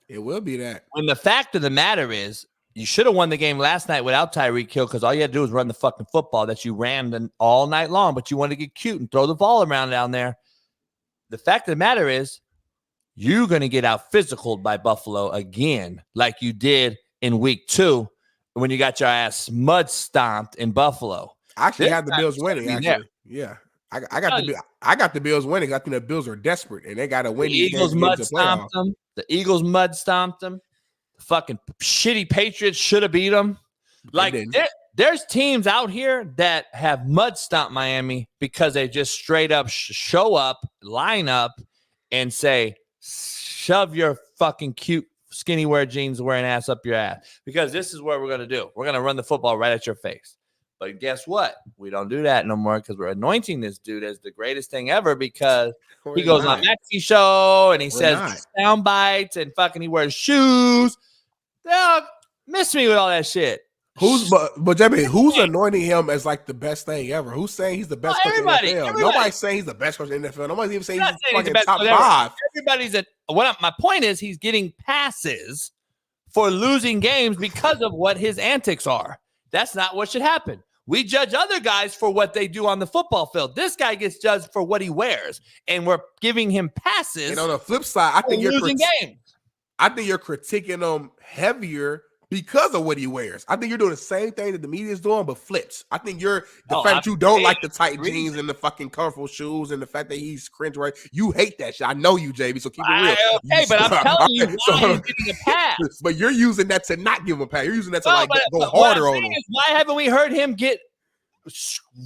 It will be that. When the fact of the matter is, you should have won the game last night without Tyreek Hill because all you had to do was run the fucking football that you ran all night long, but you wanted to get cute and throw the ball around down there. The fact of the matter is, you're going to get out physicaled by Buffalo again, like you did in week 2 when you got your ass mud stomped in Buffalo. I actually had the Bills winning. Actually, yeah, I got the Bills winning. I think the Bills are desperate and they got to win. The Eagles mud stomped them. The Eagles mud stomped them. The fucking shitty Patriots should have beat them. Like there's teams out here that have mud stomped Miami because they just straight up show up, line up, and say, shove your fucking cute skinny wear jeans wearing ass up your ass. Because this is what we're going to do. We're going to run the football right at your face. But guess what? We don't do that no more because we're anointing this dude as the greatest thing ever because he goes on Maxie show and he says sound bites and fucking he wears shoes. Dog, miss me with all that shit. But Jimmy, who's anointing him as like the best thing ever? Who's saying he's the best coach in the NFL? Nobody's saying he's the best coach in the NFL. Nobody's even saying he's fucking top 5. My point is he's getting passes for losing games because of what his antics are. That's not what should happen. We judge other guys for what they do on the football field. This guy gets judged for what he wears, and we're giving him passes. And on the flip side, I think you're losing games. I think you're critiquing him heavier because of what he wears. I think you're doing the same thing that the media is doing, but flips. I think you're the Oh, fact that you don't like the tight reason. jeans and the fucking colorful shoes and the fact that he's cringe right. You hate that shit. I know you, JB. So keep it real. Okay, but I'm telling you why he's getting a pass. But you're using that to not give him a pass. You're using that to go what harder I'm on saying him. is, why haven't we heard him get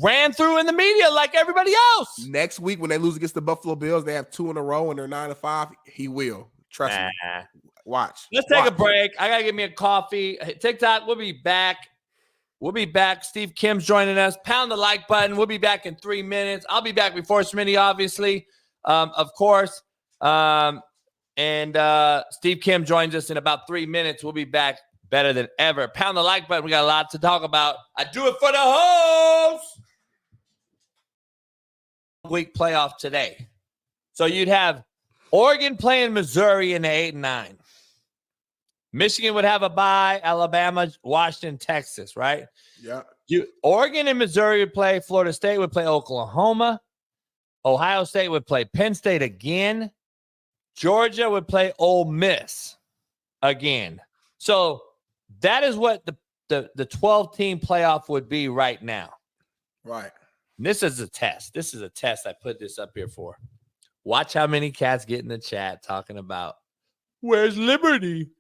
ran through in the media like everybody else? Next week when they lose against the Buffalo Bills, they have 2 in a row and they're 9-5. He will. Trust me. Watch. Let's take a break. I gotta get me a coffee. Hey, TikTok, we'll be back. We'll be back. Steve Kim's joining us. Pound the like button. We'll be back in 3 minutes. I'll be back before Smitty, obviously, of course. And Steve Kim joins us in about 3 minutes. We'll be back better than ever. Pound the like button. We got a lot to talk about. I do it for the host. Week playoff today. So you'd have Oregon playing Missouri in the 8 and 9. Michigan would have a bye. Alabama, Washington, Texas, right? Yeah. Oregon and Missouri would play. Florida State would play Oklahoma. Ohio State would play Penn State again. Georgia would play Ole Miss again. So that is what the 12-team playoff would be right now. Right. And this is a test. This is a test I put this up here for. Watch how many cats get in the chat talking about, where's Liberty?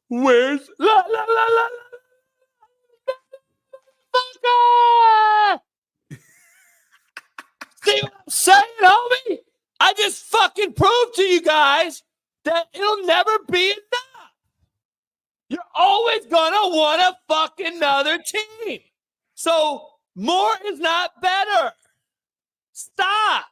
Where's la la la la la? See what I'm saying, homie? I just fucking proved to you guys that it'll never be enough. You're always gonna want to fuck another team. So more is not better. Stop.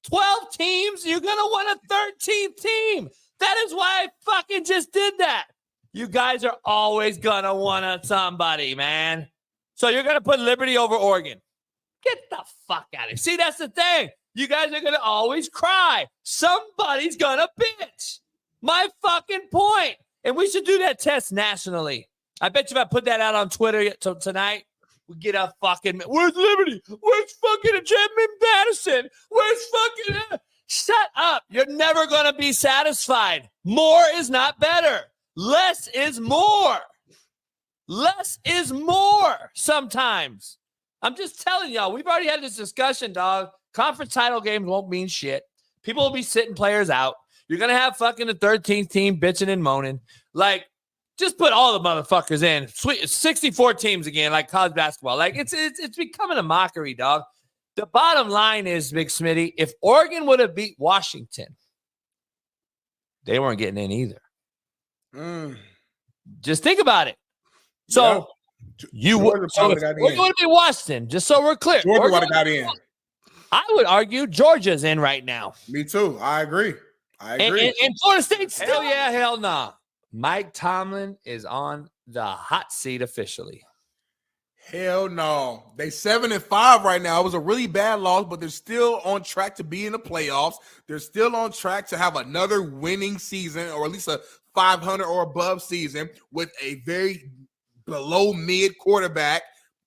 12 teams, you're gonna want a 13th team. That is why I fucking just did that. You guys are always going to want somebody, man. So you're going to put Liberty over Oregon. Get the fuck out of here. See, that's the thing. You guys are going to always cry. Somebody's going to bitch. My fucking point. And we should do that test nationally. I bet you if I put that out on Twitter tonight, we get a fucking, where's Liberty? Where's fucking Jim Madison? Where's fucking, shut up. You're never going to be satisfied. More is not better. Less is more. Less is more sometimes. I'm just telling y'all, we've already had this discussion, dog. Conference title games won't mean shit. People will be sitting players out. You're going to have fucking the 13th team bitching and moaning. Like, just put all the motherfuckers in. 64 teams again, like college basketball. Like, it's becoming a mockery, dog. The bottom line is, Big Smitty, if Oregon would have beat Washington, they weren't getting in either. Just think about it. So you would be Washington, just so we're clear. Georgia would have got in. I would argue Georgia's in right now. Me too. I agree. And Florida State still, hell nah. Mike Tomlin is on the hot seat officially. Hell no. They 7-5 right now. It was a really bad loss, but they're still on track to be in the playoffs. They're still on track to have another winning season, or at least a 500 or above season with a very below mid quarterback.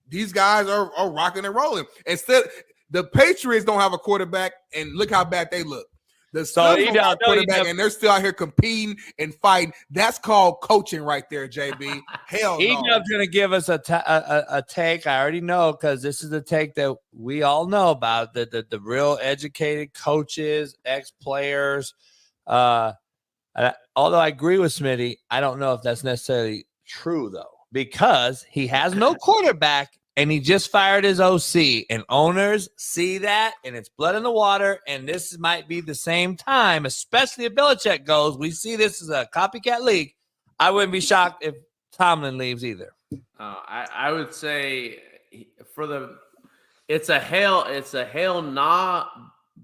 These guys are rocking and rolling. Instead, the Patriots don't have a quarterback, and look how bad they look. The Suns don't have a quarterback, and they're still out here competing and fighting. That's called coaching right there, JB. Hell no. Egypt's going to give us a take. I already know, because this is the take that we all know about, the real educated coaches, ex-players. Although I agree with Smitty, I don't know if that's necessarily true, though, because he has no quarterback. And he just fired his OC, and owners see that, and it's blood in the water, and this might be the same time, especially if Belichick goes. We see this as a copycat league. I wouldn't be shocked if Tomlin leaves either. I would say it's a hell nah,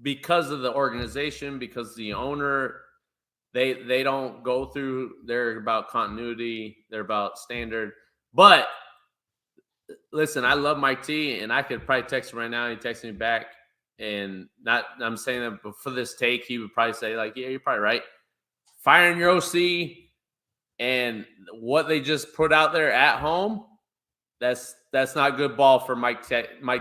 because of the organization, because the owner, they don't go through. They're about continuity. They're about standard, but. Listen, I love Mike T, and I could probably text him right now. He texts me back, and I'm saying that, but for this take, he would probably say, like, yeah, you're probably right. Firing your OC and what they just put out there at home, that's not good ball for Mike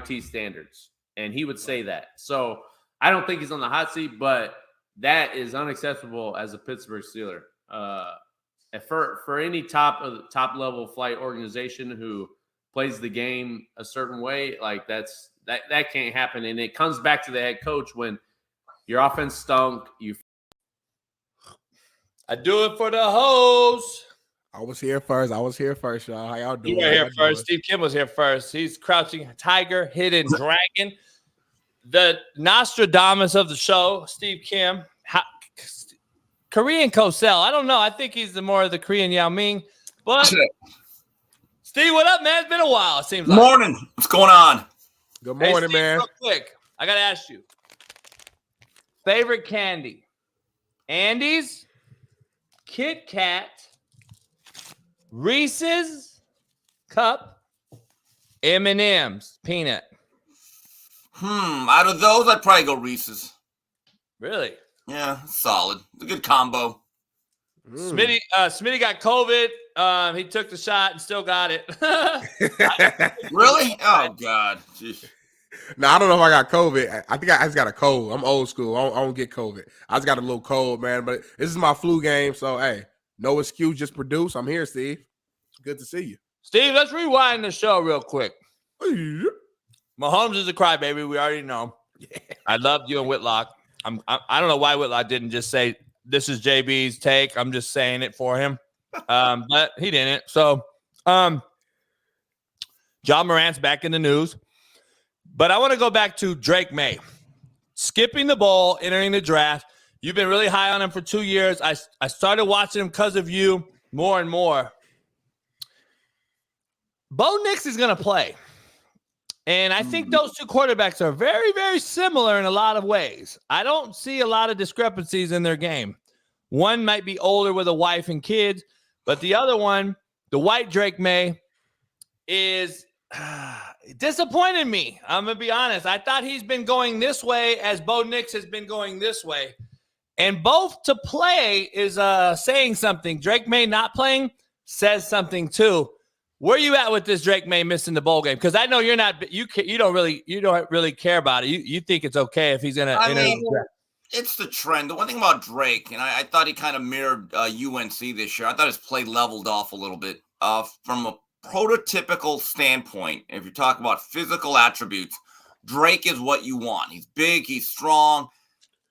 T standards, and he would say that. So I don't think he's on the hot seat, but that is unacceptable as a Pittsburgh Steeler. for any top level flight organization who plays the game a certain way, like that can't happen. And it comes back to the head coach when your offense stunk. I do it for the hoes. I was here first, y'all. How y'all doing? You were here first. Steve Kim was here first. He's crouching tiger, hidden dragon. The Nostradamus of the show, Steve Kim. Korean Kosel. I don't know. I think he's more of the Korean Yao Ming. But Steve, what up, man? It's been a while, it seems like. Morning. What's going on? Good morning, Steve, man. Real quick, I got to ask you. Favorite candy? Andes, Kit Kat, Reese's Cup, M&M's Peanut. Out of those, I'd probably go Reese's. Really? Yeah, solid. It's a good combo. Smitty got COVID. He took the shot and still got it. Really? Oh, God. Jeez. No, I don't know if I got COVID. I think I just got a cold. I'm old school. I don't get COVID. I just got a little cold, man. But this is my flu game, so hey, no excuse. Just produce. I'm here, Steve. Good to see you, Steve. Let's rewind the show real quick. Mahomes is a crybaby. We already know. Yeah. I loved you and Whitlock. I don't know why Whitlock didn't just say this is JB's take. I'm just saying it for him, but he didn't. So, John Morant's back in the news. But I want to go back to Drake May. Skipping the bowl, entering the draft. You've been really high on him for 2 years. I started watching him because of you more and more. Bo Nix is going to play. And I think those two quarterbacks are very, very similar in a lot of ways. I don't see a lot of discrepancies in their game. One might be older with a wife and kids, but the other one, the white Drake May, is disappointed me. I'm going to be honest. I thought he's been going this way as Bo Nix has been going this way. And both to play is saying something. Drake May not playing says something too. Where you at with this Drake May missing the bowl game? Because I know you're not. You don't really care about it. You think it's okay if he's gonna. It's the trend. The one thing about Drake, and I thought he kind of mirrored UNC this year. I thought his play leveled off a little bit from a prototypical standpoint. If you're talking about physical attributes, Drake is what you want. He's big. He's strong.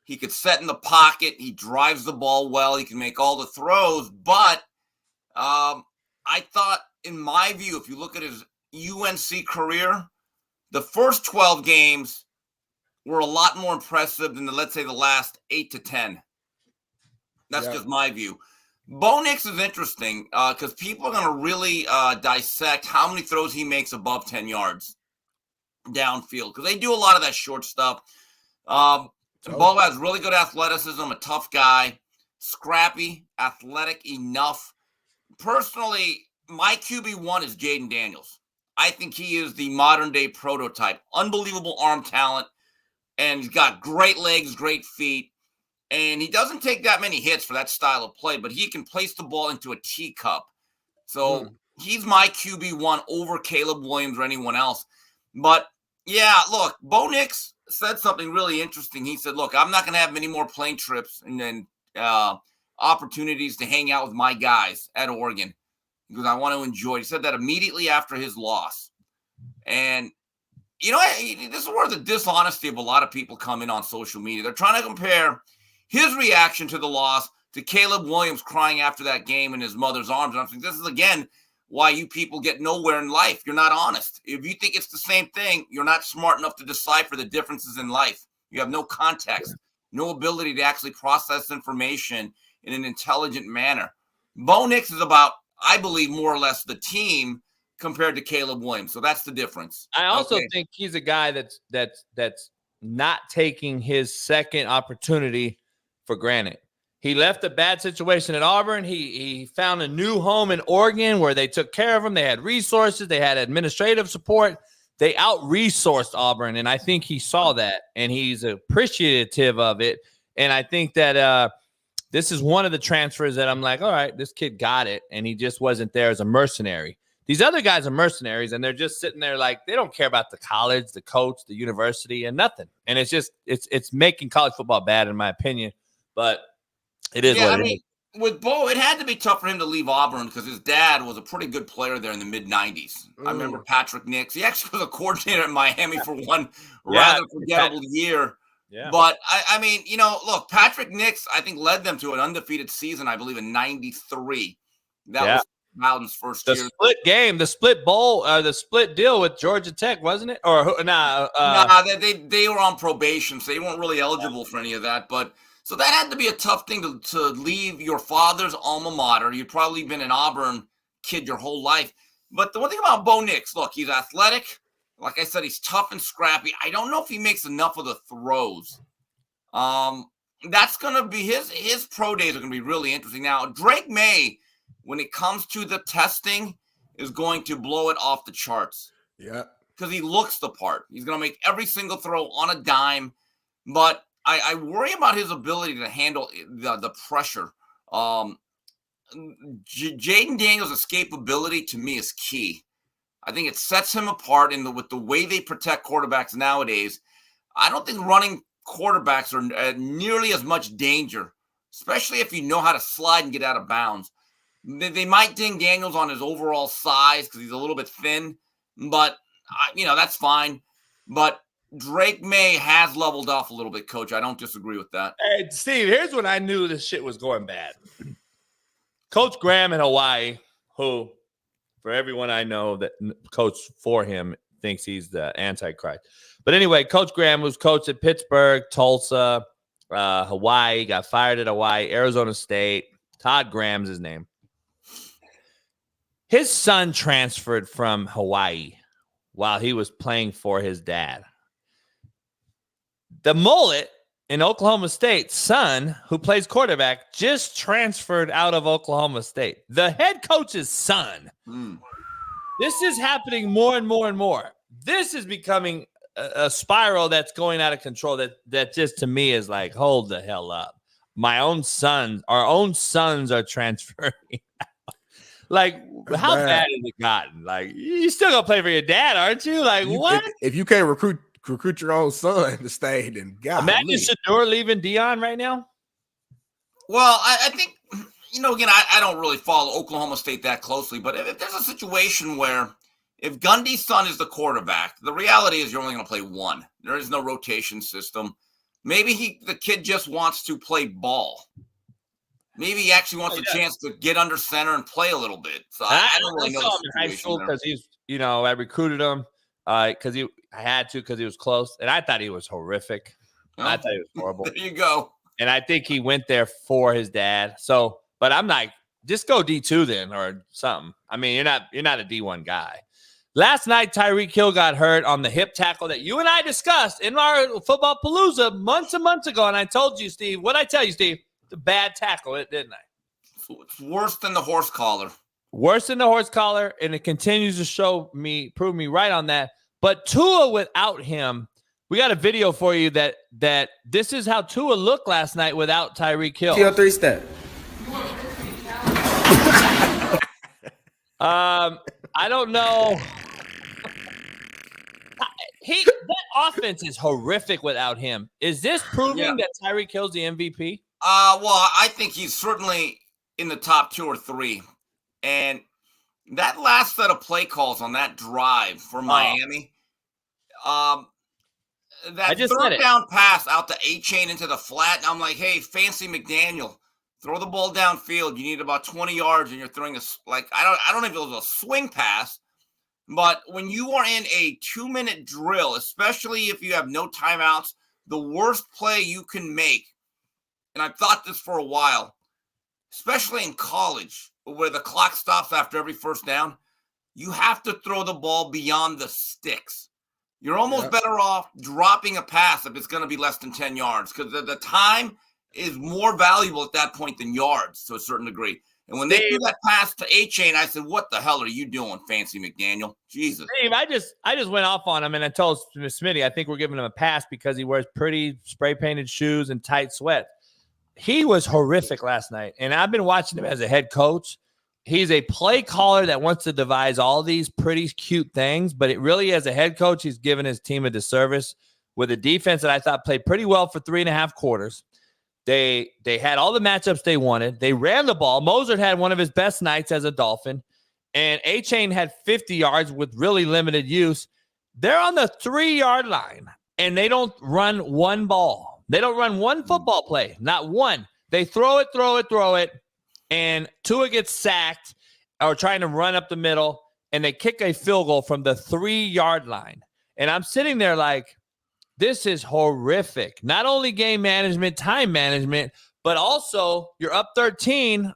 He could set in the pocket. He drives the ball well. He can make all the throws. But I thought, in my view, if you look at his UNC career, the first 12 games were a lot more impressive than, let's say, the last 8 to 10. That's just my view. Bo Nix is interesting because people are going to really dissect how many throws he makes above 10 yards downfield because they do a lot of that short stuff. Bo has really good athleticism, a tough guy, scrappy, athletic enough. Personally, my QB1 is Jaden Daniels. I think he is the modern-day prototype. Unbelievable arm talent, and he's got great legs, great feet, and he doesn't take that many hits for that style of play, but he can place the ball into a teacup. So he's my QB1 over Caleb Williams or anyone else. But, yeah, look, Bo Nix said something really interesting. He said, look, I'm not going to have many more plane trips and then opportunities to hang out with my guys at Oregon because I want to enjoy it. He said that immediately after his loss. And, you know, this is where the dishonesty of a lot of people come in on social media. They're trying to compare his reaction to the loss to Caleb Williams crying after that game in his mother's arms. And I'm thinking, this is, again, why you people get nowhere in life. You're not honest. If you think it's the same thing, you're not smart enough to decipher the differences in life. You have no context, no ability to actually process information in an intelligent manner. Bo Nix is about, I believe, more or less the team compared to Caleb Williams. So that's the difference. I also think he's a guy that's not taking his second opportunity for granted. He left a bad situation at Auburn. He found a new home in Oregon where they took care of him. They had resources. They had administrative support. They out-resourced Auburn, and I think he saw that, and he's appreciative of it. And I think that this is one of the transfers that I'm like, all right, this kid got it, and he just wasn't there as a mercenary. These other guys are mercenaries, and they're just sitting there like they don't care about the college, the coach, the university, and nothing. And it's just it's making college football bad, in my opinion. But it is what it is. with Bo, it had to be tough for him to leave Auburn because his dad was a pretty good player there in the mid-'90s. I remember Patrick Nix. He actually was a coordinator at Miami for one rather forgettable year. Yeah. But, I mean, you know, look, Patrick Nix, I think, led them to an undefeated season, I believe, in 93. That was Bowden's first year. The split game, the split bowl, the split deal with Georgia Tech, wasn't it? Or they were on probation, so they weren't really eligible for any of that. But so that had to be a tough thing to leave your father's alma mater. You've probably been an Auburn kid your whole life. But the one thing about Bo Nix, look, he's athletic. Like I said, he's tough and scrappy. I don't know if he makes enough of the throws. That's going to be his pro days are going to be really interesting. Now, Drake May, when it comes to the testing, is going to blow it off the charts. Yeah. Because he looks the part. He's going to make every single throw on a dime. But I worry about his ability to handle the pressure. Jaden Daniels' escapability, to me, is key. I think it sets him apart with the way they protect quarterbacks nowadays. I don't think running quarterbacks are nearly as much danger, especially if you know how to slide and get out of bounds. They might ding Daniels on his overall size because he's a little bit thin, but, that's fine. But Drake May has leveled off a little bit, Coach. I don't disagree with that. Hey, Steve, here's when I knew this shit was going bad. Coach Graham in Hawaii, who, for everyone I know that coach for him, thinks he's the Antichrist. But anyway, Coach Graham was coached at Pittsburgh, Tulsa, Hawaii, got fired at Hawaii, Arizona State. Todd Graham's his name. His son transferred from Hawaii while he was playing for his dad. The mullet in Oklahoma State's son, who plays quarterback, just transferred out of Oklahoma State. The head coach's son. This is happening more and more and more. This is becoming a spiral that's going out of control that just, to me, is like, hold the hell up. Our own sons are transferring out. Like, how bad has it gotten? Like, you still gonna play for your dad, aren't you? Like, what? If you can't recruit your own son to stay, then God. Imagine Shador leaving Dion right now. Well, I think, again, I don't really follow Oklahoma State that closely, but if there's a situation where if Gundy's son is the quarterback, the reality is you're only going to play one. There is no rotation system. Maybe the kid just wants to play ball. Maybe he actually wants a chance to get under center and play a little bit. So I don't really know him in high school because he's, I recruited him because I had to because he was close, and I thought he was horrific. I thought he was horrible. There you go. And I think he went there for his dad. So, but I'm like, just go D2 then or something. I mean, you're not a D1 guy. Last night, Tyreek Hill got hurt on the hip tackle that you and I discussed in our Football Palooza months and months ago. And I told you, Steve, what'd I tell you, Steve? It's a bad tackle, didn't I? It's worse than the horse collar. Worse than the horse collar, and it continues to prove me right on that. But Tua without him, we got a video for you that this is how Tua looked last night without Tyreek Hill. Kill 3-step. I don't know. That offense is horrific without him. Is this proving that Tyreek Hill's the MVP? Well, I think he's certainly in the top 2 or 3. And that last set of play calls on that drive for Miami, that third down pass out the A-chain into the flat, and I'm like, hey, Fancy McDaniel, throw the ball downfield. You need about 20 yards, and you're throwing I don't know if it was a swing pass, but when you are in a 2-minute drill, especially if you have no timeouts, the worst play you can make, and I've thought this for a while, especially in college, where the clock stops after every first down, you have to throw the ball beyond the sticks. You're almost better off dropping a pass if it's going to be less than 10 yards because the time is more valuable at that point than yards to a certain degree. And when they threw that pass to A-Chain, I said, what the hell are you doing, Fancy McDaniel? Jesus. Dave, I just went off on him, and I told Smitty I think we're giving him a pass because he wears pretty spray-painted shoes and tight sweat. He was horrific last night, and I've been watching him as a head coach. He's a play caller that wants to devise all these pretty cute things, but it really, as a head coach, he's given his team a disservice with a defense that I thought played pretty well for 3.5 quarters. They had all the matchups they wanted. They ran the ball. Mozart had one of his best nights as a Dolphin. And A-Chain had 50 yards with really limited use. They're on the 3-yard line, and they don't run one ball. They don't run one football play, not one. They throw it, and Tua gets sacked or trying to run up the middle, and they kick a field goal from the 3-yard line. And I'm sitting there like, this is horrific. Not only game management, time management, but also you're up 13,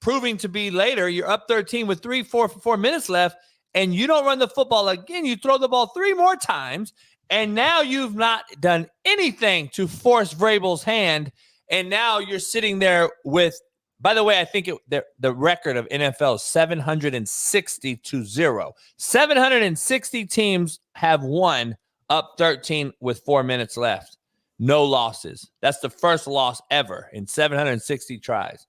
proving to be later. You're up 13 with 4 minutes left, and you don't run the football again. You throw the ball 3 more times, and now you've not done anything to force Vrabel's hand, and now you're sitting there with, by the way, I think the record of NFL is 760-0. 760 teams have won up 13 with 4 minutes left. No losses. That's the first loss ever in 760 tries.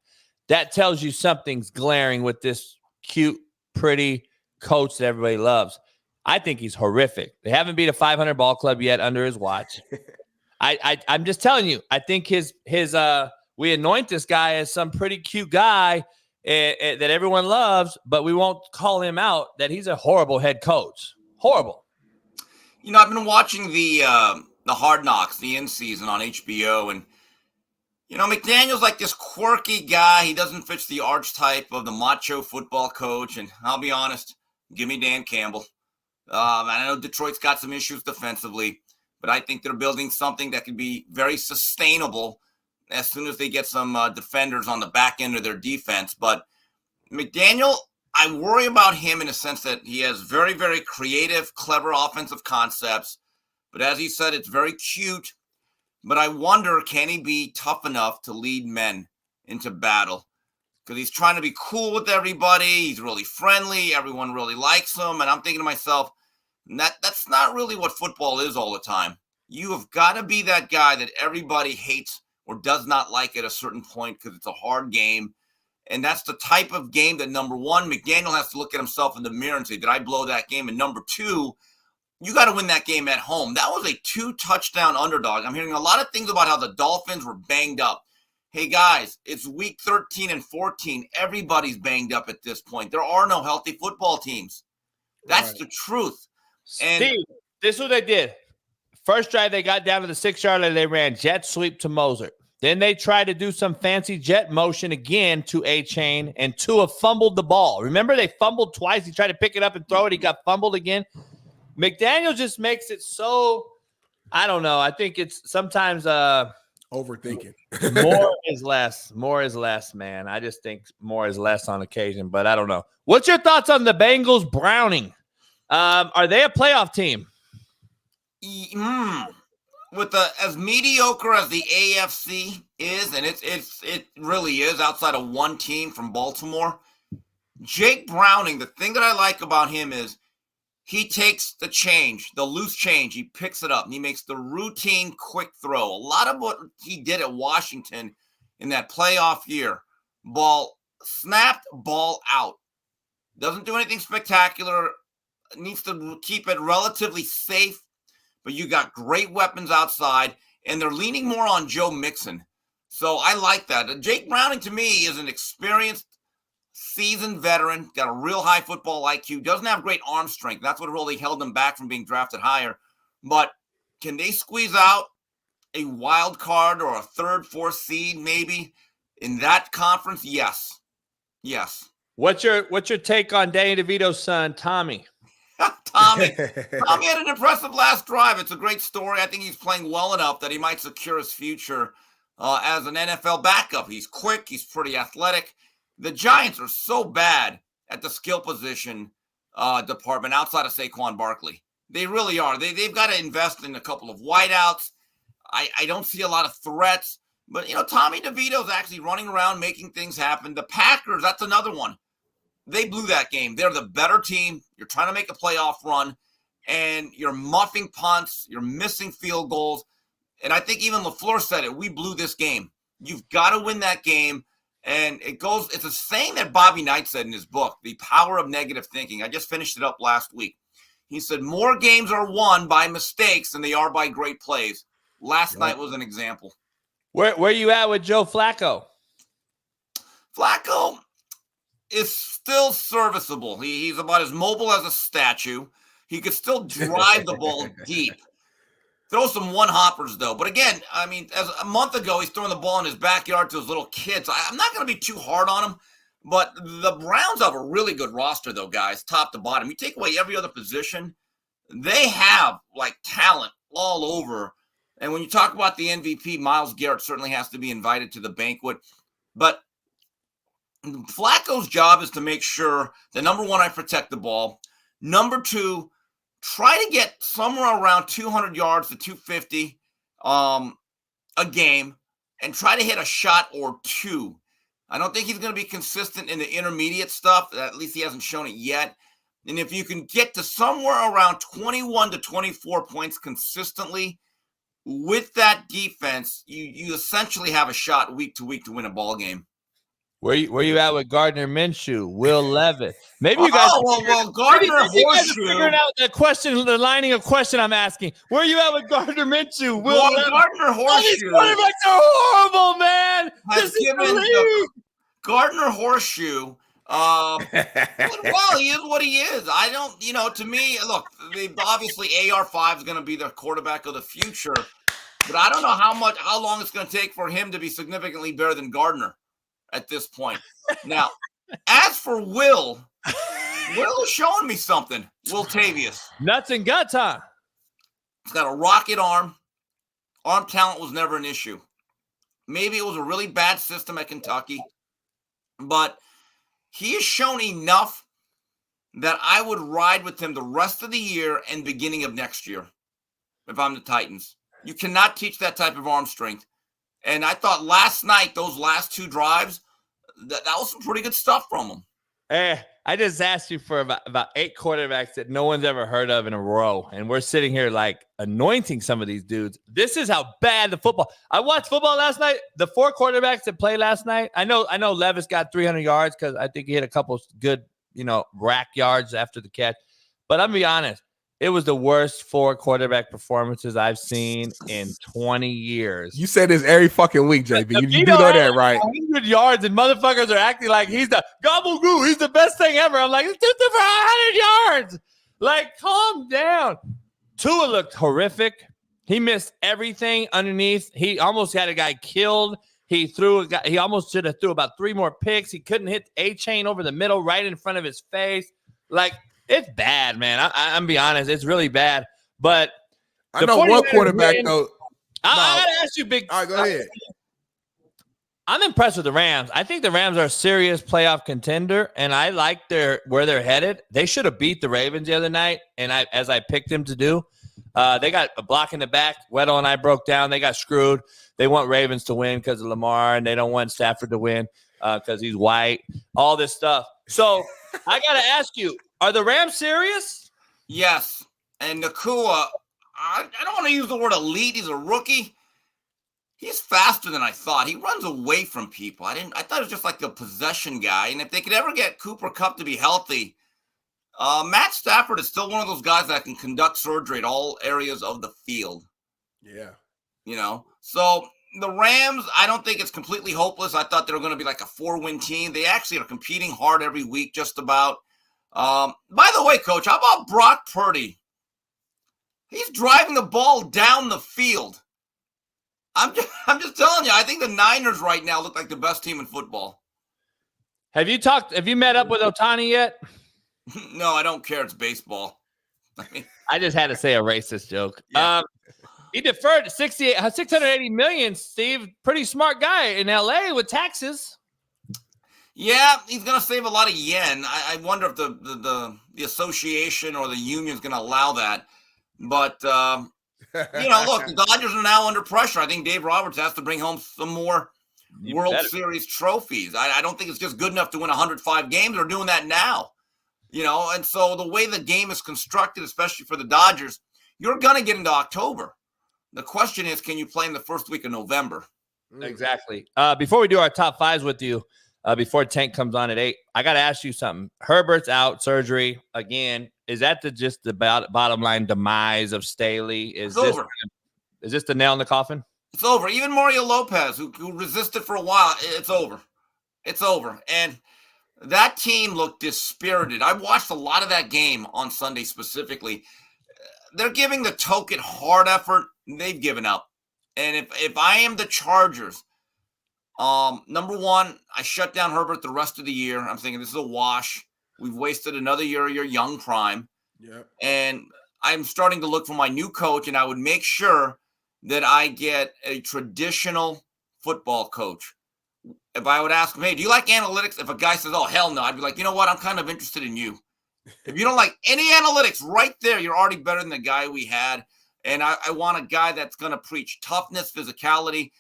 That tells you something's glaring with this cute, pretty coach that everybody loves. I think he's horrific. They haven't beat a 500 ball club yet under his watch. I'm just telling you, I think his we anoint this guy as some pretty cute guy that everyone loves, but we won't call him out that he's a horrible head coach. Horrible. You know, I've been watching the Hard Knocks, the in season on HBO, and you know, McDaniel's like this quirky guy. He doesn't fit the archetype of the macho football coach, and I'll be honest, give me Dan Campbell. I know Detroit's got some issues defensively, but I think they're building something that can be very sustainable as soon as they get some defenders on the back end of their defense. But McDaniel, I worry about him in a sense that he has very, very creative, clever offensive concepts. But as he said, it's very cute. But I wonder, can he be tough enough to lead men into battle? Because he's trying to be cool with everybody. He's really friendly. Everyone really likes him. And I'm thinking to myself, that's not really what football is all the time. You have got to be that guy that everybody hates or does not like at a certain point because it's a hard game. And that's the type of game that, number one, McDaniel has to look at himself in the mirror and say, did I blow that game? And number two, you got to win that game at home. That was a 2-touchdown underdog. I'm hearing a lot of things about how the Dolphins were banged up. Hey, guys, it's week 13 and 14. Everybody's banged up at this point. There are no healthy football teams. That's the truth. And Steve, this is what they did. First drive, they got down to the 6-yard line. They ran jet sweep to Mozart. Then they tried to do some fancy jet motion again to A-Chain, and Tua fumbled the ball. Remember, they fumbled twice. He tried to pick it up and throw it. He got fumbled again. McDaniel just makes it so, I don't know. I think it's sometimes overthinking. More is less. More is less, man. I just think more is less on occasion, but I don't know. What's your thoughts on the Bengals Browning? Are they a playoff team? With as mediocre as the AFC is, and it really is outside of one team from Baltimore, Jake Browning, the thing that I like about him is he takes the change, the loose change, he picks it up, and he makes the routine quick throw. A lot of what he did at Washington in that playoff year, ball snapped, ball out. Doesn't do anything spectacular, needs to keep it relatively safe, but you got great weapons outside, and they're leaning more on Joe Mixon. So I like that. Jake Browning, to me, is an experienced, seasoned veteran, got a real high football IQ, doesn't have great arm strength. That's what really held him back from being drafted higher. But can they squeeze out a wild card or a 3rd, 4th seed maybe in that conference? Yes. Yes. What's your take on Danny DeVito's son, Tommy? Tommy had an impressive last drive. It's a great story. I think he's playing well enough that he might secure his future as an NFL backup. He's quick. He's pretty athletic. The Giants are so bad at the skill position department outside of Saquon Barkley. They really are. They've got to invest in a couple of wideouts. I don't see a lot of threats. But, you know, Tommy DeVito's actually running around making things happen. The Packers, that's another one. They blew that game. They're the better team. You're trying to make a playoff run, and you're muffing punts. You're missing field goals. And I think even LaFleur said it. We blew this game. You've got to win that game. And it's a saying that Bobby Knight said in his book, The Power of Negative Thinking. I just finished it up last week. He said, more games are won by mistakes than they are by great plays. Last night was an example. Where you at with Joe Flacco? Flacco is still serviceable. He's about as mobile as a statue. He could still drive the ball deep. Throw some one-hoppers, though. But again, I mean, as a month ago, he's throwing the ball in his backyard to his little kids. I'm not going to be too hard on him. But the Browns have a really good roster, though, guys, top to bottom. You take away every other position, they have, like, talent all over. And when you talk about the MVP, Myles Garrett certainly has to be invited to the banquet. But Flacco's job is to make sure that, number one, I protect the ball. Number two, try to get somewhere around 200 yards to 250 a game and try to hit a shot or two. I don't think he's going to be consistent in the intermediate stuff. At least he hasn't shown it yet. And if you can get to somewhere around 21 to 24 points consistently with that defense, you essentially have a shot week to week to win a ball game. Where you at with Gardner Minshew, Will Levis? Maybe you guys. Gardner Horseshoe. Figuring out the lining of question I'm asking. Where you at with Gardner Minshew, Will Levis? Gardner Horseshoe. These quarterbacks are horrible, man. This is the league. Gardner Horseshoe. Well, he is what he is. I don't, to me, look, obviously AR5 is going to be the quarterback of the future, but I don't know how long it's going to take for him to be significantly better than Gardner at this point. Now, as for Will is showing me something. Will Tavius. Nuts and guts, huh? He's got a rocket arm. Arm talent was never an issue. Maybe it was a really bad system at Kentucky, but he has shown enough that I would ride with him the rest of the year and beginning of next year if I'm the Titans. You cannot teach that type of arm strength. And I thought last night, those last two drives, that was some pretty good stuff from him. I just asked you for about 8 quarterbacks that no one's ever heard of in a row. And we're sitting here like anointing some of these dudes. This is how bad the football. I watched football last night. The 4 quarterbacks that played last night. I know Levis got 300 yards because I think he hit a couple good, rack yards after the catch. But I'm going to be honest. It was the worst 4 quarterback performances I've seen in 20 years. You say this every fucking week, JB. You do know that, right? 100 yards, and motherfuckers are acting like he's the gobble-goo. He's the best thing ever. I'm like, this dude's for 100 yards. Like, calm down. Tua looked horrific. He missed everything underneath. He almost had a guy killed. He almost should have threw about 3 more picks. He couldn't hit A-chain over the middle right in front of his face. Like, it's bad, man. I'm be honest. It's really bad. But I know one quarterback, though. I got to ask you, Big. All right, go ahead. I'm impressed with the Rams. I think the Rams are a serious playoff contender, and I like where they're headed. They should have beat the Ravens the other night, and as I picked them to do. They got a block in the back. Weddle and I broke down. They got screwed. They want Ravens to win because of Lamar, and they don't want Stafford to win because he's white. All this stuff. So I got to ask you, are the Rams serious? Yes. And Nakua, I don't want to use the word elite. He's a rookie. He's faster than I thought. He runs away from people. I thought it was just like a possession guy. And if they could ever get Cooper Kupp to be healthy, Matt Stafford is still one of those guys that can conduct surgery at all areas of the field. Yeah. So the Rams, I don't think it's completely hopeless. I thought they were going to be like a 4-win team. They actually are competing hard every week, just about. By the way, Coach, how about Brock Purdy? He's driving the ball down the field. I'm just telling you, I think the Niners right now look like the best team in football. Have you met up with Ohtani yet? No, I don't care. It's baseball. I just had to say a racist joke. Yeah. He deferred $680 million, Steve. Pretty smart guy in LA with taxes. Yeah, he's going to save a lot of yen. I wonder if the association or the union is going to allow that. But, look, the Dodgers are now under pressure. I think Dave Roberts has to bring home some more World Series trophies. I don't think it's just good enough to win 105 games. They're doing that now. And so the way the game is constructed, especially for the Dodgers, you're going to get into October. The question is, can you play in the first week of November? Exactly. Before we do our top 5s with you, before Tank comes on at 8, I got to ask you something. Herbert's out, surgery again. Is that just the bottom line demise of Staley? Is this the nail in the coffin? It's over. Even Mario Lopez, who resisted for a while, it's over. It's over. And that team looked dispirited. I watched a lot of that game on Sunday specifically. They're giving the token hard effort. They've given up. And if I am the Chargers, number one, I shut down Herbert the rest of the year. I'm thinking this is a wash. We've wasted another year of your young prime. Yep. And I'm starting to look for my new coach, and I would make sure that I get a traditional football coach. If I would ask him, hey, do you like analytics? If a guy says, oh, hell no, I'd be like, you know what? I'm kind of interested in you. If you don't like any analytics right there, you're already better than the guy we had. And I want a guy that's going to preach toughness, physicality,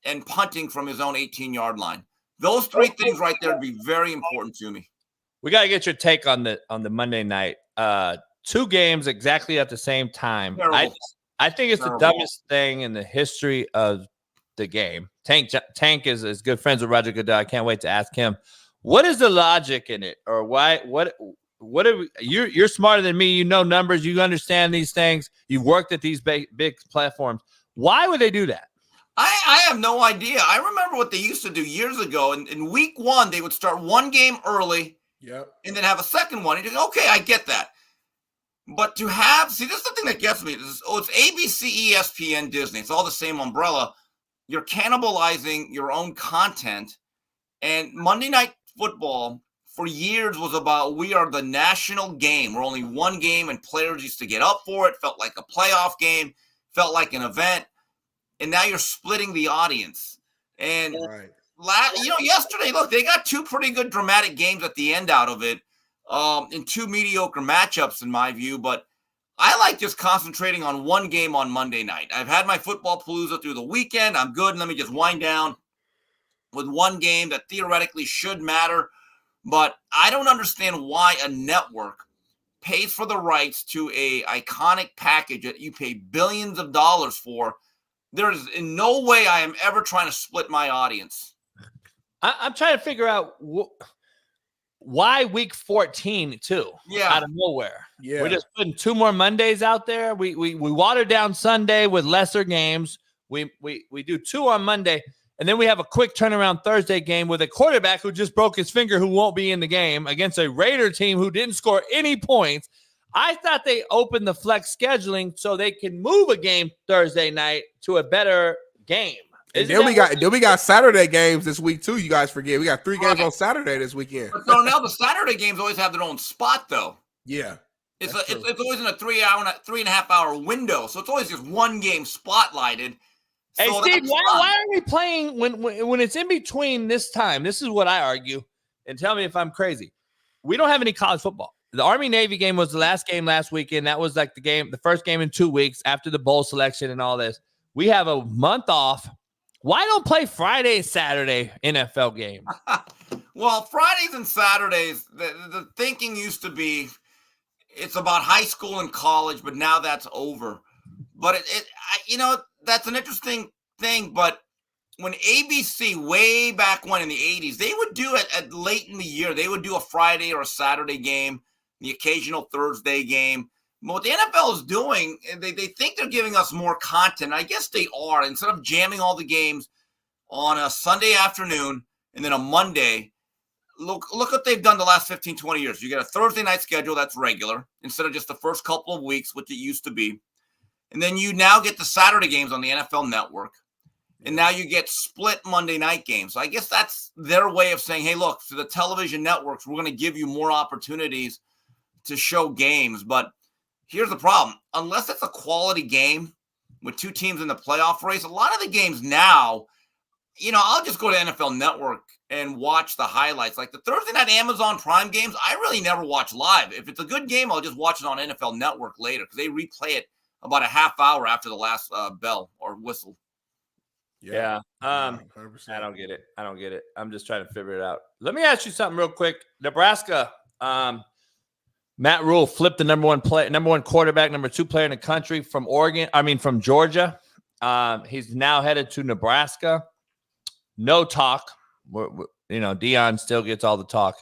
and punting from his own 18-yard line. Those three things right there would be very important to me. We got to get your take on the Monday night. Two games exactly at the same time. I think it's the dumbest thing in the history of the game. Tank is good friends with Roger Goodell. I can't wait to ask him, what is the logic in it, or why? What are we, you're smarter than me. You know numbers. You understand these things. You've worked at these big platforms. Why would they do that? I have no idea. I remember what they used to do years ago. In week one, they would start one game early, and then have a second one. And you go, okay, I get that. But to have, this is the thing that gets me. It's ABC, ESPN, Disney. It's all the same umbrella. You're cannibalizing your own content. And Monday Night Football for years was about, we are the national game. We're only one game, and players used to get up for it. Felt like a playoff game. Felt like an event. And now you're splitting the audience. And yesterday, look, they got two pretty good dramatic games at the end out of it. In two mediocre matchups, in my view, but I like just concentrating on one game on Monday night. I've had my football palooza through the weekend. I'm good. Let me just wind down with one game that theoretically should matter. But I don't understand why a network pays for the rights to a iconic package that you pay billions of dollars for. There is in no way I am ever trying to split my audience. I'm trying to figure out why week 14 too? Out of nowhere. We're just putting two more Mondays out there. We watered down Sunday with lesser games. We do two on Monday, and then we have a quick turnaround Thursday game with a quarterback who just broke his finger, who won't be in the game, against a Raider team who didn't score any points. I thought they opened the flex scheduling so they can move a game Thursday night to a better game. And then we got Saturday games this week too. You guys forget we got 3 games on Saturday this weekend. So now the Saturday games always have their own spot, though. Yeah, it's always in a 3.5 hour window, so it's always just one game spotlighted. Hey, Steve, why are we playing when it's in between this time? This is what I argue, and tell me if I'm crazy. We don't have any college football. The Army-Navy game was the last game last weekend. That was like the first game in 2 weeks after the bowl selection and all this. We have a month off. Why don't play Friday, Saturday NFL game? Well, Fridays and Saturdays, the thinking used to be it's about high school and college, but now that's over. But that's an interesting thing. But when ABC, way back when in the 80s, they would do it at late in the year. They would do a Friday or a Saturday game, the occasional Thursday game. But what the NFL is doing, they think they're giving us more content. I guess they are. Instead of jamming all the games on a Sunday afternoon and then a Monday, look what they've done the last 15, 20 years. You get a Thursday night schedule that's regular instead of just the first couple of weeks, which it used to be. And then you now get the Saturday games on the NFL Network. And now you get split Monday night games. So I guess that's their way of saying, hey, look, to the television networks, we're going to give you more opportunities to show games. But here's the problem. Unless it's a quality game with two teams in the playoff race, a lot of the games now, I'll just go to NFL Network and watch the highlights. Like the Thursday night Amazon Prime games, I really never watch live. If it's a good game, I'll just watch it on NFL Network later because they replay it about a half hour after the last bell or whistle. Yeah. I don't get it. I'm just trying to figure it out. Let me ask you something real quick. Nebraska, Matt Rule flipped the number one quarterback, number 2 player in the country from Georgia. He's now headed to Nebraska. No talk. Deion still gets all the talk.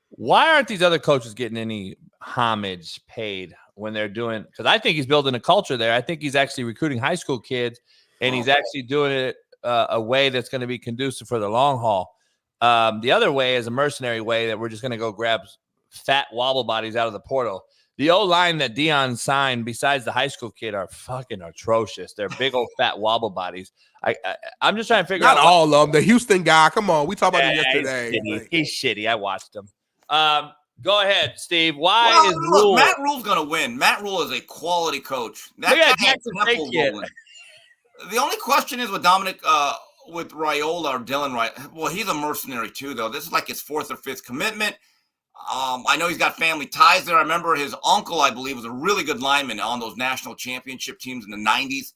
Why aren't these other coaches getting any homage paid when they're doing? Because I think he's building a culture there. I think he's actually recruiting high school kids. and he's actually doing it a way that's going to be conducive for the long haul. The other way is a mercenary way that we're just going to go grab fat wobble bodies out of the portal. The old line that Dion signed, besides the high school kid, are fucking atrocious. They're big old fat wobble bodies. I'm just trying to figure out. Not all of them. The Houston guy. Come on, we talked about him yesterday. He's shitty. I watched him. Go ahead, Steve. Why is Rule? Matt Rule's going to win. Matt Rule is a quality coach. That guy has Temple rolling. The only question is with Dominic, with Raiola or Dylan Wright. Well, he's a mercenary too, though. This is like his 4th or 5th commitment. I know he's got family ties there. I remember his uncle, I believe, was a really good lineman on those national championship teams in the 90s.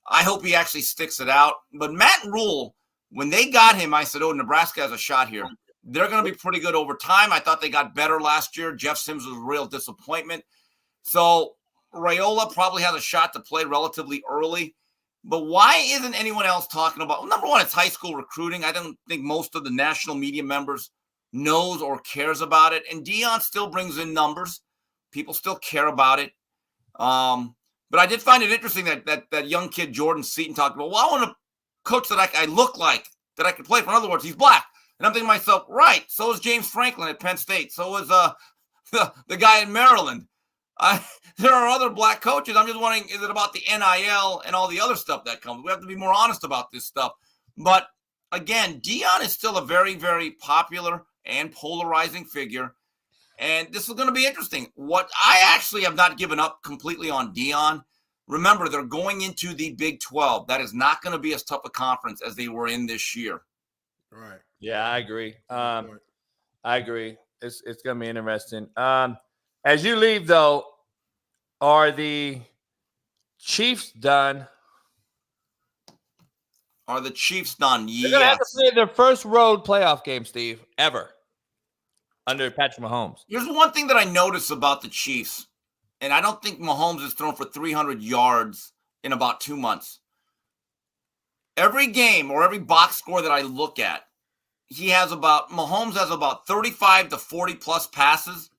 I hope he actually sticks it out. But Matt Rule, when they got him, I said, Nebraska has a shot here. They're going to be pretty good over time. I thought they got better last year. Jeff Sims was a real disappointment. So Raiola probably has a shot to play relatively early. But why isn't anyone else talking about, number one, it's high school recruiting. I don't think most of the national media members knows or cares about it. And Dion still brings in numbers. People still care about it. But I did find it interesting that young kid, Jordan Seaton, talked about, well, I want a coach that I look like, that I can play for. In other words, he's black. And I'm thinking to myself, right, so is James Franklin at Penn State. So is the guy in Maryland. There are other black coaches. I'm just wondering, is it about the NIL and all the other stuff that comes? We have to be more honest about this stuff. But again, Dion is still a very, very popular and polarizing figure. And this is going to be interesting. What I actually have not given up completely on Dion. Remember, they're going into the Big 12. That is not going to be as tough a conference as they were in this year. Right. Yeah, I agree. I agree. It's going to be interesting. As you leave, though, are the Chiefs done? Are the Chiefs done? They're going to have to play their first road playoff game, Steve, ever, under Patrick Mahomes. Here's one thing that I noticed about the Chiefs, and I don't think Mahomes has thrown for 300 yards in about 2 months. Every game or every box score that I look at, Mahomes has about 35 to 40 plus passes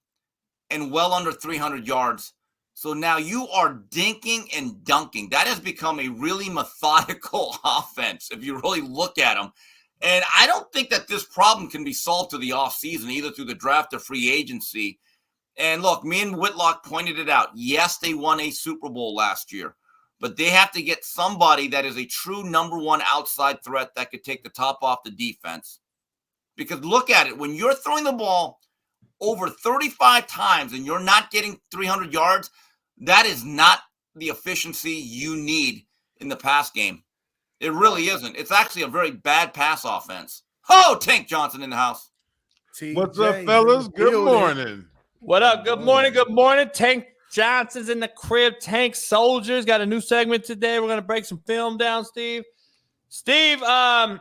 and well under 300 yards. So now you are dinking and dunking. That has become a really methodical offense if you really look at them. And I don't think that this problem can be solved to the offseason, either through the draft or free agency. And look, me and Whitlock pointed it out. Yes, they won a Super Bowl last year, but they have to get somebody that is a true number one outside threat that could take the top off the defense. Because look at it. When you're throwing the ball over 35 times and you're not getting 300 yards, that is not the efficiency you need in the pass game. It really isn't. It's actually a very bad pass offense. Oh, Tank Johnson in the house. What's up, fellas? Good morning. What up? Good morning. Good morning. Tank Johnson's in the crib. Tank Soldiers got a new segment today. We're going to break some film down, Steve. Steve, top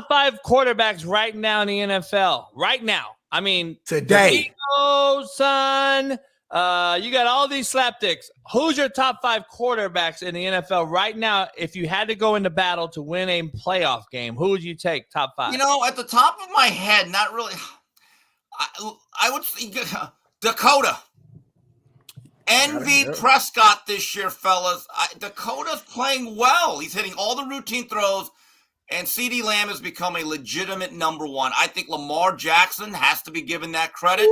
5 quarterbacks right now in the NFL. Right now. I mean, today. Oh, son. You got all these slapdicks. Who's your top 5 quarterbacks in the NFL right now? If you had to go into battle to win a playoff game, who would you take top 5? You know, at the top of my head, not really. I would say Dakota. NV Prescott this year, fellas. Dakota's playing well. He's hitting all the routine throws, and CeeDee Lamb has become a legitimate number one. I think Lamar Jackson has to be given that credit.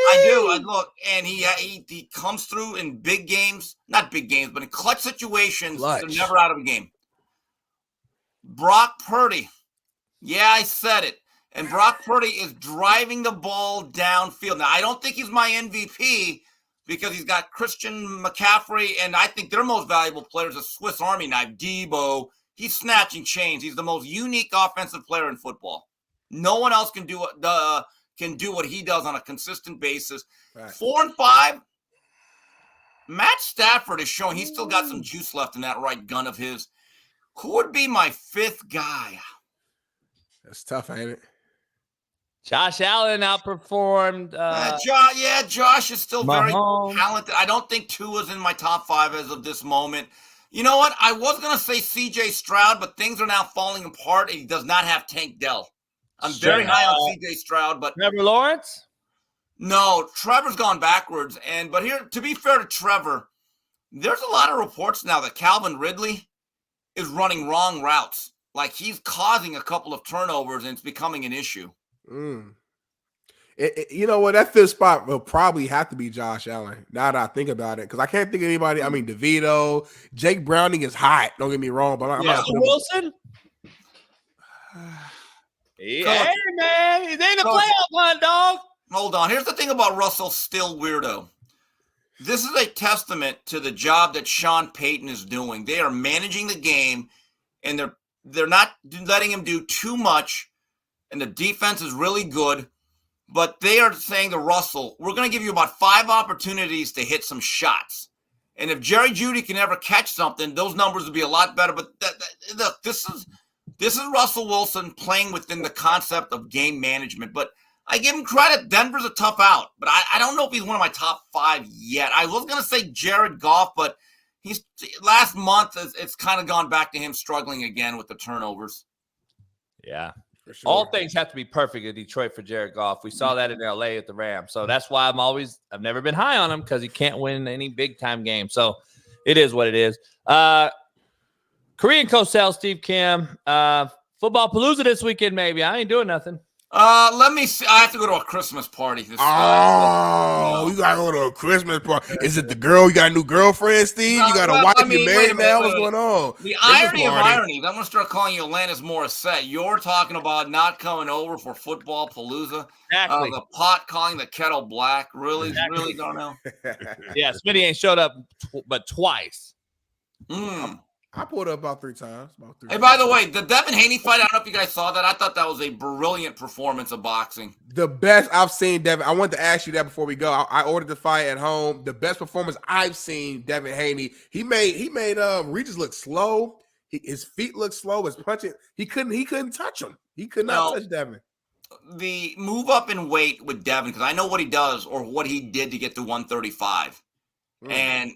I do. Look, and he comes through in big games, not big games, but in clutch situations. They're never out of a game. Brock Purdy. Yeah, I said it. And Brock Purdy is driving the ball downfield. Now, I don't think he's my MVP because he's got Christian McCaffrey, and I think their most valuable player is a Swiss Army knife, Debo. He's snatching chains. He's the most unique offensive player in football. No one else can do what he does on a consistent basis. Right. 4 and 5, Matt Stafford is showing he's still got some juice left in that right gun of his. Who would be my 5th guy? That's tough, ain't it? Josh Allen outperformed. Josh is still very talented. I don't think Tua's in my top 5 as of this moment. You know what? I was going to say C.J. Stroud, but things are now falling apart, and he does not have Tank Dell. I'm very high on C.J. Stroud, but Trevor Lawrence? No, Trevor's gone backwards. But here, to be fair to Trevor, there's a lot of reports now that Calvin Ridley is running wrong routes. Like he's causing a couple of turnovers and it's becoming an issue. You know what? That fifth spot will probably have to be Josh Allen. Now that I think about it, because I can't think of anybody. I mean, DeVito, Jake Browning is hot. Don't get me wrong, but I'm not Wilson. Hey man, he's in the playoff hunt, dog. Hold on. Here's the thing about Russell still weirdo. This is a testament to the job that Sean Payton is doing. They are managing the game, and they're not letting him do too much, and the defense is really good. But they are saying to Russell, we're going to give you about 5 opportunities to hit some shots. And if Jerry Jeudy can ever catch something, those numbers would be a lot better. But look, this is Russell Wilson playing within the concept of game management. But I give him credit. Denver's a tough out. But I don't know if he's one of my top 5 yet. I was going to say Jared Goff, but he's last month it's kind of gone back to him struggling again with the turnovers. Yeah. Sure. All things have to be perfect in Detroit for Jared Goff. We saw that in LA at the Rams. So that's why I've never been high on him because he can't win any big time game. So it is what it is. Korean co-sell Steve Kim. Football Palooza this weekend, maybe. I ain't doing nothing. Let me see. I have to go to a Christmas party. You gotta go to a Christmas party. Is it the girl? You got a new girlfriend, Steve? You got a wife? You married now? What's going on? The irony of ironies. I'm gonna start calling you Alanis Morissette. You're talking about not coming over for Football Palooza. Exactly. The pot calling the kettle black. Really, really, Darnell? Yeah, Smitty ain't showed up but twice. I pulled up about 3 times. Hey, by the way, the Devin Haney fight, I don't know if you guys saw that. I thought that was a brilliant performance of boxing. The best I've seen Devin. I wanted to ask you that before we go. I ordered the fight at home. The best performance I've seen Devin Haney. He made Regis look slow. His feet look slow. His punching. He couldn't touch him. He could not touch Devin. The move up in weight with Devin, because I know what he does or what he did to get to 135. And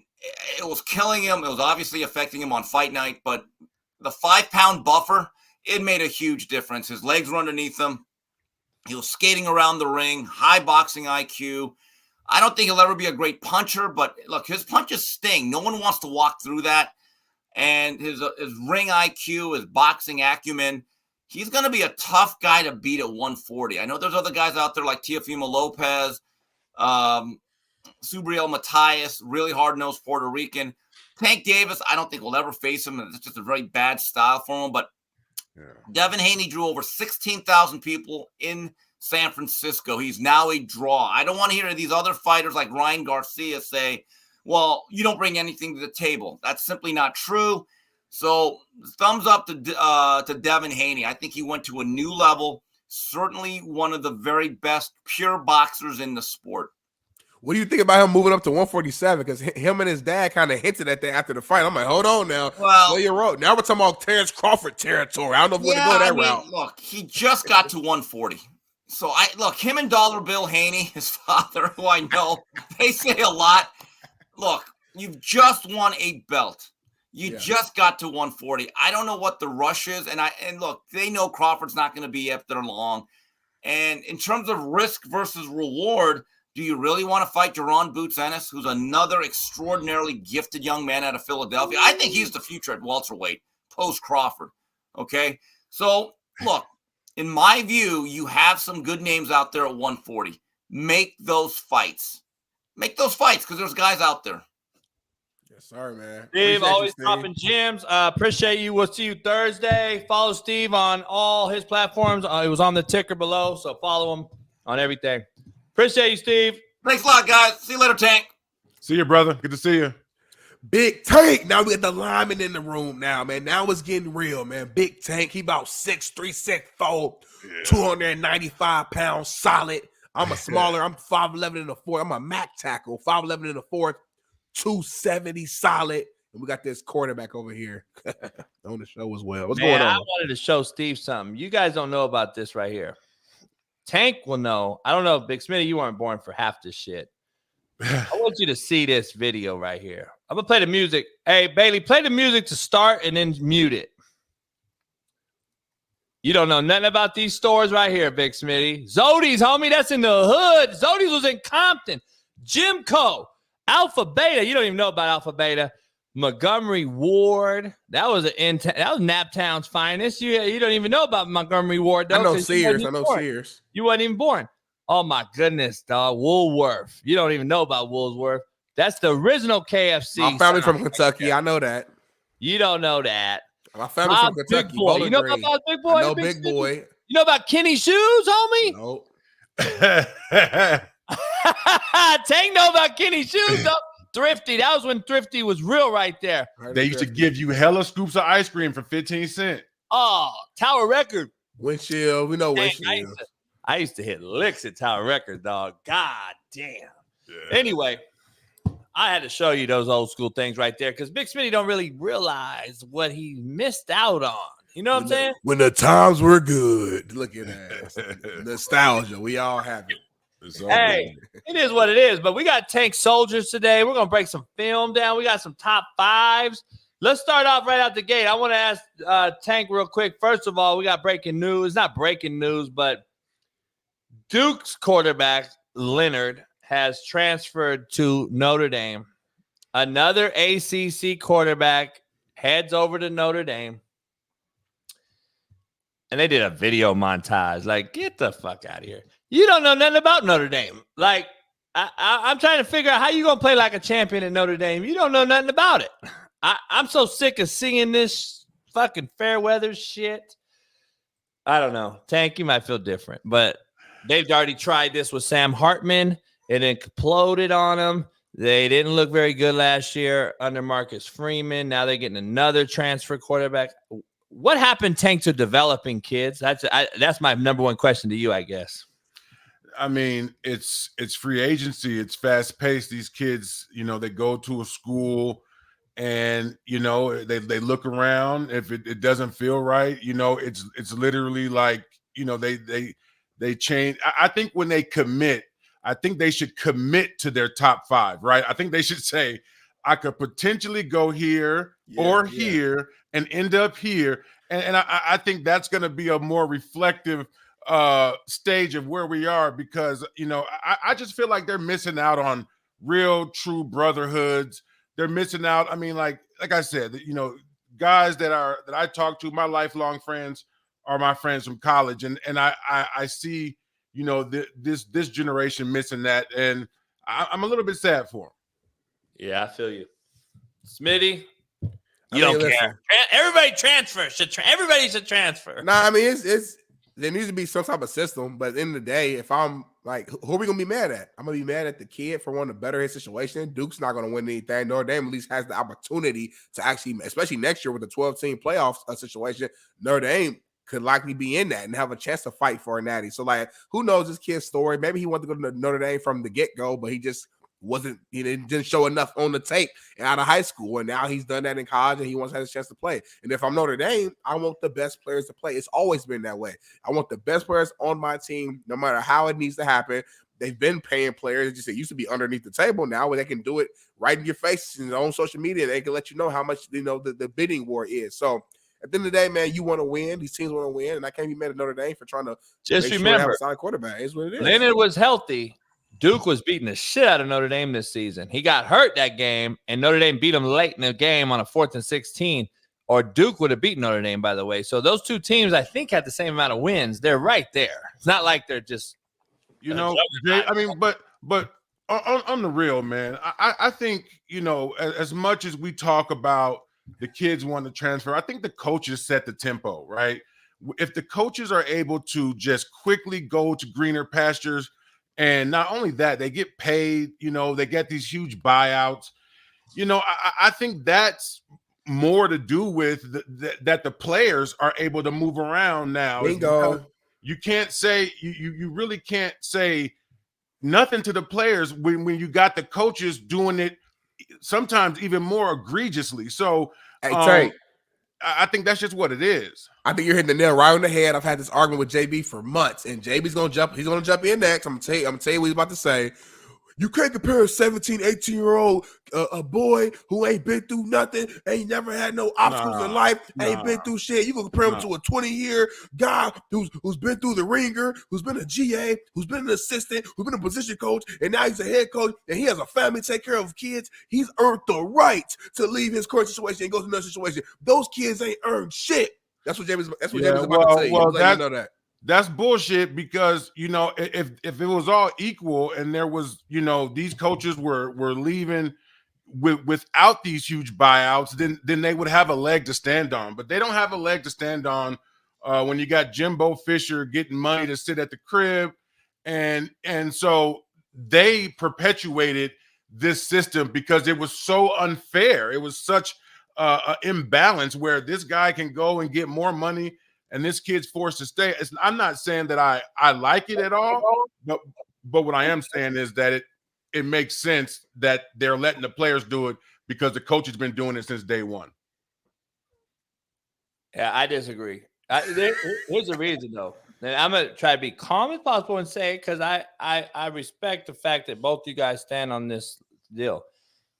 it was killing him. It was obviously affecting him on fight night, but the 5-pound buffer, it made a huge difference. His legs were underneath him. He was skating around the ring, high boxing IQ. I don't think he'll ever be a great puncher, but look, his punches sting. No one wants to walk through that. And his ring IQ, his boxing acumen, he's going to be a tough guy to beat at 140. I know there's other guys out there like Teofimo Lopez, Subriel Matias, really hard-nosed Puerto Rican. Tank Davis, I don't think we'll ever face him. It's just a very bad style for him. But Devin Haney drew over 16,000 people in San Francisco. He's now a draw. I don't want to hear these other fighters like Ryan Garcia say, well, you don't bring anything to the table. That's simply not true. So thumbs up to Devin Haney. I think he went to a new level. Certainly one of the very best pure boxers in the sport. What do you think about him moving up to 147? Because him and his dad kind of hinted at that after the fight. I'm like, hold on now. Well, slow your road. Now we're talking about Terrence Crawford territory. I don't know if we're going to go that route. Look, he just got to 140. So, him and Dollar Bill Haney, his father, who I know, they say a lot. Look, you've just won a belt. You just got to 140. I don't know what the rush is. And look, they know Crawford's not going to be up there long. And in terms of risk versus reward, do you really want to fight Jaron Boots Ennis, who's another extraordinarily gifted young man out of Philadelphia? I think he's the future at welterweight, post Crawford. Okay? So, look, in my view, you have some good names out there at 140. Make those fights. Make those fights because there's guys out there. Yes, sir, man. Steve, always dropping gems. Appreciate you. We'll see you Thursday. Follow Steve on all his platforms. It was on the ticker below, so follow him on everything. Appreciate you, Steve. Thanks a lot, guys. See you later, Tank. See you, brother. Good to see you. Big Tank. Now we got the lineman in the room now, man. Now it's getting real, man. Big Tank. He about 6'3", 6'4", 295 pounds solid. I'm a smaller. I'm 5'11" in the fourth. I'm a Mac tackle. 5'11" in the fourth. 270 solid. And we got this quarterback over here on the show as well. What's going on? I wanted to show Steve something. You guys don't know about this right here. Tank will know. I don't know, Big Smitty, you weren't born for half this shit. I want you to see this video right here. I'm going to play the music. Hey, Bailey, play the music to start and then mute it. You don't know nothing about these stores right here, Big Smitty. Zodi's, homie, that's in the hood. Zodi's was in Compton. JUCO. Alpha Beta. You don't even know about Alpha Beta. Montgomery Ward. That was Naptown's finest. You don't even know about Montgomery Ward, though. I know Sears. Sears. You wasn't even born. Oh, my goodness, dog. Woolworth. You don't even know about Woolworth. That's the original KFC. My family's from Kentucky. I know that. You don't know that. My family's from Kentucky. Big Boy. You know about Big Boy? I know Big Boy. You know about Kenny Shoes, homie? Nope. Tank know about Kenny Shoes, though. Thrifty. That was when Thrifty was real right there. They used to give you hella scoops of ice cream for 15 cents. Oh, Tower Record. Windshield. We know Windshield. I used to hit licks at Tower Record, dog. God damn. Yeah. Anyway, I had to show you those old school things right there because Big Smitty don't really realize what he missed out on. You know what I'm saying? When the times were good. Look at that. Nostalgia. We all have it. Hey, it is what it is, but we got Tank Soldiers today. We're going to break some film down. We got some top fives. Let's start off right out the gate. I want to ask Tank real quick. First of all, we got breaking news. Not breaking news, but Duke's quarterback, Leonard, has transferred to Notre Dame. Another ACC quarterback heads over to Notre Dame. And they did a video montage. Like, get the fuck out of here. You don't know nothing about Notre Dame. Like, I'm trying to figure out how you going to play like a champion at Notre Dame. You don't know nothing about it. I'm so sick of seeing this fucking fair weather shit. I don't know. Tank, you might feel different. But they've already tried this with Sam Hartman. It imploded on them. They didn't look very good last year under Marcus Freeman. Now they're getting another transfer quarterback. What happened, Tank, to developing kids? That's my number one question to you, I guess. I mean, it's free agency. It's fast paced. These kids, they go to a school and, they look around. If it doesn't feel right, it's literally like, they change. I think when they commit, I think they should commit to their top five, right? I think they should say, I could potentially go here or here and end up here. And I think that's going to be a more reflective stage of where we are because, I just feel like they're missing out on real, true brotherhoods. They're missing out. I mean, like I said, guys that I talk to, my lifelong friends are my friends from college. And I see, this generation missing that. And I'm a little bit sad for them. Yeah, I feel you. Smitty, you don't care. Everybody transfers. Everybody should transfer. Nah, I mean, it's there needs to be some type of system. But at the end of the day, if I'm like, who are we going to be mad at? I'm going to be mad at the kid for wanting to better his situation. Duke's not going to win anything. Notre Dame at least has the opportunity to actually, especially next year with the 12-team playoff situation, Notre Dame could likely be in that and have a chance to fight for a natty. So, like, who knows this kid's story? Maybe he wanted to go to Notre Dame from the get-go, but he didn't show enough on the tape out of high school, and now he's done that in college, and he wants to have a chance to play. And if I'm Notre Dame, I want the best players to play. It's always been that way. I want the best players on my team, no matter how it needs to happen. They've been paying players. It used to be underneath the table. Now where they can do it right in your face and on social media, they can let you know how much the bidding war is. So at the end of the day, man, you want to win. These teams want to win, and I can't be mad at Notre Dame for trying to just remember have a solid quarterback. Is what it is. Leonard was healthy. Duke was beating the shit out of Notre Dame this season. He got hurt that game, and Notre Dame beat him late in the game on a 4th and 16, or Duke would have beaten Notre Dame, by the way. So those two teams, I think, had the same amount of wins. They're right there. It's not like they're just, I mean, but on the real, man, I think, as much as we talk about the kids want to transfer, I think the coaches set the tempo, right? If the coaches are able to just quickly go to greener pastures, and not only that, they get paid, they get these huge buyouts. I think that's more to do with that the players are able to move around now. Bingo. You can't say, you really can't say nothing to the players when you got the coaches doing it sometimes even more egregiously. So I think that's just what it is. I think you're hitting the nail right on the head. I've had this argument with JB for months, and JB's gonna jump. He's gonna jump in next. I'm gonna tell you what he's about to say. You can't compare a 17, 18-year-old a boy who ain't been through nothing, ain't never had no obstacles in life, ain't been through shit. You can compare him to a 20-year guy who's been through the ringer, who's been a GA, who's been an assistant, who's been a position coach, and now he's a head coach, and he has a family to take care of kids. He's earned the right to leave his current situation and go to another situation. Those kids ain't earned shit. That's what Jamie's about to say. Well, you know that. That's bullshit because, you know, if it was all equal and there was, you know, these coaches were leaving without these huge buyouts, then they would have a leg to stand on. But they don't have a leg to stand on when you got Jimbo Fisher getting money to sit at the crib. And so they perpetuated this system because it was so unfair. It was such an imbalance where this guy can go and get more money and this kid's forced to stay. I'm not saying that I like it at all, but what I am saying is that it makes sense that they're letting the players do it because the coach has been doing it since day one. Yeah, I disagree. Here's the reason, though. And I'm going to try to be calm as possible and say it because I respect the fact that both you guys stand on this deal.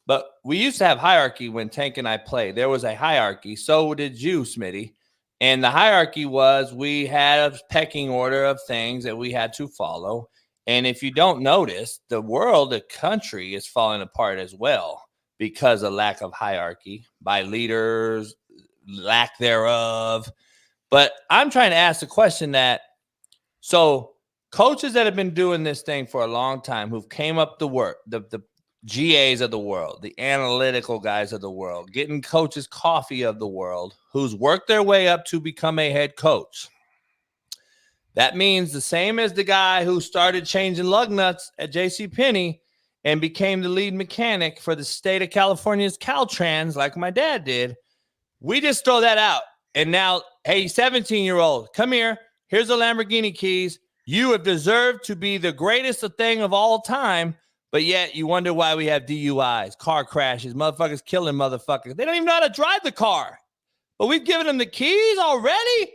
But we used to have hierarchy when Tank and I played. There was a hierarchy. So did you, Smitty. And the hierarchy was we had a pecking order of things that we had to follow. And if you don't notice, the world, the country is falling apart as well because of lack of hierarchy by leaders, lack thereof. But I'm trying to ask the question that, so coaches that have been doing this thing for a long time, who've came up the work, the GAs of the world, the analytical guys of the world, getting coaches coffee of the world, who's worked their way up to become a head coach. That means the same as the guy who started changing lug nuts at JCPenney and became the lead mechanic for the state of California's Caltrans, like my dad did. We just throw that out. And now, hey, 17-year-old, come here. Here's the Lamborghini keys. You have deserved to be the greatest thing of all time. But yet you wonder why we have DUIs, car crashes, motherfuckers killing motherfuckers. They don't even know how to drive the car. But we've given them the keys already?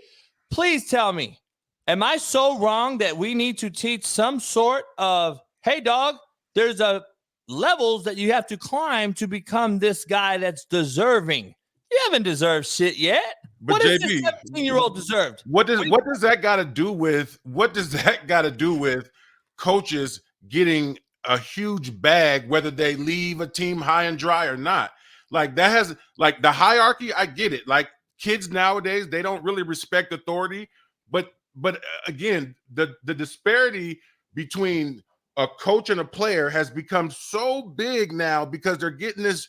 Please tell me, am I so wrong that we need to teach some sort of, hey, dog, there's a levels that you have to climb to become this guy that's deserving? You haven't deserved shit yet. But what JB, is this 17-year-old deserved? What does that got to do with coaches getting a huge bag, whether they leave a team high and dry or not? Like that has, like, the hierarchy, I get it. Like, kids nowadays, they don't really respect authority, but again, the disparity between a coach and a player has become so big now because they're getting this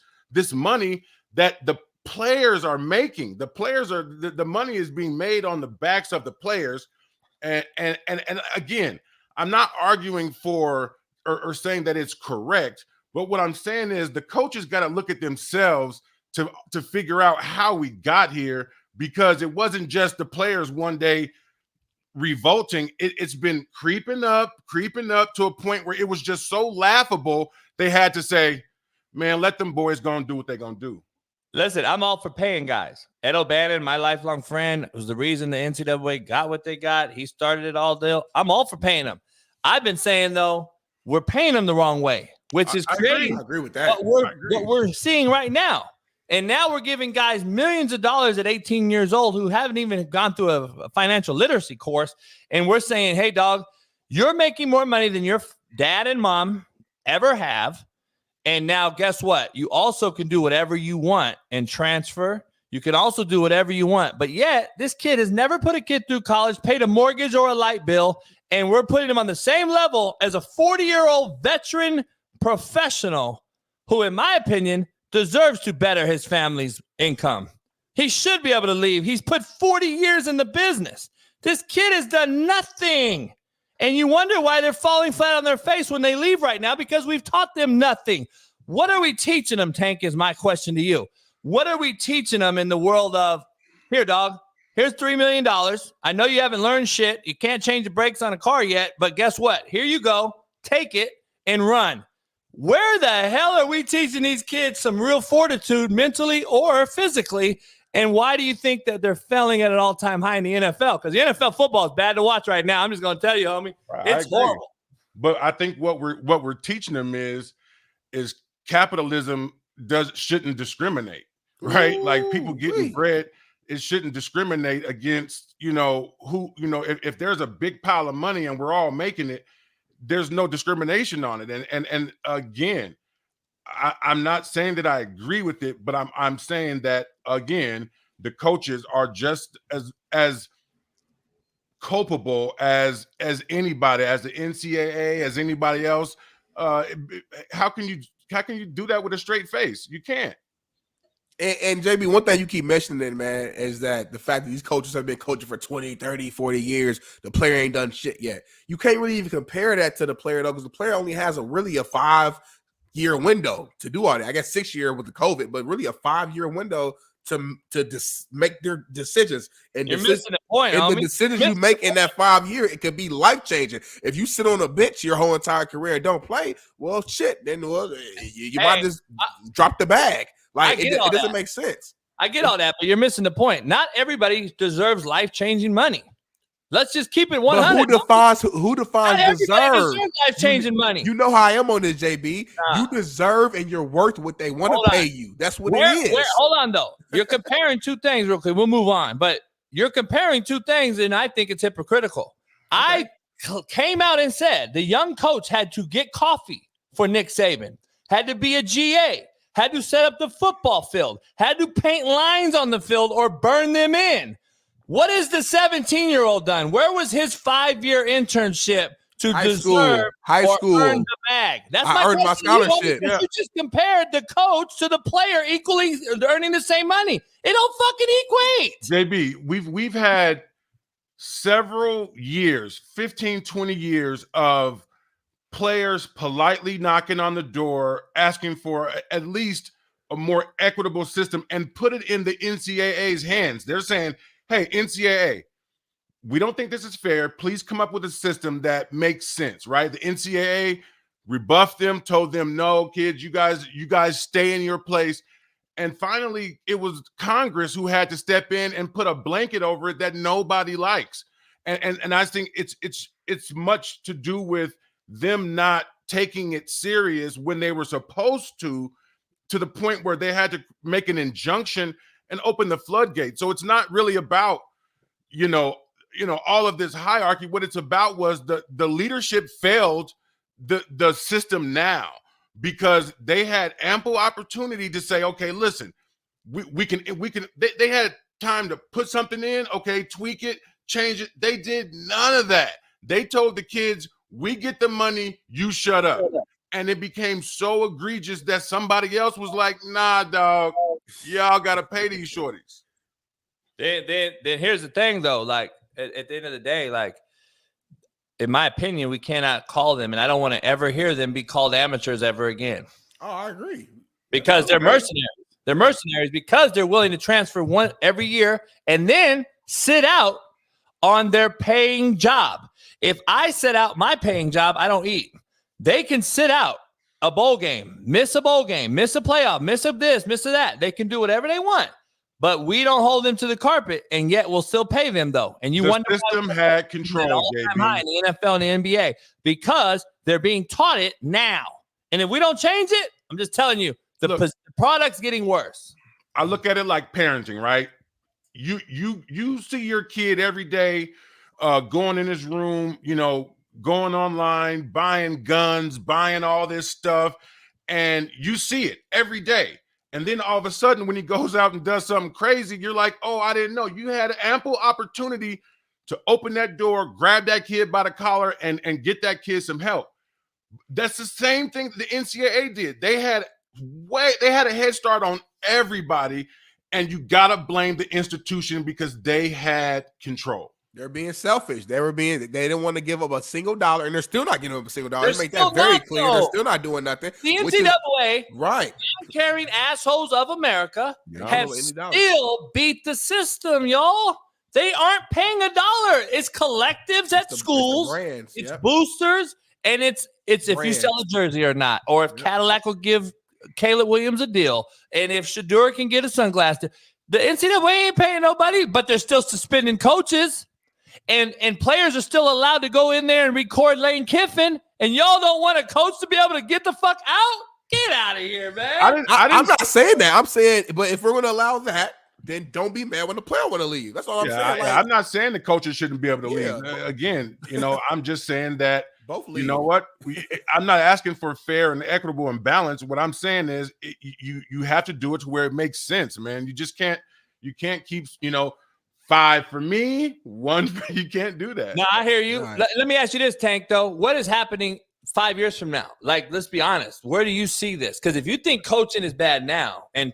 money that the players are making. The players are the money is being made on the backs of the players. And again, I'm not arguing for or saying that it's correct, but what I'm saying is the coaches got to look at themselves to figure out how we got here, because it wasn't just the players one day revolting. It's been creeping up to a point where it was just so laughable they had to say, man, let them boys go and do what they're gonna do. Listen, I'm all for paying guys. Ed O'Bannon, my lifelong friend, was the reason the NCAA got what they got. He started it all deal. I'm all for paying them. I've been saying, though, we're paying them the wrong way, which is creating I agree with that. What we're seeing right now. And now we're giving guys millions of dollars at 18 years old who haven't even gone through a financial literacy course. And we're saying, hey, dog, you're making more money than your dad and mom ever have. And now guess what? You also can do whatever you want and transfer. You can also do whatever you want. But yet this kid has never put a kid through college, paid a mortgage or a light bill, and we're putting him on the same level as a 40-year-old veteran professional who, in my opinion, deserves to better his family's income. He should be able to leave. He's put 40 years in the business. This kid has done nothing. And you wonder why they're falling flat on their face when they leave right now, because we've taught them nothing. What are we teaching them, Tank, is my question to you. What are we teaching them in the world of, here, dog, here's $3 million. I know you haven't learned shit. You can't change the brakes on a car yet, but guess what? Here you go. Take it and run. Where the hell are we teaching these kids some real fortitude mentally or physically? And why do you think that they're failing at an all-time high in the NFL? Because the NFL football is bad to watch right now. I'm just going to tell you, homie. It's horrible. But I think what we're teaching them is capitalism shouldn't discriminate, right? Ooh, like people getting bread, it shouldn't discriminate against, if there's a big pile of money and we're all making it, there's no discrimination on it. And again, I'm not saying that I agree with it, but I'm saying that again, the coaches are just as culpable as anybody, as the NCAA, as anybody else. How can you do that with a straight face? You can't. And JB, one thing you keep mentioning, man, is that the fact that these coaches have been coaching for 20, 30, 40 years, the player ain't done shit yet. You can't really even compare that to the player, though, because the player only has a 5-year window to do all that. I guess 6 year with the COVID, but really a 5-year window to make their decisions. And you're missing the point. And the decisions you make in that 5 year, it could be life changing. If you sit on a bench your whole entire career and don't play, well, shit, then you might just drop the bag. Like it doesn't make sense. I get all that, but you're missing the point. Not everybody deserves life-changing money. Let's just keep it 100. But who defines deserve? Life-changing money. You know how I am on this, JB. You deserve and you're worth what they want to pay you. That's what it is. Hold on, though. You're comparing two things real quick. We'll move on. But you're comparing two things, and I think it's hypocritical. Okay. I came out and said the young coach had to get coffee for Nick Saban, had to be a GA, had to set up the football field, had to paint lines on the field or burn them in. What has the 17-year-old done? Where was his 5-year internship to earn the bag? That's I earned my scholarship. You just compared the coach to the player equally earning the same money. It don't fucking equate. JB, we've had several years, 15, 20 years of players politely knocking on the door, asking for at least a more equitable system and put it in the NCAA's hands. They're saying, hey, NCAA, we don't think this is fair. Please come up with a system that makes sense, right? The NCAA rebuffed them, told them, no, kids, you guys stay in your place. And finally, it was Congress who had to step in and put a blanket over it that nobody likes. And I think it's much to do with them not taking it serious when they were supposed to the point where they had to make an injunction and open the floodgate. So it's not really about, all of this hierarchy. What it's about was the leadership failed the system now because they had ample opportunity to say, okay, listen, we can, they had time to put something in, okay, tweak it, change it. They did none of that. They told the kids, we get the money, you shut up. And it became so egregious that somebody else was like, nah, dog, y'all got to pay these shorties. Then here's the thing, though. Like, at the end of the day, like, in my opinion, we cannot call them, and I don't want to ever hear them be called amateurs ever again. Oh, I agree. Because they're mercenaries. They're mercenaries because they're willing to transfer one every year and then sit out on their paying job. If I sit out my paying job, I don't eat. They can sit out a bowl game, miss a bowl game, miss a playoff, miss a this, miss a that. They can do whatever they want, but we don't hold them to the carpet, and yet we'll still pay them, though. And you wonder the system had control, all-time high in the NFL and the NBA because they're being taught it now. And if we don't change it, I'm just telling you, the product's getting worse. I look at it like parenting, right? You see your kid every day going in his room, going online, buying guns, buying all this stuff, and you see it every day. And then all of a sudden, when he goes out and does something crazy, you're like, oh, I didn't know. You had ample opportunity to open that door, grab that kid by the collar, and get that kid some help. That's the same thing the NCAA did. They had a head start on everybody, and you gotta blame the institution because they had control. They're being selfish. They didn't want to give up a single dollar, and they're still not giving up a single dollar. They make that very clear. They're still not doing nothing. The NCAA, right? Carrying assholes of America have still beat the system, y'all. They aren't paying $1. It's collectives at schools. It's boosters, and it's if you sell a jersey or not, or if Cadillac will give Caleb Williams a deal, and if Shedeur can get a sunglass. The NCAA ain't paying nobody, but they're still suspending coaches. and players are still allowed to go in there and record Lane Kiffin, and y'all don't want a coach to be able to get the fuck out? Get out of here, man. I'm not saying that. I'm saying, but if we're going to allow that, then don't be mad when the player want to leave. That's all I'm saying. I'm not saying the coaches shouldn't be able to leave. Again, I'm just saying that both leave. You know what? I'm not asking for fair and equitable and balance. What I'm saying is you have to do it to where it makes sense, man. You just can't keep 5 for me, 1 for you. Can't do that. No, I hear you. Right. Let me ask you this, Tank, though. What is happening 5 years from now? Like, let's be honest. Where do you see this? Because if you think coaching is bad now and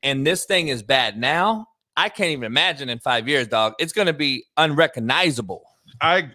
this thing is bad now, I can't even imagine in 5 years, dog. It's going to be unrecognizable. Me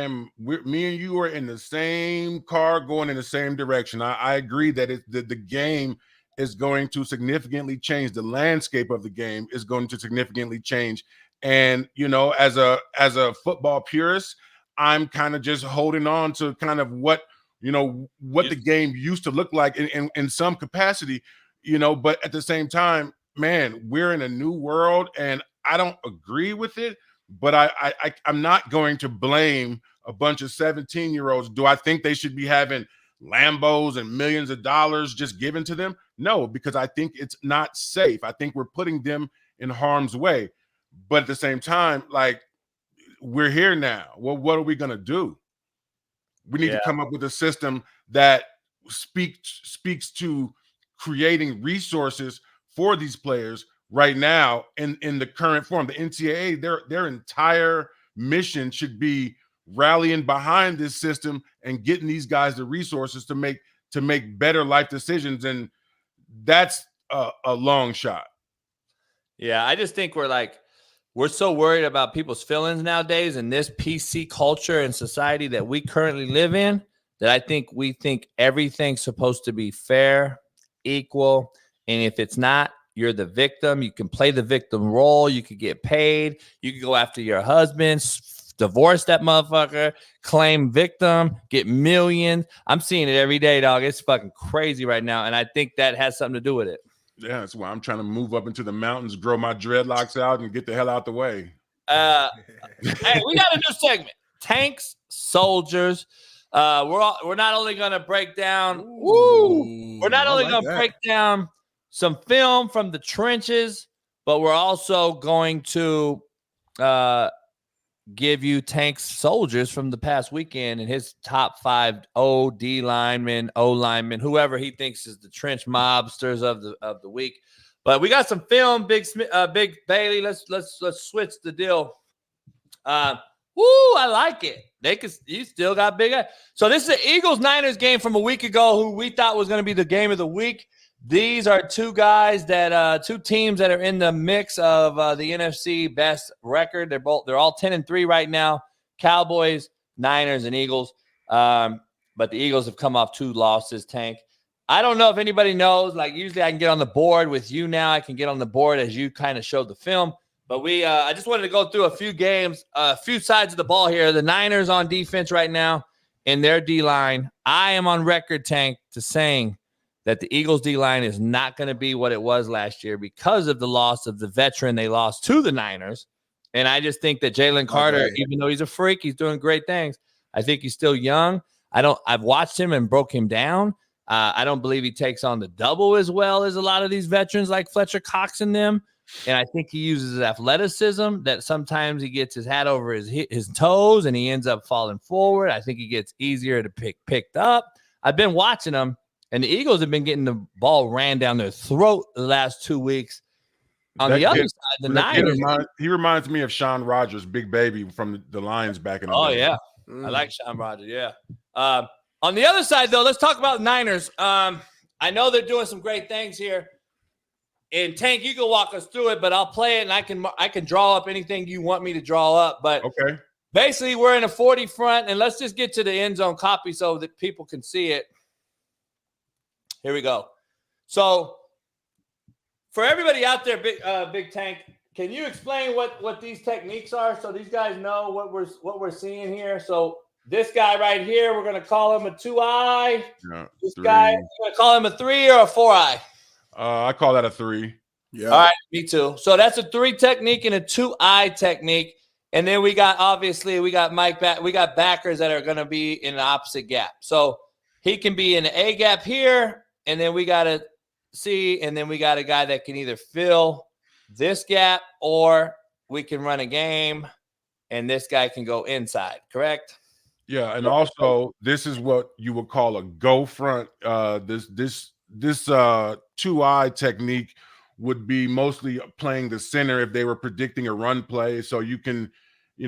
and you are in the same car going in the same direction. I agree that the game is going to significantly change. The landscape of the game is going to significantly change. And, as a football purist, I'm kind of just holding on to kind of what the game used to look like in some capacity, but at the same time, man, we're in a new world and I don't agree with it, but I'm not going to blame a bunch of 17-year-olds. Do I think they should be having Lambos and millions of dollars just given to them? No, because I think it's not safe. I think we're putting them in harm's way. But at the same time, like, we're here now. Well, what are we going to do? We need to come up with a system that speaks to creating resources for these players right now in the current form. The NCAA, their entire mission should be rallying behind this system and getting these guys the resources to make better life decisions. And that's a long shot. Yeah, I just think we're so worried about people's feelings nowadays in this PC culture and society that we currently live in that I think we think everything's supposed to be fair, equal, and if it's not, you're the victim. You can play the victim role. You could get paid. You could go after your husband, divorce that motherfucker, claim victim, get millions. I'm seeing it every day, dog. It's fucking crazy right now, and I think that has something to do with it. Yeah, that's why I'm trying to move up into the mountains, grow my dreadlocks out, and get the hell out the way. Hey, we got a new segment: tanks, soldiers. We're not only going to break down. We're not only going to break down some film from the trenches, but we're also going to give you Tank's soldiers from the past weekend and his top 5 O-D linemen, O-linemen, whoever he thinks is the trench mobsters of the week. But we got some film, Big Bailey. Let's switch the deal. I like it. You still got big. So this is the Eagles-Niners game from a week ago, who we thought was going to be the game of the week. These are two guys two teams that are in the mix of the NFC best record. They're all 10-3 right now. Cowboys, Niners, and Eagles. But the Eagles have come off 2 losses, Tank. I don't know if anybody knows. Like, usually I can get on the board with you now. I can get on the board as you kind of showed the film. But I just wanted to go through a few games, a few sides of the ball here. The Niners on defense right now in their D-line. I am on record, Tank, to saying that the Eagles D-line is not going to be what it was last year because of the loss of the veteran they lost to the Niners. And I just think that Jalen Carter, even though he's a freak, he's doing great things. I think he's still young. I've watched him and broke him down. I don't believe he takes on the double as well as a lot of these veterans like Fletcher Cox and them. And I think he uses his athleticism that sometimes he gets his hat over his toes and he ends up falling forward. I think he gets easier to picked up. I've been watching him. And the Eagles have been getting the ball ran down their throat the last 2 weeks. On the other side, the Niners. He reminds me of Sean Rogers, Big Baby from the Lions back in the day. Oh, yeah. I like Sean Rogers, yeah. On the other side, though, let's talk about Niners. I know they're doing some great things here. And, Tank, you can walk us through it, but I'll play it, and I can draw up anything you want me to draw up. But basically, we're in a 40 front, and let's just get to the end zone copy so that people can see it. Here we go. So, for everybody out there, Big Tank, can you explain what these techniques are so these guys know what we're seeing here? So, this guy right here, we're going to call him a 2-eye. This guy, we're going to call him a 3 or a 4-eye. I call that a 3. Yeah. All right, me too. So, that's a 3 technique and a 2-eye technique. And then we got Mike back. We got backers that are going to be in the opposite gap. So he can be in the A gap here, and then we got a C, and then we got a guy that can either fill this gap or we can run a game, and this guy can go inside. Correct? Yeah, and also this is what you would call a go front. This 2-eye technique would be mostly playing the center if they were predicting a run play. So you can,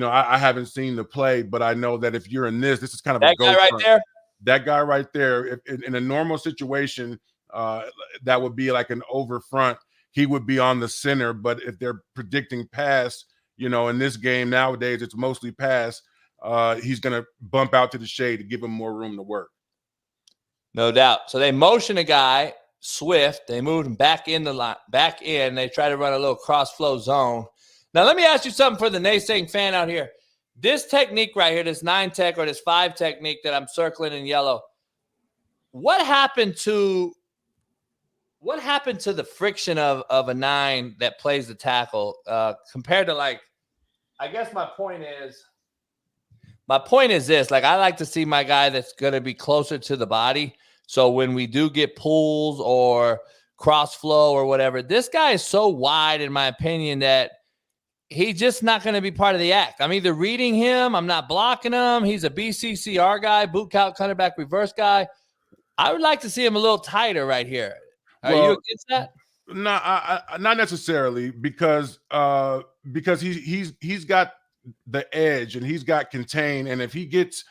I haven't seen the play, but I know that if you're in this is kind of that a go guy right front. there. That guy right there, if, in a normal situation, that would be like an over front. He would be on the center, but if they're predicting pass, in this game nowadays, it's mostly pass. He's going to bump out to the shade to give him more room to work. No doubt. So they motion a guy, Swift. They moved him back in the line, back in. They try to run a little cross flow zone. Now, let me ask you something for the naysaying fan out here. This technique right here, this 9 tech or this 5 technique that I'm circling in yellow, what happened to the friction of a 9 that plays the tackle compared to, like, I guess my point is this. Like, I like to see my guy that's going to be closer to the body. So when we do get pulls or cross flow or whatever, this guy is so wide, in my opinion, that he's just not going to be part of the act. I'm either reading him, I'm not blocking him. He's a BCCR guy, boot count, cornerback, reverse guy. I would like to see him a little tighter right here. Are you against that? No, not necessarily, because he's got the edge and he's got contain, and if he gets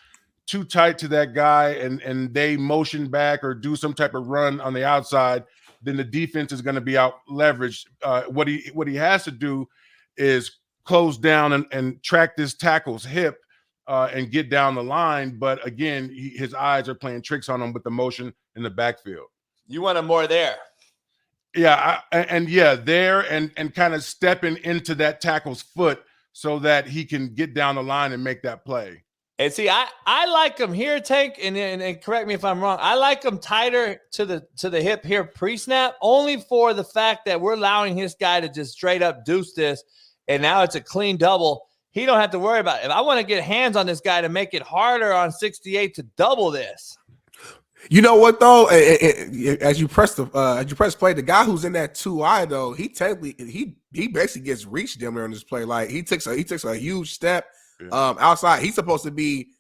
too tight to that guy and they motion back or do some type of run on the outside, then the defense is going to be out leveraged. What he has to do is close down and track this tackle's hip and get down the line. But again, his eyes are playing tricks on him with the motion in the backfield. You want him more there. Yeah, there and kind of stepping into that tackle's foot so that he can get down the line and make that play. And see, I like him here, Tank, and correct me if I'm wrong. I like him tighter to the hip here pre-snap, only for the fact that we're allowing his guy to just straight up deuce this, and now it's a clean double. He don't have to worry about it. If I want to get hands on this guy to make it harder on 68 to double this. You know what though? As you press play, the guy who's in that 2-eye though, he basically gets reached down there on this play. Like he takes a huge step outside. He's supposed to be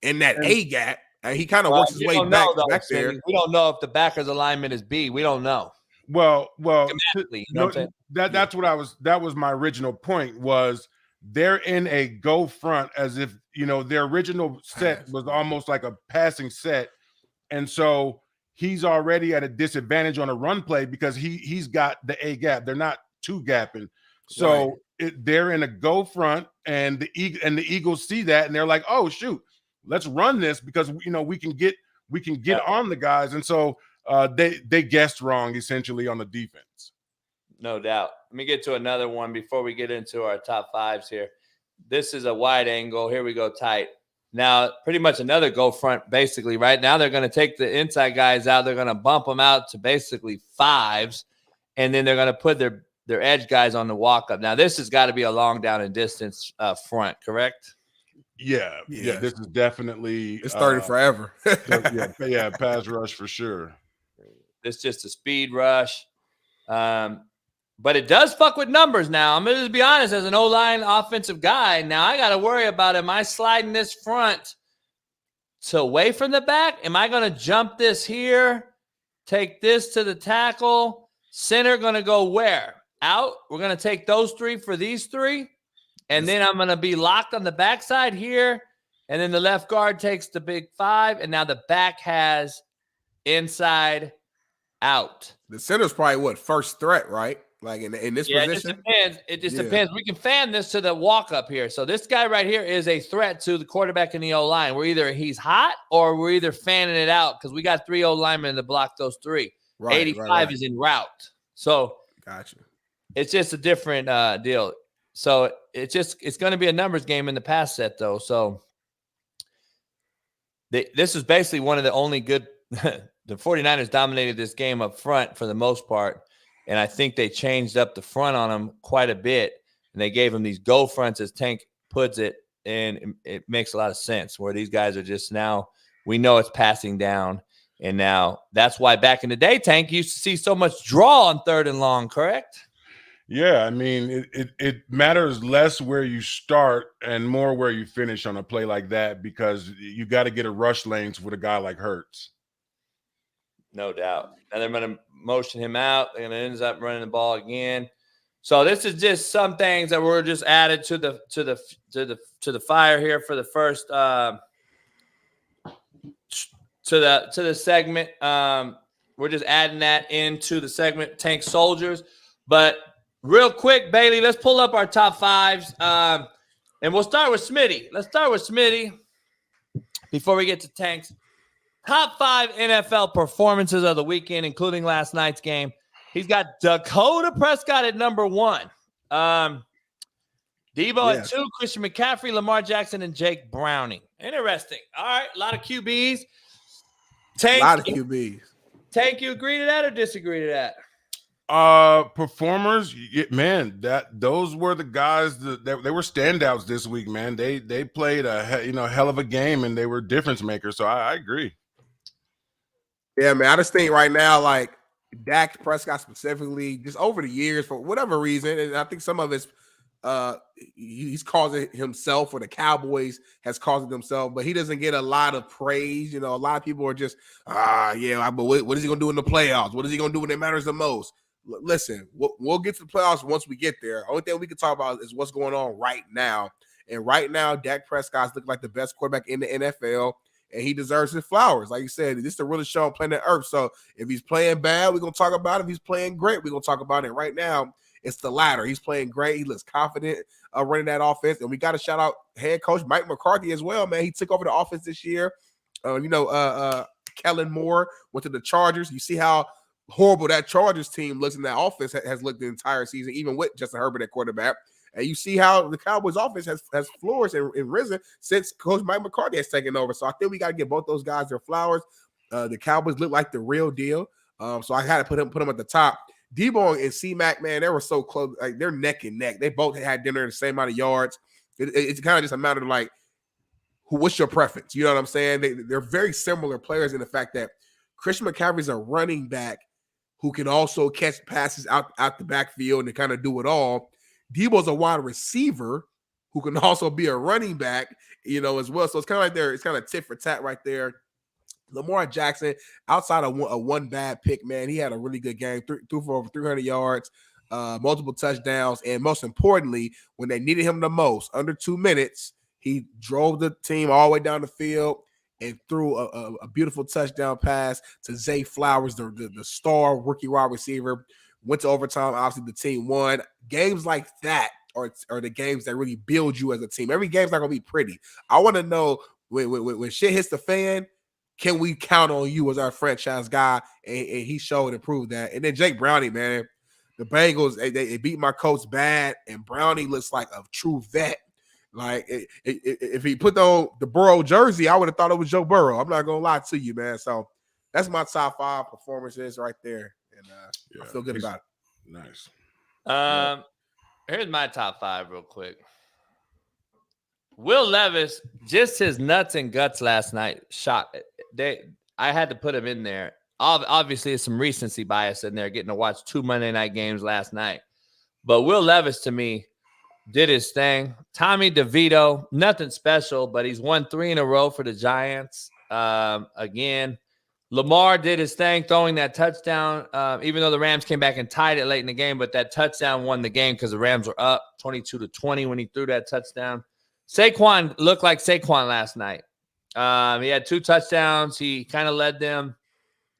in that A gap, and he kind of works his way back there. We don't know if the backer's alignment is B. We don't know. Well, you know what I'm saying? That was my original point. Was they're in a go front as if their original set was almost like a passing set. And so he's already at a disadvantage on a run play because he's got the A gap. They're not 2 gapping. So they're in a go front, and the Eagles see that, and they're like, "Oh shoot, let's run this because we can get on the guys." And so they guessed wrong essentially on the defense. No doubt. Let me get to another one before we get into our top 5s here. This is a wide angle. Here we go, tight. Now, pretty much another go front, basically. Right now, they're going to take the inside guys out. They're going to bump them out to basically 5s, and then they're going to put their edge guys on the walk up. Now, this has got to be a long down and distance front, correct? Yeah. This is definitely it's starting forever. Pass rush for sure. It's just a speed rush. But it does fuck with numbers now. I'm going to just be honest, as an O-line offensive guy, now I got to worry about, am I sliding this front to away from the back? Am I going to jump this here, take this to the tackle? Center going to go where? Out? We're going to take those 3 for these 3. And then I'm going to be locked on the backside here. And then the left guard takes the big 5. And now the back has inside out. The center's probably first threat, right? Like in this position? It just depends. We can fan this to the walk up here. So this guy right here is a threat to the quarterback in the O-line. We're either he's hot or we're either fanning it out because we got 3 O-linemen to block those 3. Right, 85 is en route. So gotcha. It's just a different deal. So it's going to be a numbers game in the pass set though. So this is basically one of the only good the 49ers dominated this game up front for the most part. And I think they changed up the front on them quite a bit. And they gave them these go fronts, as Tank puts it, and it makes a lot of sense where these guys are just now, we know it's passing down. And now that's why back in the day, Tank, you used to see so much draw on 3rd and long, correct? Yeah, I mean, it matters less where you start and more where you finish on a play like that, because you got to get a rush lanes with a guy like Hurts. No doubt. And they're going to motion him out. They're going to end up running the ball again. So this is just some things that were just added to the fire here for the first to the segment. We're just adding that into the segment, Tank Soldiers. But real quick, Bailey, let's pull up our top 5s. And we'll start with Smitty. Let's start with Smitty before we get to Tank's. Top 5 NFL performances of the weekend, including last night's game. He's got Dakota Prescott at number 1. Debo at 2, Christian McCaffrey, Lamar Jackson, and Jake Browning. Interesting. All right, a lot of QBs. Tank, a lot of QBs. Tank, you agree to that or disagree to that? Performers, man, those were the guys that they were standouts this week, man. They played a hell of a game, and they were difference makers. So I agree. Yeah, man. I just think right now, like Dak Prescott specifically, just over the years, for whatever reason, and I think some of it's he's causing himself, or the Cowboys has caused it themselves, but he doesn't get a lot of praise. You know, a lot of people are just, but what is he going to do in the playoffs? What is he going to do when it matters the most? Listen, we'll get to the playoffs once we get there. Only thing we can talk about is what's going on right now. And right now, Dak Prescott's looking like the best quarterback in the NFL, and he deserves his flowers. Like you said, this is the realest show on Planet ERF. So if he's playing bad, we're going to talk about it. If he's playing great, we're going to talk about it. Right now, it's the latter. He's playing great. He looks confident running that offense. And we got to shout out head coach Mike McCarthy as well, man. He took over the offense this year. Kellen Moore went to the Chargers. You see how horrible that Chargers team looks, and that offense has looked the entire season, even with Justin Herbert at quarterback. And you see how the Cowboys offense has flourished and risen since Coach Mike McCarthy has taken over. So I think we got to give both those guys their flowers. The Cowboys look like the real deal. So I had to put them at the top. Debo and C-Mac, man, they were so close. Like, they're neck and neck. They both had dinner the same amount of yards. It's kind of just a matter of, like, what's your preference? You know what I'm saying? They're very similar players in the fact that Christian McCaffrey's a running back who can also catch passes out the backfield and kind of do it all. Debo's a wide receiver who can also be a running back, as well. So it's kind of like it's kind of tit for tat right there. Lamar Jackson, outside of one bad pick, man, he had a really good game, threw for over 300 yards, multiple touchdowns, and most importantly, when they needed him the most, under 2 minutes, he drove the team all the way down the field and threw a beautiful touchdown pass to Zay Flowers, the star rookie wide receiver. Went to overtime. Obviously, the team won. Games like that are the games that really build you as a team. Every game's not going to be pretty. I want to know when shit hits the fan, can we count on you as our franchise guy? And he showed and proved that. And then Jake Browning, man, the Bengals, they beat my coach bad, and Browning looks like a true vet. Like, if he put on the Burrow jersey, I would have thought it was Joe Burrow. I'm not going to lie to you, man. So that's my top 5 performances right there. And I feel good about it. Nice. Here's my top 5 real quick. Will Levis, just his nuts and guts last night. I had to put him in there. Obviously, there's some recency bias in there, getting to watch 2 Monday night games last night. But Will Levis, to me, did his thing. Tommy DeVito, nothing special, but he's won 3 in a row for the Giants. Again, Lamar did his thing, throwing that touchdown, even though the Rams came back and tied it late in the game, but that touchdown won the game because the Rams were up 22-20 when he threw that touchdown. Saquon looked like Saquon last night. He had 2 touchdowns. He kind of led them.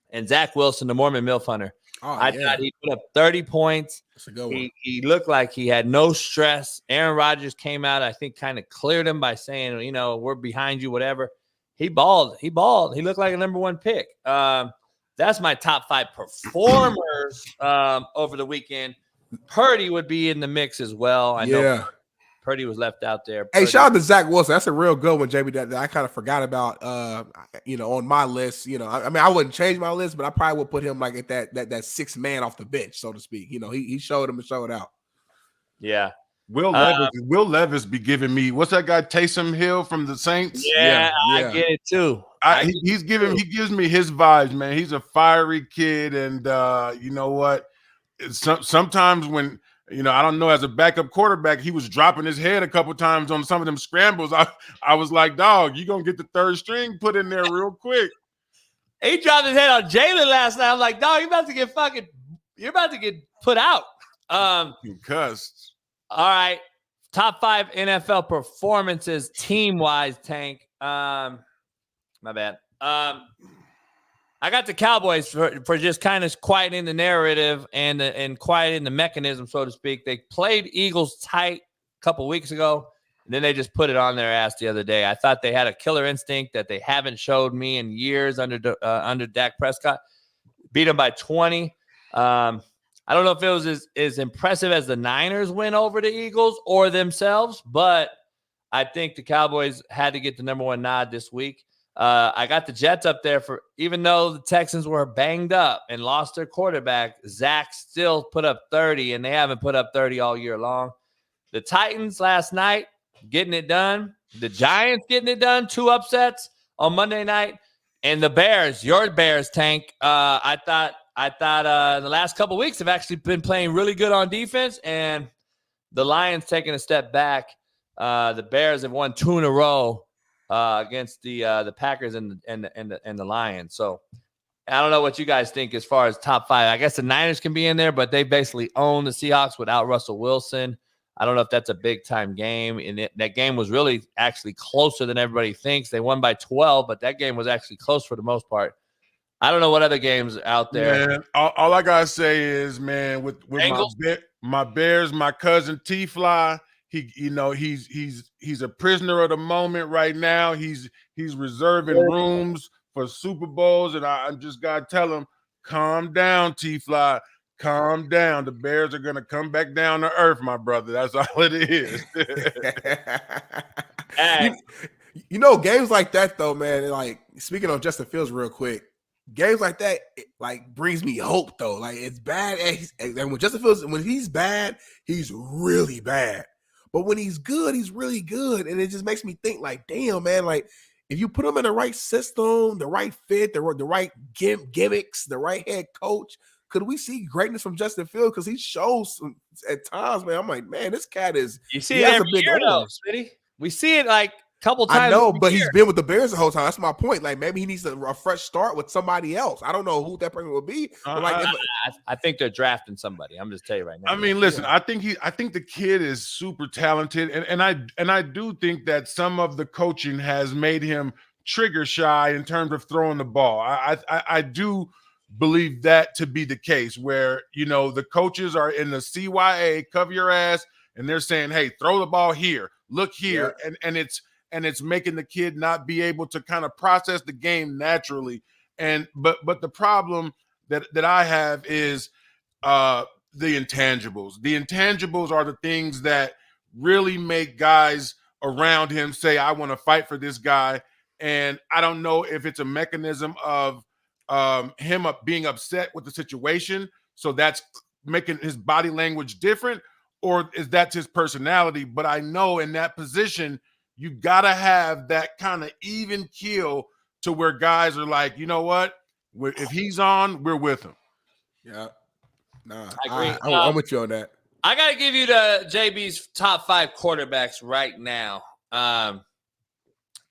And Zach Wilson, the Mormon MILF hunter. I thought he put up 30 points. That's a good one. He looked like he had no stress. Aaron Rodgers came out, I think, kind of cleared him by saying, we're behind you, whatever. He balled. He looked like a number 1 pick. That's my top 5 performers over the weekend. Purdy would be in the mix as well. I know Purdy was left out there. Hey, shout out to Zach Wilson. That's a real good one, JB, that I kind of forgot about, on my list. I wouldn't change my list, but I probably would put him like at that 6th man off the bench, so to speak. He showed him and showed out. Yeah. Will Levis be giving me what's that guy Taysom Hill from the Saints? Yeah, I get it too. He gives me his vibes, man. He's a fiery kid, and you know what? Sometimes when I don't know, as a backup quarterback, he was dropping his head a couple times on some of them scrambles. I was like, dog, you gonna get the third string put in there real quick. He dropped his head on Jalen last night. I'm like, dog, you're about to get put out. Concussed. All right. Top 5 NFL performances team-wise, Tank. My bad. I got the Cowboys for just kind of quieting the narrative and quieting the mechanism, so to speak. They played Eagles tight a couple weeks ago, and then they just put it on their ass the other day. I thought they had a killer instinct that they haven't showed me in years under Dak Prescott. Beat them by 20. I don't know if it was as impressive as the Niners win over the Eagles or themselves, but I think the Cowboys had to get the number 1 nod this week. I got the Jets up there for, even though the Texans were banged up and lost their quarterback, Zach still put up 30, and they haven't put up 30 all year long. The Titans last night getting it done. The Giants getting it done. 2 upsets on Monday night. And the Bears, your Bears, Tank. I thought the last couple weeks have actually been playing really good on defense, and the Lions taking a step back. The Bears have won 2 in a row against the Packers and the Lions. So I don't know what you guys think as far as top 5. I guess the Niners can be in there, but they basically own the Seahawks without Russell Wilson. I don't know if that's a big-time game. And that game was really actually closer than everybody thinks. They won by 12, but that game was actually close for the most part. I don't know what other games out there. Man, all I got to say is, man, with my Bears, my cousin T-Fly, he's a prisoner of the moment right now. He's reserving rooms for Super Bowls, and I just got to tell him, calm down, T-Fly. Calm down. The Bears are going to come back down to earth, my brother. That's all it is. Games like that, though, man, like, speaking of Justin Fields real quick, games like that, brings me hope, though. Like, it's bad. And when Justin Fields, when he's bad, he's really bad. But when he's good, he's really good. And it just makes me think, like, damn, man, like, if you put him in the right system, the right fit, the right gimmicks, the right head coach, could we see greatness from Justin Fields? Because he shows at times, man. I'm like, man, this cat is. You see it every year, though, Smitty. We see it like a couple times. I know, but he's been with the Bears the whole time. That's my point. Like, maybe he needs a fresh start with somebody else. I don't know who that person will be. I think they're drafting somebody. I'm just telling you right now. I mean, listen, I think the kid is super talented, and I do think that some of the coaching has made him trigger shy in terms of throwing the ball. I do believe that to be the case, where the coaches are in the CYA, cover your ass, and they're saying, hey, throw the ball here, look here, and it's making the kid not be able to kind of process the game naturally. But the problem that I have is the intangibles. The intangibles are the things that really make guys around him say, I want to fight for this guy. And I don't know if it's a mechanism of him being upset with the situation, so that's making his body language different, or is that his personality? But I know in that position, you got to have that kind of even keel to where guys are like, you know what? If he's on, we're with him. Yeah. Nah, I agree. I'm with you on that. I got to give you the JB's top 5 quarterbacks right now. And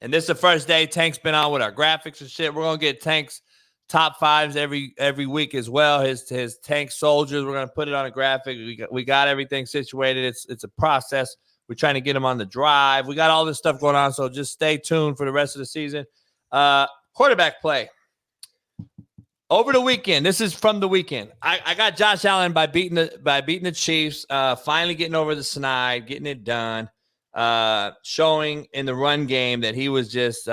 this is the first day Tank's been on with our graphics and shit. We're going to get Tank's top 5s every week as well. His Tank soldiers, we're going to put it on a graphic. We got everything situated. It's a process. We're trying to get him on the drive. We got all this stuff going on, so just stay tuned for the rest of the season. Quarterback play. Over the weekend, this is from the weekend. I got Josh Allen by beating the Chiefs, finally getting over the snide, getting it done, showing in the run game that he was just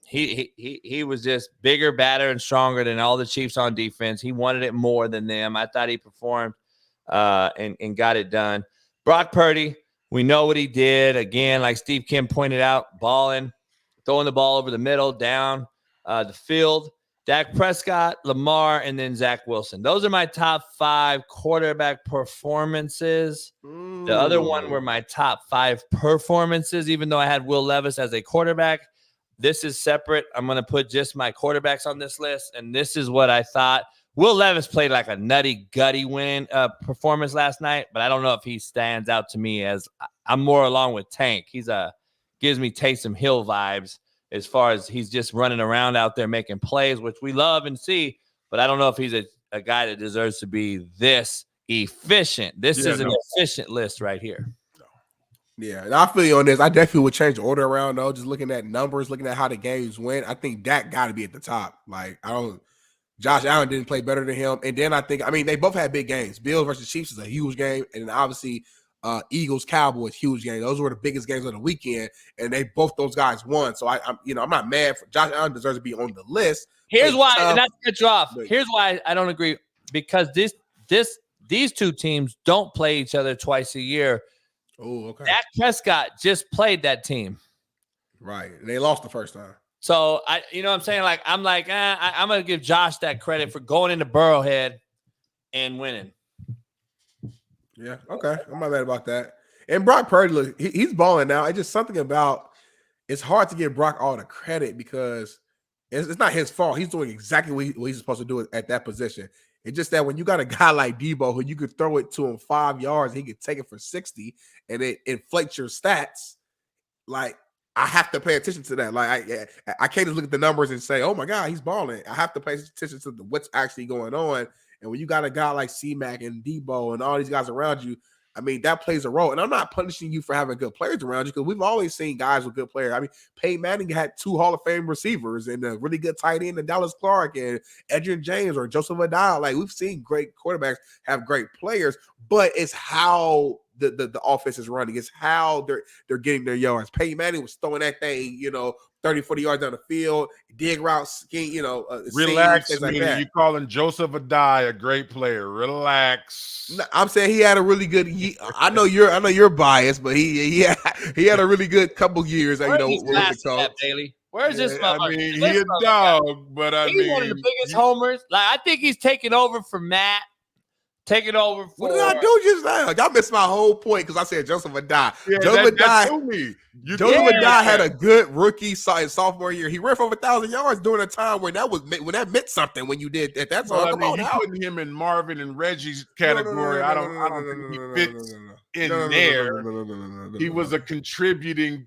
he was just bigger, badder, and stronger than all the Chiefs on defense. He wanted it more than them. I thought he performed and got it done. Brock Purdy, we know what he did. Again, like Steve Kim pointed out, balling, throwing the ball over the middle, down the field. Dak Prescott, Lamar, and then Zach Wilson. Those are my top 5 quarterback performances. The other one were my top 5 performances, even though I had Will Levis as a quarterback. This is separate. I'm going to put just my quarterbacks on this list, and this is what I thought. Will Levis played like a nutty, gutty performance last night, but I don't know if he stands out to me as I'm more along with Tank. Gives me Taysom Hill vibes as far as he's just running around out there making plays, which we love and see, but I don't know if he's a guy that deserves to be this efficient. This is an efficient list right here. Yeah, and I feel you on this. I definitely would change the order around, though. Just looking at numbers, looking at how the games went, I think Dak got to be at the top. Like, Josh Allen didn't play better than him. And then they both had big games. Bills versus Chiefs is a huge game. And then obviously Eagles, Cowboys, huge game. Those were the biggest games of the weekend. And those guys won. So I'm not mad. Josh Allen deserves to be on the list. Here's why, and not to cut you off. Here's why I don't agree. Because these two teams don't play each other twice a year. Oh, okay. Dak Prescott just played that team. Right. They lost the first time. So you know what I'm saying? Like, I'm going to give Josh that credit for going into Burrowhead and winning. Yeah. Okay. I'm not mad about that. And Brock Purdy, look, he's balling now. It's just something about, it's hard to give Brock all the credit because it's not his fault. He's doing exactly what he's supposed to do at that position. It's just that when you got a guy like Debo who you could throw it to him 5 yards, he could take it for 60, and it inflates your stats. Like, I have to pay attention to that. Like, I can't just look at the numbers and say, "Oh my God, he's balling." I have to pay attention to what's actually going on. And when you got a guy like C-Mac and Debo and all these guys around you, I mean, that plays a role. And I'm not punishing you for having good players around you because we've always seen guys with good players. I mean, Peyton Manning had 2 Hall of Fame receivers and a really good tight end, and Dallas Clark and Edgerrin James or Joseph Adile. Like, we've seen great quarterbacks have great players, but it's how the offense is running. It's how they're getting their yards. Peyton Manning was throwing that thing, 30, 40 yards down the field, dig routes, relax. Things like that. You calling Joseph Adai a great player? Relax. No, I'm saying he had a really good. I know you're biased, but he had a really good couple years. With the coach. Bailey? Where's this? I mean, he a dog, but he's one of the biggest homers. Like, I think he's taking over for Matt. Taking over for. What did I do just now? Y'all missed my whole point because I said Joseph Adai. Yeah, Joseph Adai had a good rookie sophomore year. He ran for over 1,000 yards during a time when that meant something when you did that. That's all. You putting him in Marvin and Reggie's category. I don't think he fits in there. He was a contributor.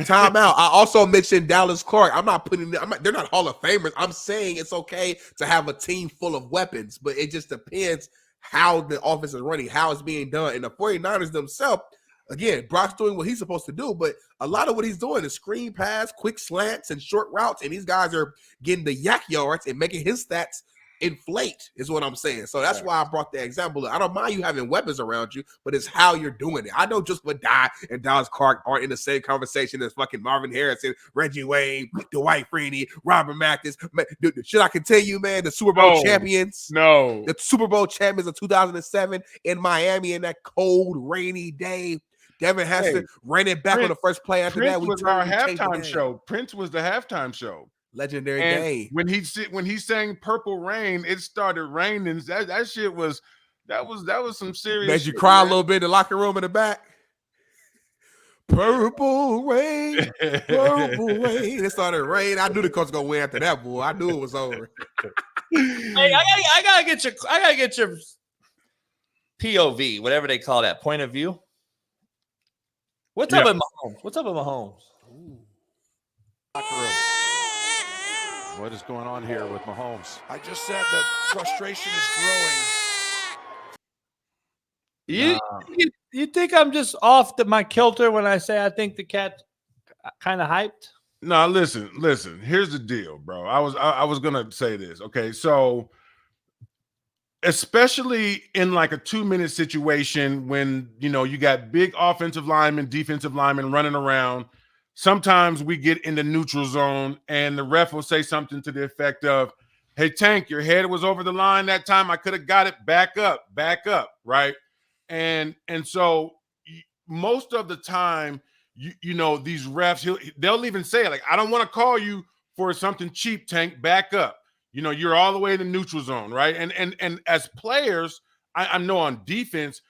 Time out. I also mentioned Dallas Clark. I'm not putting them. They're not Hall of Famers. I'm saying it's okay to have a team full of weapons, but it just depends how the offense is running, how it's being done. And the 49ers themselves, again, Brock's doing what he's supposed to do, but a lot of what he's doing is screen pass, quick slants, and short routes. And these guys are getting the yak yards and making his stats inflate, is what I'm saying. So that's why I brought the example. I don't mind you having weapons around you, but it's how you're doing it. I know just what Dye and Dallas Clark aren't in the same conversation as fucking Marvin Harrison, Reggie Wayne, Dwight Freeney, Robert Mathis. Should I continue, man? The Super Bowl champions. No. The Super Bowl champions of 2007 in Miami in that cold, rainy day. Devin Hester ran it back on the first play after Prince that. Was our halftime show. Prince was the halftime show. Legendary game. When he sang "Purple Rain," it started raining. That shit was some serious. Made you cry a little bit in the locker room in the back. Purple rain, purple rain. It started raining. I knew the coach was gonna win after that, boy. I knew it was over. Hey, I gotta get your POV, whatever they call that, point of view. What's up with Mahomes? What's up with Mahomes? Locker room. What is going on here with Mahomes? I just said that frustration is growing. You think I'm just off my kilter when I say I think the cat kind of hyped? No, listen. Here's the deal, bro. I was gonna say this. Okay, so especially in like a 2-minute situation when you got big offensive linemen, defensive linemen running around. Sometimes we get in the neutral zone and the ref will say something to the effect of, "Hey, Tank, your head was over the line that time. I could have got it. Back up, right?" And so most of the time, these refs, they'll even say, like, "I don't want to call you for something cheap, Tank, back up. You know, you're all the way in the neutral zone, right? And as players, I know on defense,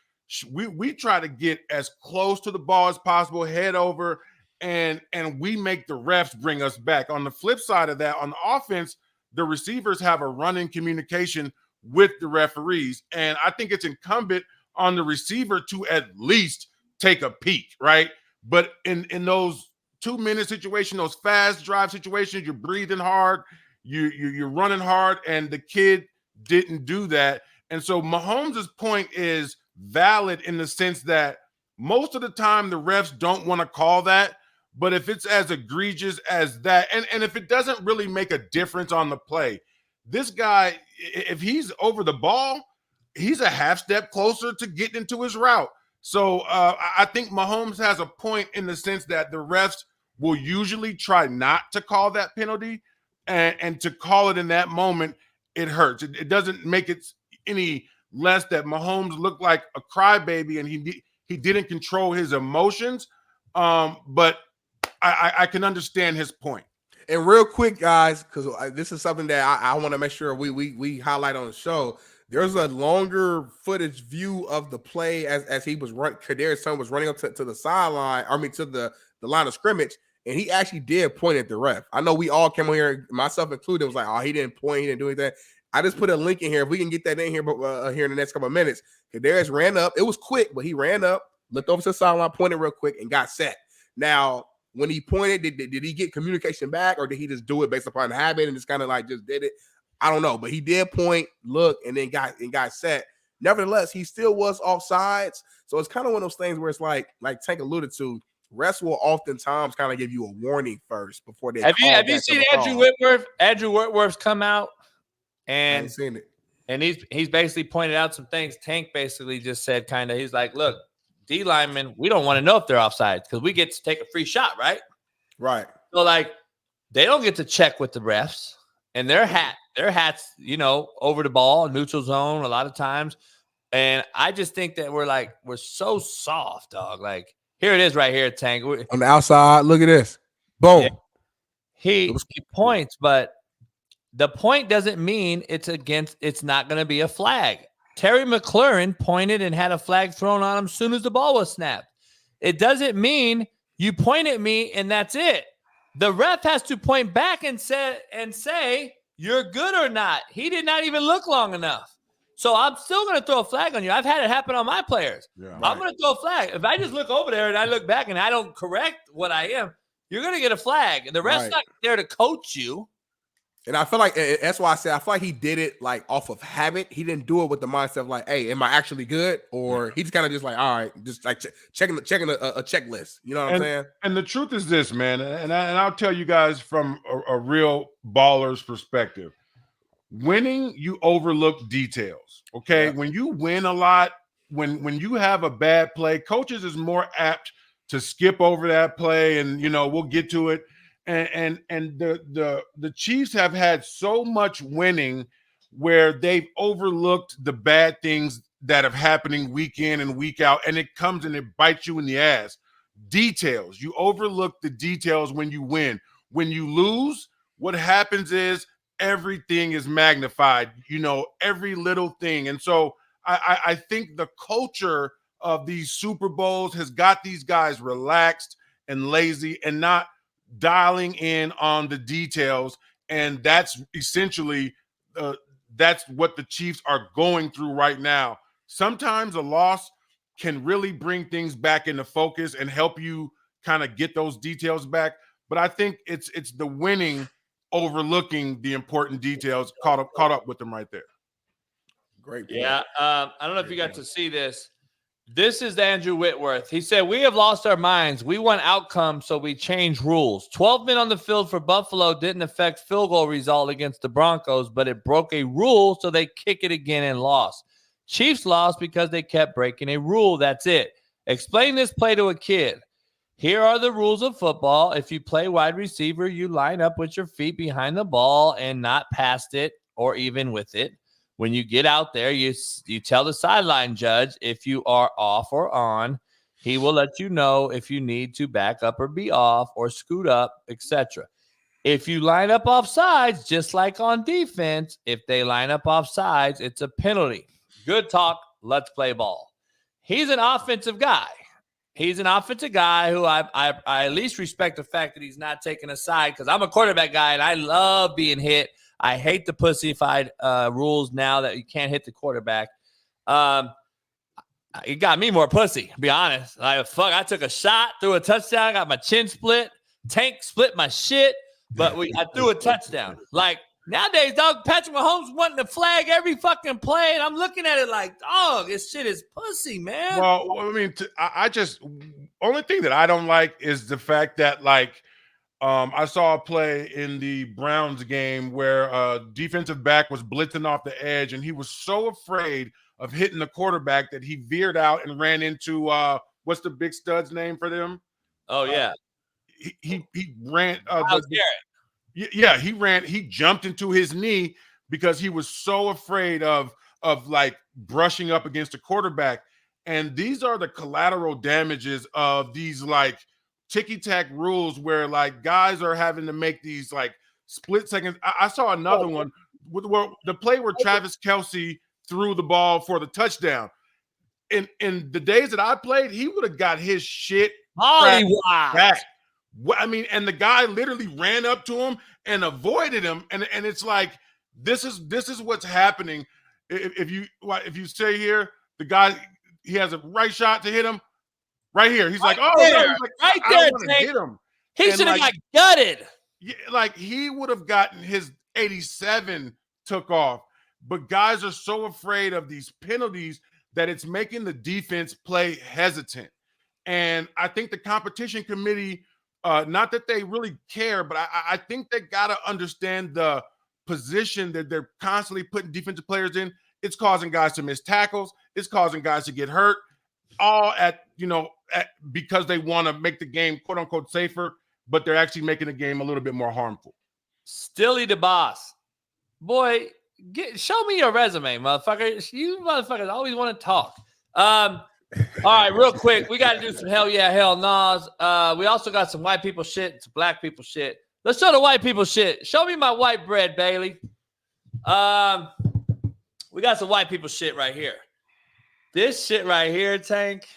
we try to get as close to the ball as possible, head over, and we make the refs bring us back. On the flip side of that, on the offense, the receivers have a running communication with the referees, and I think it's incumbent on the receiver to at least take a peek, right? But in those 2-minute situations, those fast drive situations, you're breathing hard, you're running hard, and the kid didn't do that. And so Mahomes' point is valid in the sense that most of the time the refs don't want to call that, but if it's as egregious as that, and if it doesn't really make a difference on the play, this guy, if he's over the ball, he's a half step closer to getting into his route. So I think Mahomes has a point in the sense that the refs will usually try not to call that penalty, and to call it in that moment, it hurts. It doesn't make it any less that Mahomes looked like a crybaby and he didn't control his emotions. But I can understand his point. And real quick, guys, because this is something that I want to make sure we highlight on the show. There's a longer footage view of the play as he was running. Kadarius Toney was running up to the sideline, to the line of scrimmage, and he actually did point at the ref. I know we all came on here, myself included, was like, oh, he didn't point, he didn't do anything. I just put a link in here. If we can get that in here, here in the next couple of minutes, Kadarius ran up. It was quick, but he ran up, looked over to the sideline, pointed real quick, and got set. Now, when he pointed, did he get communication back, or did he just do it based upon habit and just kind of like just did it? I don't know, but he did point, look, and then got set. Nevertheless, he still was offsides. So it's kind of one of those things where it's like Tank alluded to, refs will oftentimes kind of give you a warning first before they. Have you seen Andrew Whitworth? Andrew Whitworth's come out and I ain't seen it. And he's basically pointed out some things. Tank basically just said he's like, look, D linemen, we don't want to know if they're offside because we get to take a free shot, right? Right. So like they don't get to check with the refs and their hats, over the ball, neutral zone a lot of times. And I just think that we're so soft, dog. Like here it is right here, Tank. On the outside, look at this. Boom. Yeah. He points, but the point doesn't mean it's not going to be a flag. Terry McLaurin pointed and had a flag thrown on him as soon as the ball was snapped. It doesn't mean you point at me and that's it. The ref has to point back and say you're good or not. He did not even look long enough. So I'm still going to throw a flag on you. I've had it happen on my players. Yeah, right. I'm going to throw a flag. If I just look over there and I look back and I don't correct what I am, you're going to get a flag. The ref's not there to coach you. And I feel like that's why I said I feel like he did it like off of habit. He didn't do it with the mindset of like, hey, am I actually good? Or he just kind of just like, all right, just like checking a checklist. You know what I'm saying? And the truth is this, man, and I'll tell you guys from a real baller's perspective. Winning, you overlook details. Okay, yeah. When you win a lot, when you have a bad play, coaches is more apt to skip over that play, and we'll get to it. And the Chiefs have had so much winning where they've overlooked the bad things that are happening week in and week out, and it comes and it bites you in the ass. Details. You overlook the details when you win. When you lose, what happens is everything is magnified, every little thing. And so I think the culture of these Super Bowls has got these guys relaxed and lazy and not dialing in on the details. And that's essentially that's what the Chiefs are going through right now. Sometimes a loss can really bring things back into focus and help you kind of get those details back. But I think it's the winning overlooking the important details, caught up with them right there. Great point. Yeah. I don't know if you got to see this. This is Andrew Whitworth. He said, we have lost our minds. We want outcomes, so we change rules. 12 men on the field for Buffalo didn't affect field goal result against the Broncos, but it broke a rule, so they kick it again and lost. Chiefs lost because they kept breaking a rule. That's it. Explain this play to a kid. Here are the rules of football. If you play wide receiver, you line up with your feet behind the ball and not past it or even with it. When you get out there, you tell the sideline judge if you are off or on. He will let you know if you need to back up or be off or scoot up, etc. If you line up off sides, just like on defense, if they line up off sides, it's a penalty. Good talk. Let's play ball. He's an offensive guy. He's an offensive guy who I at least respect the fact that he's not taking a side, because I'm a quarterback guy and I love being hit. I hate the pussyfied rules now that you can't hit the quarterback. It got me more pussy, to be honest. I took a shot, threw a touchdown, got my chin split. Tank split my shit, but I threw a touchdown. Like, nowadays, dog, Patrick Mahomes wanting to flag every fucking play, and I'm looking at it like, dog, this shit is pussy, man. Well, I mean, I just only thing that I don't like is the fact that, like, I saw a play in the Browns game where a defensive back was blitzing off the edge, and he was so afraid of hitting the quarterback that he veered out and ran into what's the big stud's name for them? Oh yeah, he ran. He jumped into his knee because he was so afraid of like brushing up against the quarterback. And these are the collateral damages of these like ticky-tack rules where like guys are having to make these like split seconds. I saw another one where the play where Travis Kelce threw the ball for the touchdown. In the days that I played, he would have got his shit back. I mean, and the guy literally ran up to him and avoided him, and it's like this is what's happening. If you stay here, the guy, he has a right shot to hit him right here. He's like, oh no, he's like, right I there, don't want to hit him. He should have got gutted. Yeah, like he would have gotten his 87 took off. But guys are so afraid of these penalties that it's making the defense play hesitant. And I think the competition committee, not that they really care, but I think they got to understand the position that they're constantly putting defensive players in. It's causing guys to miss tackles. It's causing guys to get hurt, all because they want to make the game, quote unquote, safer, but they're actually making the game a little bit more harmful. Stilly the boss. Boy, show me your resume, motherfucker. You motherfuckers always want to talk. All right, real quick. We got to do some hell yeah, hell no's. We also got some white people shit, some black people shit. Let's show the white people shit. Show me my white bread, Bailey. We got some white people shit right here. This shit right here, Tank.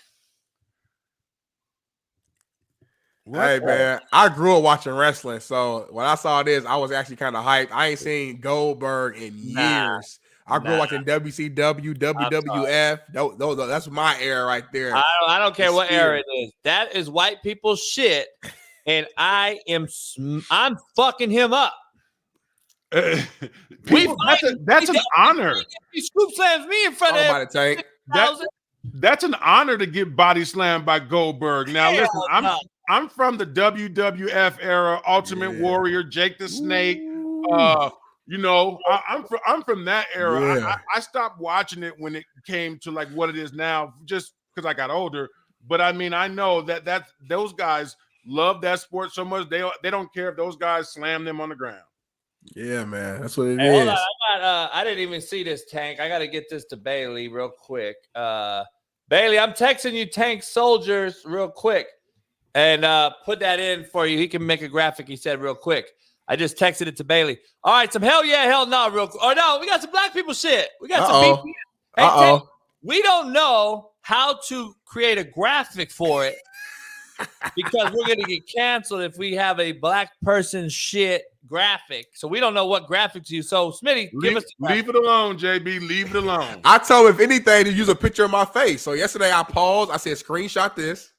Hey, man, I grew up watching wrestling, so when I saw this, I was actually kind of hyped. I ain't seen Goldberg in years. I grew up watching WCW, WWF. That's my era right there. I don't care what era it is. That is white people shit, and I'm fucking him up. That's an honor. He scoop slams me in front of Tank. That's an honor to get body slammed by Goldberg. Now, listen, I'm from the WWF era, Ultimate Warrior, Jake the Snake. I'm from that era. Yeah. I stopped watching it when it came to like what it is now, just because I got older. But I mean, I know that those guys love that sport so much they don't care if those guys slam them on the ground. Yeah, man, that's what it is. Hold on, I didn't even see this, Tank. I got to get this to Bailey real quick. Bailey, I'm texting you Tank Soldiers real quick, and put that in for you. He can make a graphic. He said real quick. I just texted it to Bailey. All right, some hell yeah, hell no, real quick. Oh no, we got some black people shit. We got some BPS. Hey, Tank, we don't know how to create a graphic for it because we're gonna get canceled if we have a black person shit graphic. So we don't know what graphic to use. So Smitty, give us leave it alone, JB. Leave it alone. I told him if anything to use a picture of my face. So yesterday I paused. I said screenshot this.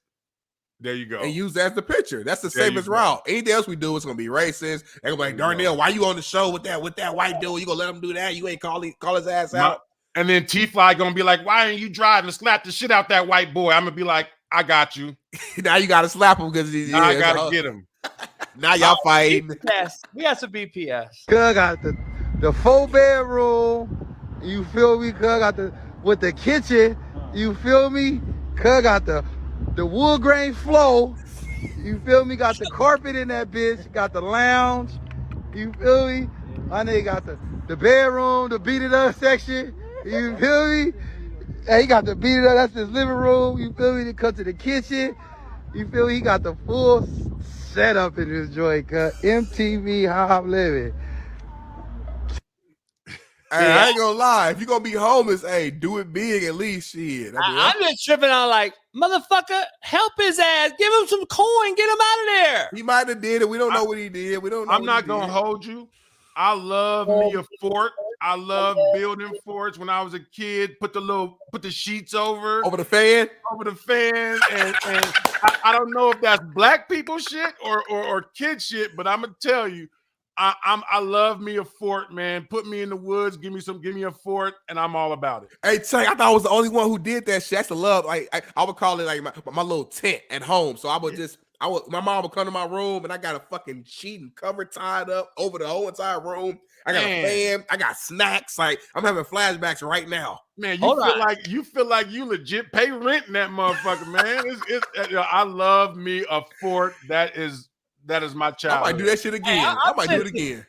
There you go. And use that as the picture. That's the safest route. Anything else we do is gonna be racist. They're gonna be like, Darnell, why you on the show with that white dude? You gonna let him do that? You ain't call his ass out. And then T-Fly gonna be like, why aren't you driving to slap the shit out that white boy? I'm gonna be like, I got you. Now you gotta slap him because I gotta get him. Now y'all fighting. BPS. We got some BPS. Cuz got the 4-bedroom. You feel me? Cuz got with the kitchen. You feel me? Cuz got the wood grain floor. You feel me? Got the carpet in that bitch. Got the lounge. You feel me? My nigga got the bedroom, the beat it up section. You feel me? Hey, he got the beat it up. That's his living room. You feel me? He come to the kitchen. You feel me? He got the full set up in this joint, cut. MTV, how I'm living. Hey, I ain't gonna lie. If you're gonna be homeless, hey, do it big at least. Shit. I'm just tripping on like, motherfucker, help his ass. Give him some coin. Get him out of there. He might have did it. We don't know what he did. We don't know. I'm not gonna hold you. I love me a fort. I love building forts. When I was a kid, put the sheets over the fan, and I don't know if that's black people shit or kid shit, but I'm gonna tell you, I love me a fort, man. Put me in the woods, give me a fort, and I'm all about it. Hey, Tank, I thought I was the only one who did that shit. That's the love. Like I would call it like my little tent at home. So I would my mom would come to my room and I got a fucking sheet and cover tied up over the whole entire room. I got a fan, I got snacks. Like I'm having flashbacks right now. Man, you feel like you legit pay rent in that motherfucker, man. I love me a fort. That is my child. I might do that shit again. I might do it again.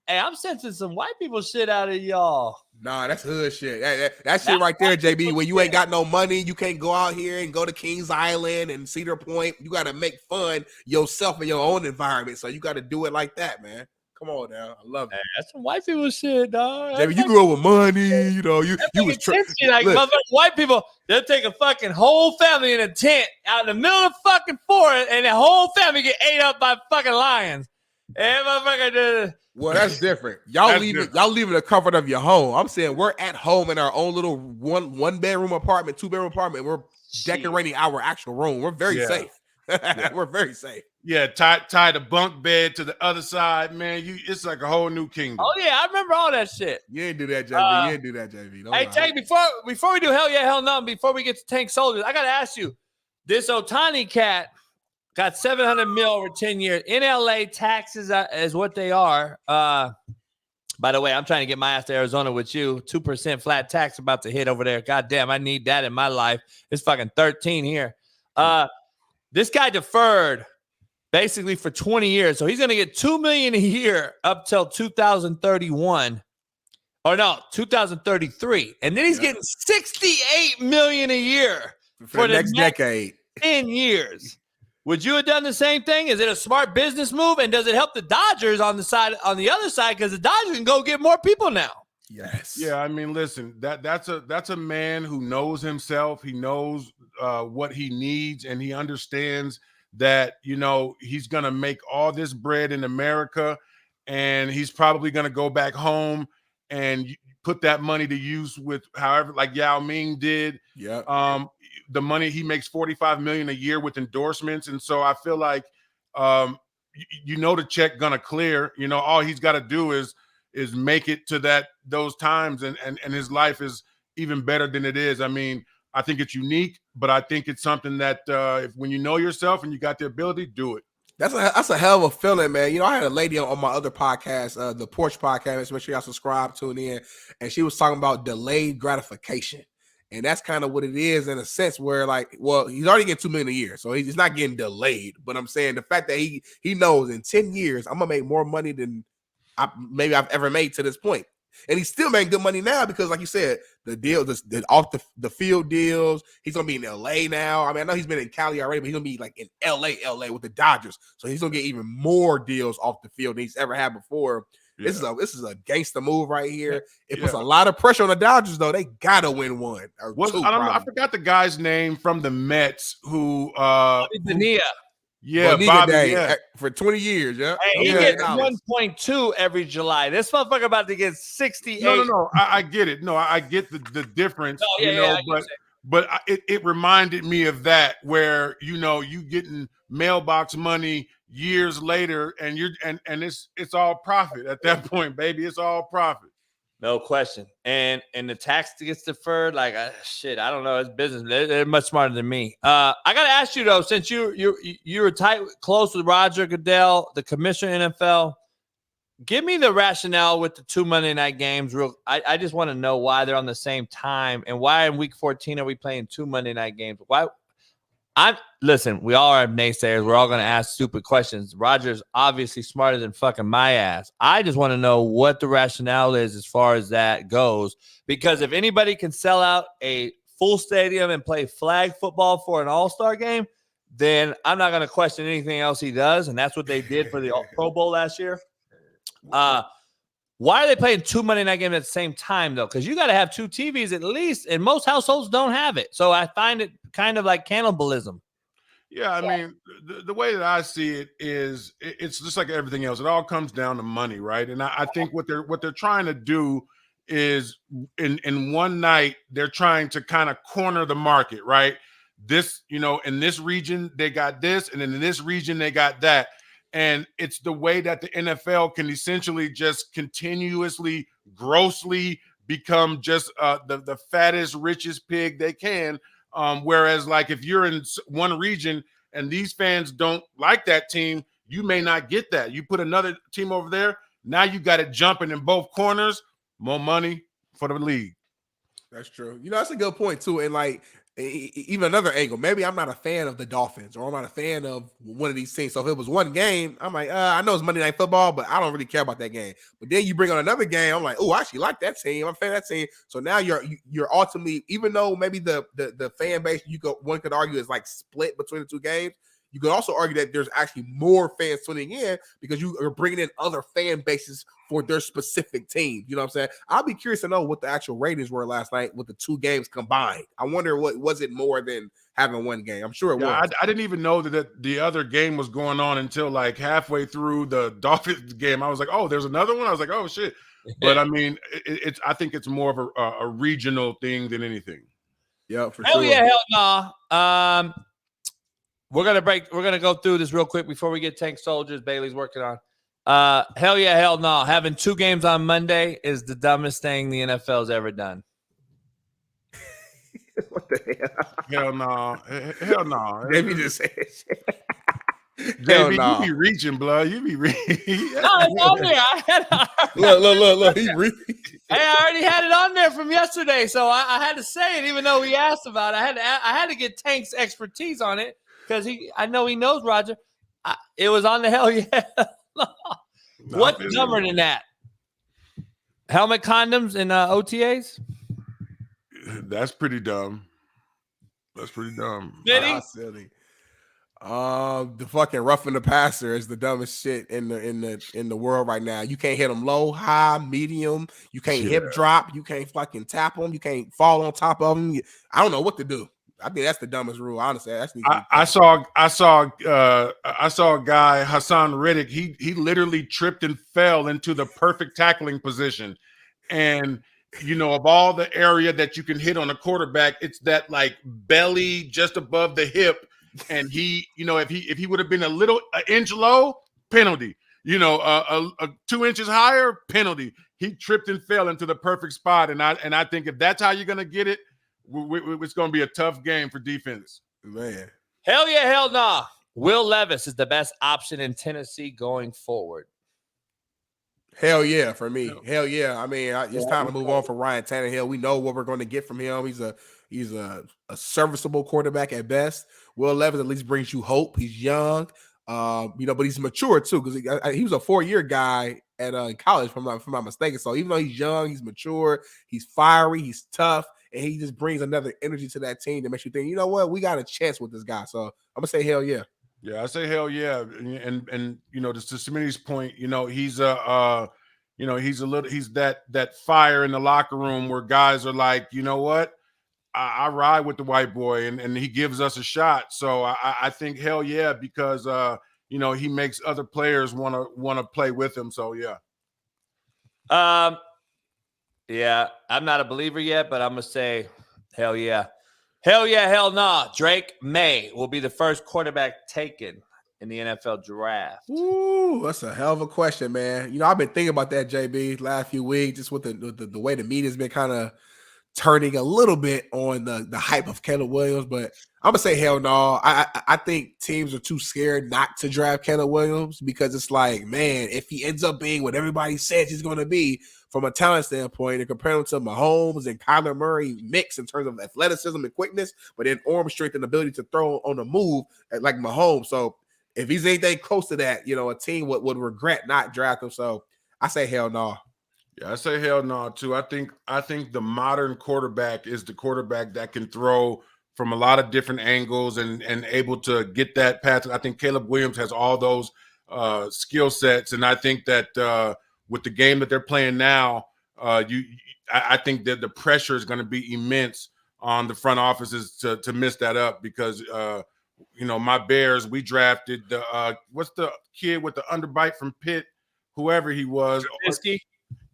I'm sensing some white people shit out of y'all. Nah, that's hood shit. That shit right there, JB. When you ain't got no money, you can't go out here and go to Kings Island and Cedar Point. You got to make fun yourself in your own environment. So you got to do it like that, man. Come on now, I love it. That's some white people shit, dog. JB, you grew up with money. You know, you was like motherfucking white people. They'll take a fucking whole family in a tent out in the middle of the fucking forest, and the whole family get ate up by fucking lions. And motherfucker. Well, that's different. Y'all leaving the comfort of your home. I'm saying we're at home in our own little one bedroom apartment, 2-bedroom apartment. We're decorating our actual room. We're very safe. We're very safe. Yeah, tie the bunk bed to the other side, man. It's like a whole new kingdom. Oh yeah, I remember all that shit. You ain't do that, JB. You ain't do that, JB. Hey, Tank, before we do hell yeah, hell no, before we get to Tank Soldiers, I gotta ask you, this Otani cat got $700 million over 10 years. In LA, taxes is what they are. By the way, I'm trying to get my ass to Arizona with you. 2% flat tax about to hit over there. God damn, I need that in my life. It's fucking 13 here. This guy deferred basically for 20 years. So he's going to get $2 million a year up till 2031. Or no, 2033. And then he's getting $68 million a year for the next decade. 10 years. Would you have done the same thing? Is it a smart business move? And does it help the Dodgers on the other side? Because the Dodgers can go get more people now. Yes. Yeah, I mean, listen, that's a man who knows himself. He knows what he needs, and he understands that, you know, he's going to make all this bread in America, and he's probably going to go back home and put that money to use with however, like Yao Ming did. Yeah. The money he makes $45 million a year with endorsements. And so I feel like, the check gonna clear, all he's got to do is make it to those times. And his life is even better than it is. I mean, I think it's unique, but I think it's something that when you know yourself and you got the ability, do it. That's a hell of a feeling, man. I had a lady on my other podcast, the Porch Podcast. Make sure y'all subscribe, tune in. And she was talking about delayed gratification. And that's kind of what it is in a sense where, he's already getting $2 million a year. So he's not getting delayed. But I'm saying the fact that he knows in 10 years, I'm going to make more money than I've ever made to this point. And he's still making good money now because, like you said, the deals, the off the field deals, he's going to be in LA now. I mean, I know he's been in Cali already, but he's going to be like in LA with the Dodgers. So he's going to get even more deals off the field than he's ever had before. Yeah. This is a gangster move right here. It puts a lot of pressure on the Dodgers, though. They got to win one. I forgot the guy's name from the Mets who Bonilla. Yeah, Bobby, for 20 years, yeah. Hey, he gets 1.2 every July. This motherfucker about to get 68. No. I get it. No, I get the difference. But it reminded me of that where you getting mailbox money years later, and it's all profit at that point, baby. It's all profit. No question. And the tax gets deferred. Like shit, I don't know. It's business. They're much smarter than me. I gotta ask you though, since you were close with Roger Goodell, the commissioner NFL, give me the rationale with the 2 Monday night games. I just want to know why they're on the same time and why in week 14 are we playing 2 Monday night games? Why? Listen, we all are naysayers. We're all going to ask stupid questions. Roger's obviously smarter than fucking my ass. I just want to know what the rationale is as far as that goes. Because if anybody can sell out a full stadium and play flag football for an all-star game, then I'm not going to question anything else he does, and that's what they did for the Pro Bowl last year. Why are they playing 2 Monday night games at the same time, though? Because you got to have 2 TVs at least, and most households don't have it. So I find it kind of like cannibalism. Yeah, I mean, the way that I see it is it's just like everything else. It all comes down to money, right? And I think what they're trying to do is in one night, they're trying to kind of corner the market, right? This, in this region, they got this, and then in this region, they got that. And it's the way that the NFL can essentially just continuously, grossly become just the fattest, richest pig they can. Whereas, like, if you're in one region and these fans don't like that team, you may not get that. You put another team over there, now you got it jumping in both corners, more money for the league. That's true. That's a good point, too. And, like, even another angle, maybe I'm not a fan of the Dolphins or I'm not a fan of one of these teams. So if it was one game, I'm like, I know it's Monday Night Football, but I don't really care about that game. But then you bring on another game, I'm like, oh, I actually like that team. I'm a fan of that team. So now you're ultimately, even though maybe the fan base one could argue is like split between the two games, you could also argue that there's actually more fans tuning in because you are bringing in other fan bases for their specific team. You know what I'm saying? I'll be curious to know what the actual ratings were last night with the 2 games combined. I wonder what was it more than having one game. I'm sure it was. I didn't even know that the other game was going on until like halfway through the Dolphins game. I was like, oh, there's another one. I was like, oh shit. But I mean, I think it's more of a regional thing than anything. Yeah, for hell sure. Yeah, hell no. We're gonna go through this real quick before we get Tank Soldiers. Bailey's working on. Hell yeah, hell no. Having 2 games on Monday is the dumbest thing the NFL's ever done. What the hell? Hell no. Hell no. Maybe just say JB, no. You be reaching, blood. You be reaching. No, it's on there. Look. He Hey, I already had it on there from yesterday, so I had to say it, even though he asked about it. I had to get Tank's expertise on it because I know he knows Roger. It was on the hell yeah. What's dumber than that? Helmet condoms in OTAs? That's pretty dumb. That's pretty dumb. Silly. The fucking roughing the passer is the dumbest shit in the world right now. You can't hit them low, high, medium. You can't hip drop. You can't fucking tap them. You can't fall on top of them. I don't know what to do. I think that's the dumbest rule. Honestly, I saw a guy, Hassan Riddick. He literally tripped and fell into the perfect tackling position, and of all the area that you can hit on a quarterback, it's that like belly just above the hip. And he, if he would have been an inch low, penalty. 2 inches higher, penalty. He tripped and fell into the perfect spot, and I think if that's how you're gonna get it, it's gonna be a tough game for defense. Man, hell yeah, hell nah. Will Levis is the best option in Tennessee going forward. Hell yeah, for me. Hell yeah. I mean, it's time to move on from Ryan Tannehill. We know what we're going to get from him. He's a serviceable quarterback at best. Will Levis at least brings you hope. He's young, but he's mature too because he was a 4-year guy at in college, if I'm not mistaken. So even though he's young, he's mature, he's fiery, he's tough, and he just brings another energy to that team that makes you think, you know what, we got a chance with this guy. So I'm gonna say hell yeah. Yeah, I say hell yeah, and just to Smitty's point, he's he's that fire in the locker room where guys are like, you know what, I ride with the white boy, and he gives us a shot. So I think hell yeah, because he makes other players want to play with him. So yeah. Yeah, I'm not a believer yet, but I'm gonna say hell yeah. Hell yeah, hell nah. Drake May will be the first quarterback taken in the NFL draft. Ooh, that's a hell of a question, man. I've been thinking about that, JB, last few weeks, just with the way the media's been kind of turning a little bit on the hype of Caleb Williams, but I'm gonna say hell no. I think teams are too scared not to draft Caleb Williams because it's like, man, if he ends up being what everybody says he's going to be from a talent standpoint, and compare him to Mahomes and Kyler Murray mix in terms of athleticism and quickness, but then arm strength and ability to throw on the move like Mahomes. So if he's anything close to that, a team would regret not drafting him. So I say hell no. Yeah, I say hell no too. I think the modern quarterback is the quarterback that can throw from a lot of different angles and able to get that pass. I think Caleb Williams has all those skill sets, and I think that with the game that they're playing now, I think that the pressure is going to be immense on the front offices to miss that up because my Bears, we drafted the what's the kid with the underbite from Pitt, whoever he was. Trubisky?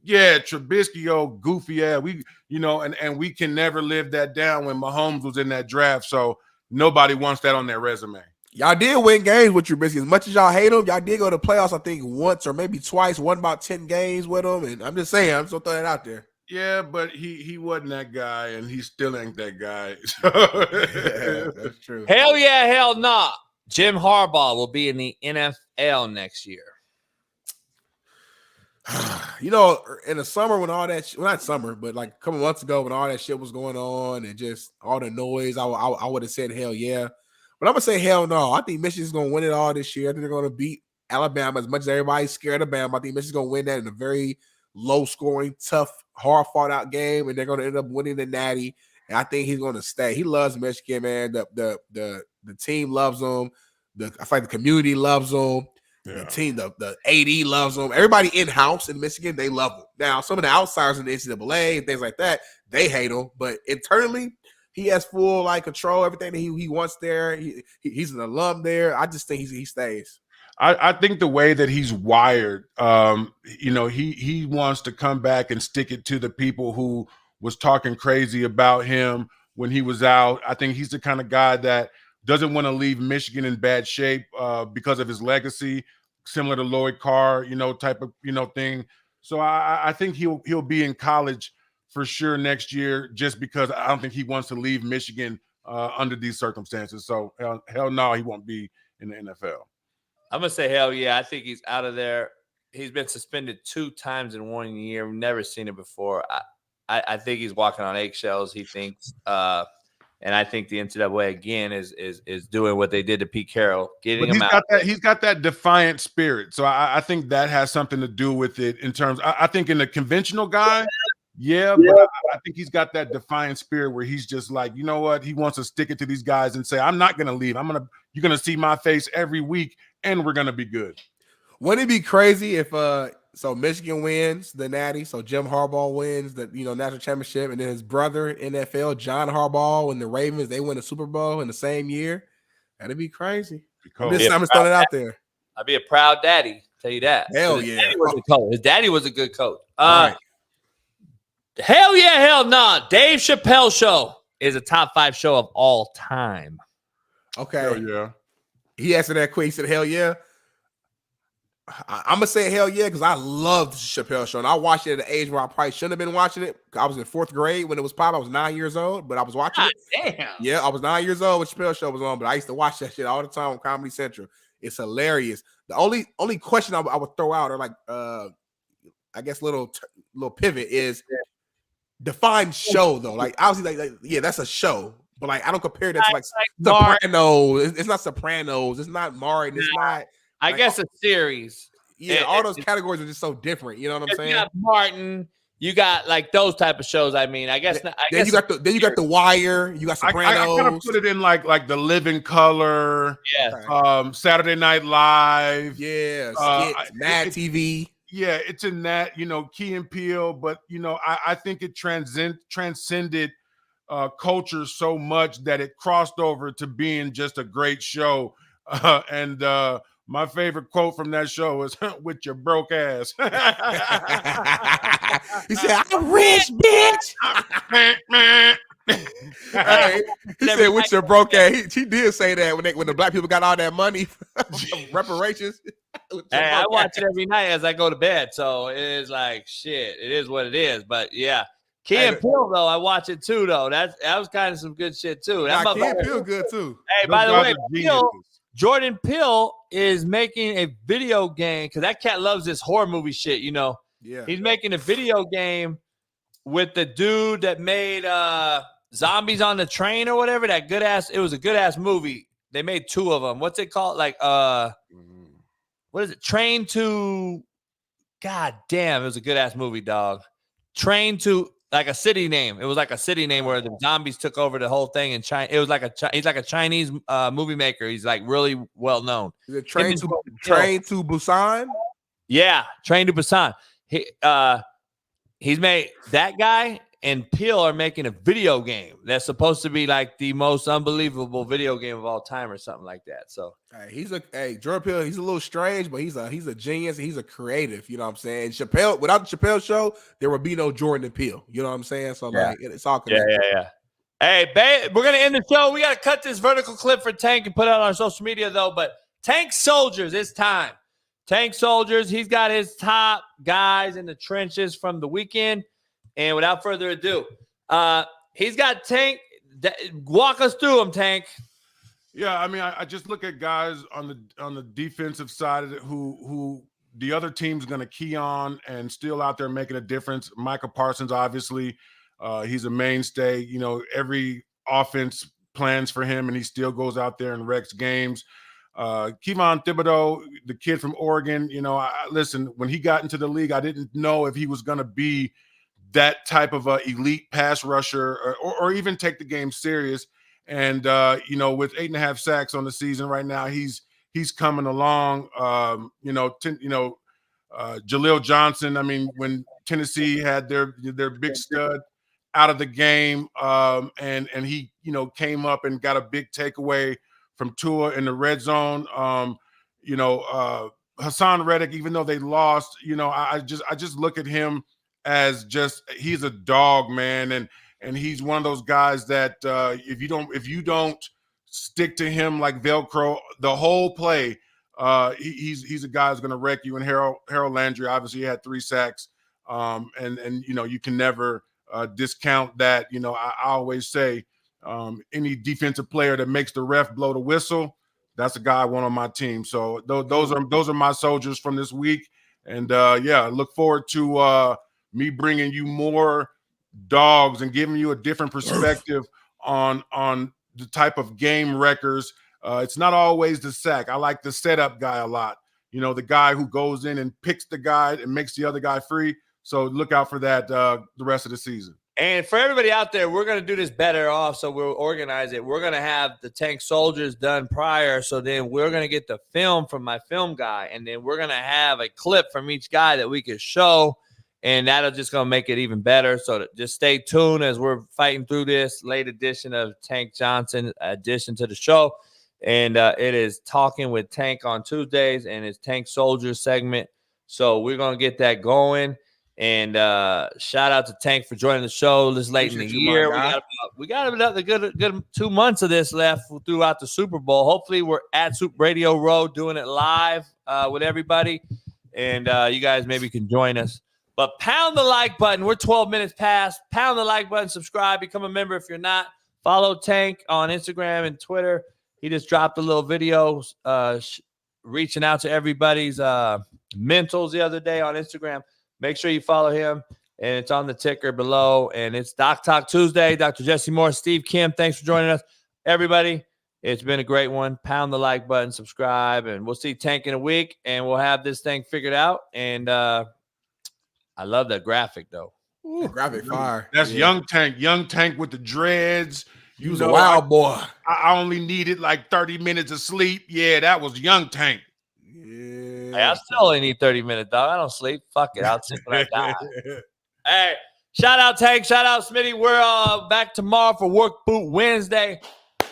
Yeah, Trubisky, old goofy. Yeah, and we can never live that down when Mahomes was in that draft. So nobody wants that on their resume. Y'all did win games with Trubisky. As much as y'all hate him, y'all did go to playoffs, I think, once or maybe twice, won about 10 games with him. And I'm just saying, I'm just throwing it out there. Yeah, but he wasn't that guy, and he still ain't that guy. Yeah, that's true. Hell yeah, hell nah. Jim Harbaugh will be in the NFL next year. In the summer when all that not summer, but like a couple months ago when all that shit was going on and just all the noise, I would have said hell yeah. But I'm going to say hell no. I think Michigan's going to win it all this year. I think they're going to beat Alabama as much as everybody's scared of Alabama. I think Michigan's going to win that in a very low-scoring, tough, hard-fought-out game, and they're going to end up winning the Natty. And I think he's going to stay. He loves Michigan, man. The team loves him. I feel like the community loves him. Yeah. The team, the AD loves them. Everybody in-house in Michigan, they love him. Now, some of the outsiders in the NCAA and things like that, they hate him. But internally, he has full control, everything that he wants there. He's an alum there. I just think he stays. I think the way that he's wired, he wants to come back and stick it to the people who was talking crazy about him when he was out. I think he's the kind of guy that doesn't want to leave Michigan in bad shape because of his legacy, similar to Lloyd Carr, type of, thing. So I think he'll be in college for sure next year, just because I don't think he wants to leave Michigan under these circumstances. So hell no, he won't be in the NFL. I'm going to say hell yeah. I think he's out of there. He's been suspended 2 times in 1 year. We've never seen it before. I think he's walking on eggshells, he thinks. And I think the NCAA again is doing what they did to Pete Carroll, getting him out. He's got that defiant spirit, so I think that has something to do with it. In terms, I think in the conventional guy, but I think he's got that defiant spirit where he's just like, you know what, he wants to stick it to these guys and say, I'm not going to leave. You're going to see my face every week, and we're going to be good. Wouldn't it be crazy if so Michigan wins the Natty, so Jim Harbaugh wins the national championship, and then his brother NFL John Harbaugh and the Ravens, they win the Super Bowl in the same year? That'd be crazy. I'm just throwing it out there. I'd be a proud daddy, tell you that. Hell yeah. His daddy was a good coach. Right. Hell yeah, hell nah. Dave Chappelle Show is a top 5 show of all time. Okay. Hell yeah. He answered that quick. He said hell yeah. I'm going to say hell yeah because I loved the Chappelle Show. And I watched it at an age where I probably shouldn't have been watching it. I was in 4th grade when it was popping. I was 9 years old, but I was watching it. Damn. Yeah, I was 9 years old when Chappelle Show was on, but I used to watch that shit all the time on Comedy Central. It's hilarious. The only question I would throw out, or I guess little pivot, is define show though. Like obviously, yeah, that's a show. But I don't compare that to Sopranos. It's not Sopranos. It's not Martin. It's not. I guess a series. Yeah, all those categories are just so different. You know what I'm saying? You got Martin. You got those type of shows. I mean, I guess. Then you got The Wire. You got Sopranos. I kind of put it in like The Living Color. Yeah. Saturday Night Live. Yeah. Mad TV. Yeah, it's in that. Key and Peele. But I think it transcended culture so much that it crossed over to being just a great show. And my favorite quote from that show is "with your broke ass." He said, "I'm rich, bitch." Hey, he said, "With your broke ass." He did say that when the black people got all that money, reparations. Hey, I watch it every night as I go to bed, so it is like shit. It is what it is. But yeah. Key and Peele, though, I watch it too, though. That was kind of some good shit too. Key and Peele good too. Hey, by the way, Jordan Peele is making a video game because that cat loves this horror movie shit. Yeah, he's making a video game with the dude that made Zombies on the Train or whatever. It was a good ass movie. They made 2 of them. What's it called? What is it? Train to. God damn, it was a good ass movie, dog. Train to like a city name. It was like a city name where the zombies took over the whole thing in China. It was like he's like a Chinese movie maker. He's like really well known. Is it Train to Busan? Yeah, Train to Busan. He's made that guy and Peel are making a video game that's supposed to be like the most unbelievable video game of all time or something like that. So Jordan Peele, he's a little strange, but he's a genius. He's a creative, you know what I'm saying? Chappelle, without the Chappelle show, there would be no Jordan and Peele. You know what I'm saying? So like it's all connected. Yeah. Hey, babe, we're gonna end the show. We gotta cut this vertical clip for Tank and put it on our social media though. But Tank Soldiers, it's time. Tank Soldiers, he's got his top guys in the trenches from the weekend. And without further ado, he's got Tank. Walk us through him, Tank. Yeah, I mean, I just look at guys on the defensive side of it who the other team's going to key on and still out there making a difference. Micah Parsons, obviously, he's a mainstay. You know, every offense plans for him, and he still goes out there and wrecks games. Kayvon Thibodeau, the kid from Oregon, you know, listen, when he got into the league, I didn't know if he was going to be that type of elite pass rusher or even take the game serious. And, you know, with 8.5 sacks on the season right now, he's coming along. Jaleel Johnson, I mean, when Tennessee had their big stud out of the game and he, you know, came up and got a big takeaway from Tua in the red zone. Hassan Reddick, even though they lost, you know, I just look at him as he's a dog, man, and he's one of those guys that if you don't stick to him like Velcro the whole play, he's a guy who's going to wreck you. And Harold Landry, obviously, he had 3 sacks, and you know, you can never discount that. You know, I always say any defensive player that makes the ref blow the whistle, that's a guy I want on my team. So those are my soldiers from this week, and look forward to me bringing you more dogs and giving you a different perspective on the type of game wreckers. It's not always the sack. I like the setup guy a lot. You know, the guy who goes in and picks the guy and makes the other guy free. So look out for that the rest of the season. And for everybody out there, we're going to do this better off, so we'll organize it. We're going to have the Tank Soldiers done prior, so then we're going to get the film from my film guy, and then we're going to have a clip from each guy that we can show, and that'll just going to make it even better. So just stay tuned as we're fighting through this late edition of Tank Johnson addition to the show. And it is Talking with Tank on Tuesdays, and it's Tank Soldiers segment. So we're going to get that going. And shout out to Tank for joining the show this late in the year. We got another good 2 months of this left throughout the Super Bowl. Hopefully we're at Super Radio Row doing it live with everybody. And you guys maybe can join us. But pound the like button. We're 12 minutes past. Pound the like button. Subscribe. Become a member if you're not. Follow Tank on Instagram and Twitter. He just dropped a little video reaching out to everybody's mentals the other day on Instagram. Make sure you follow him, and it's on the ticker below. And it's Doc Talk Tuesday. Dr. Jesse Moore, Steve Kim, thanks for joining us. Everybody, it's been a great one. Pound the like button, subscribe, and we'll see Tank in a week, and we'll have this thing figured out. And I love that graphic, though. Ooh, graphic fire. That's Young Tank with the dreads. You was a wild boy. I only needed like 30 minutes of sleep. Yeah, that was Young Tank. Yeah. Hey, I still only need 30 minutes, dog. I don't sleep. Fuck it. I'll sleep when I die. Hey, shout out Tank. Shout out Smitty. We're back tomorrow for Work Boot Wednesday.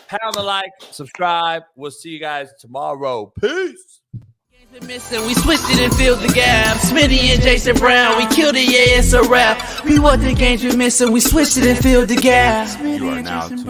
Pound the like, subscribe. We'll see you guys tomorrow. Peace. Missing, we switched it and filled the gap. Smitty and Jason Brown, we killed it, yeah, it's a wrap. We what the games we missing, we switched it and filled the gap. You are now tuned in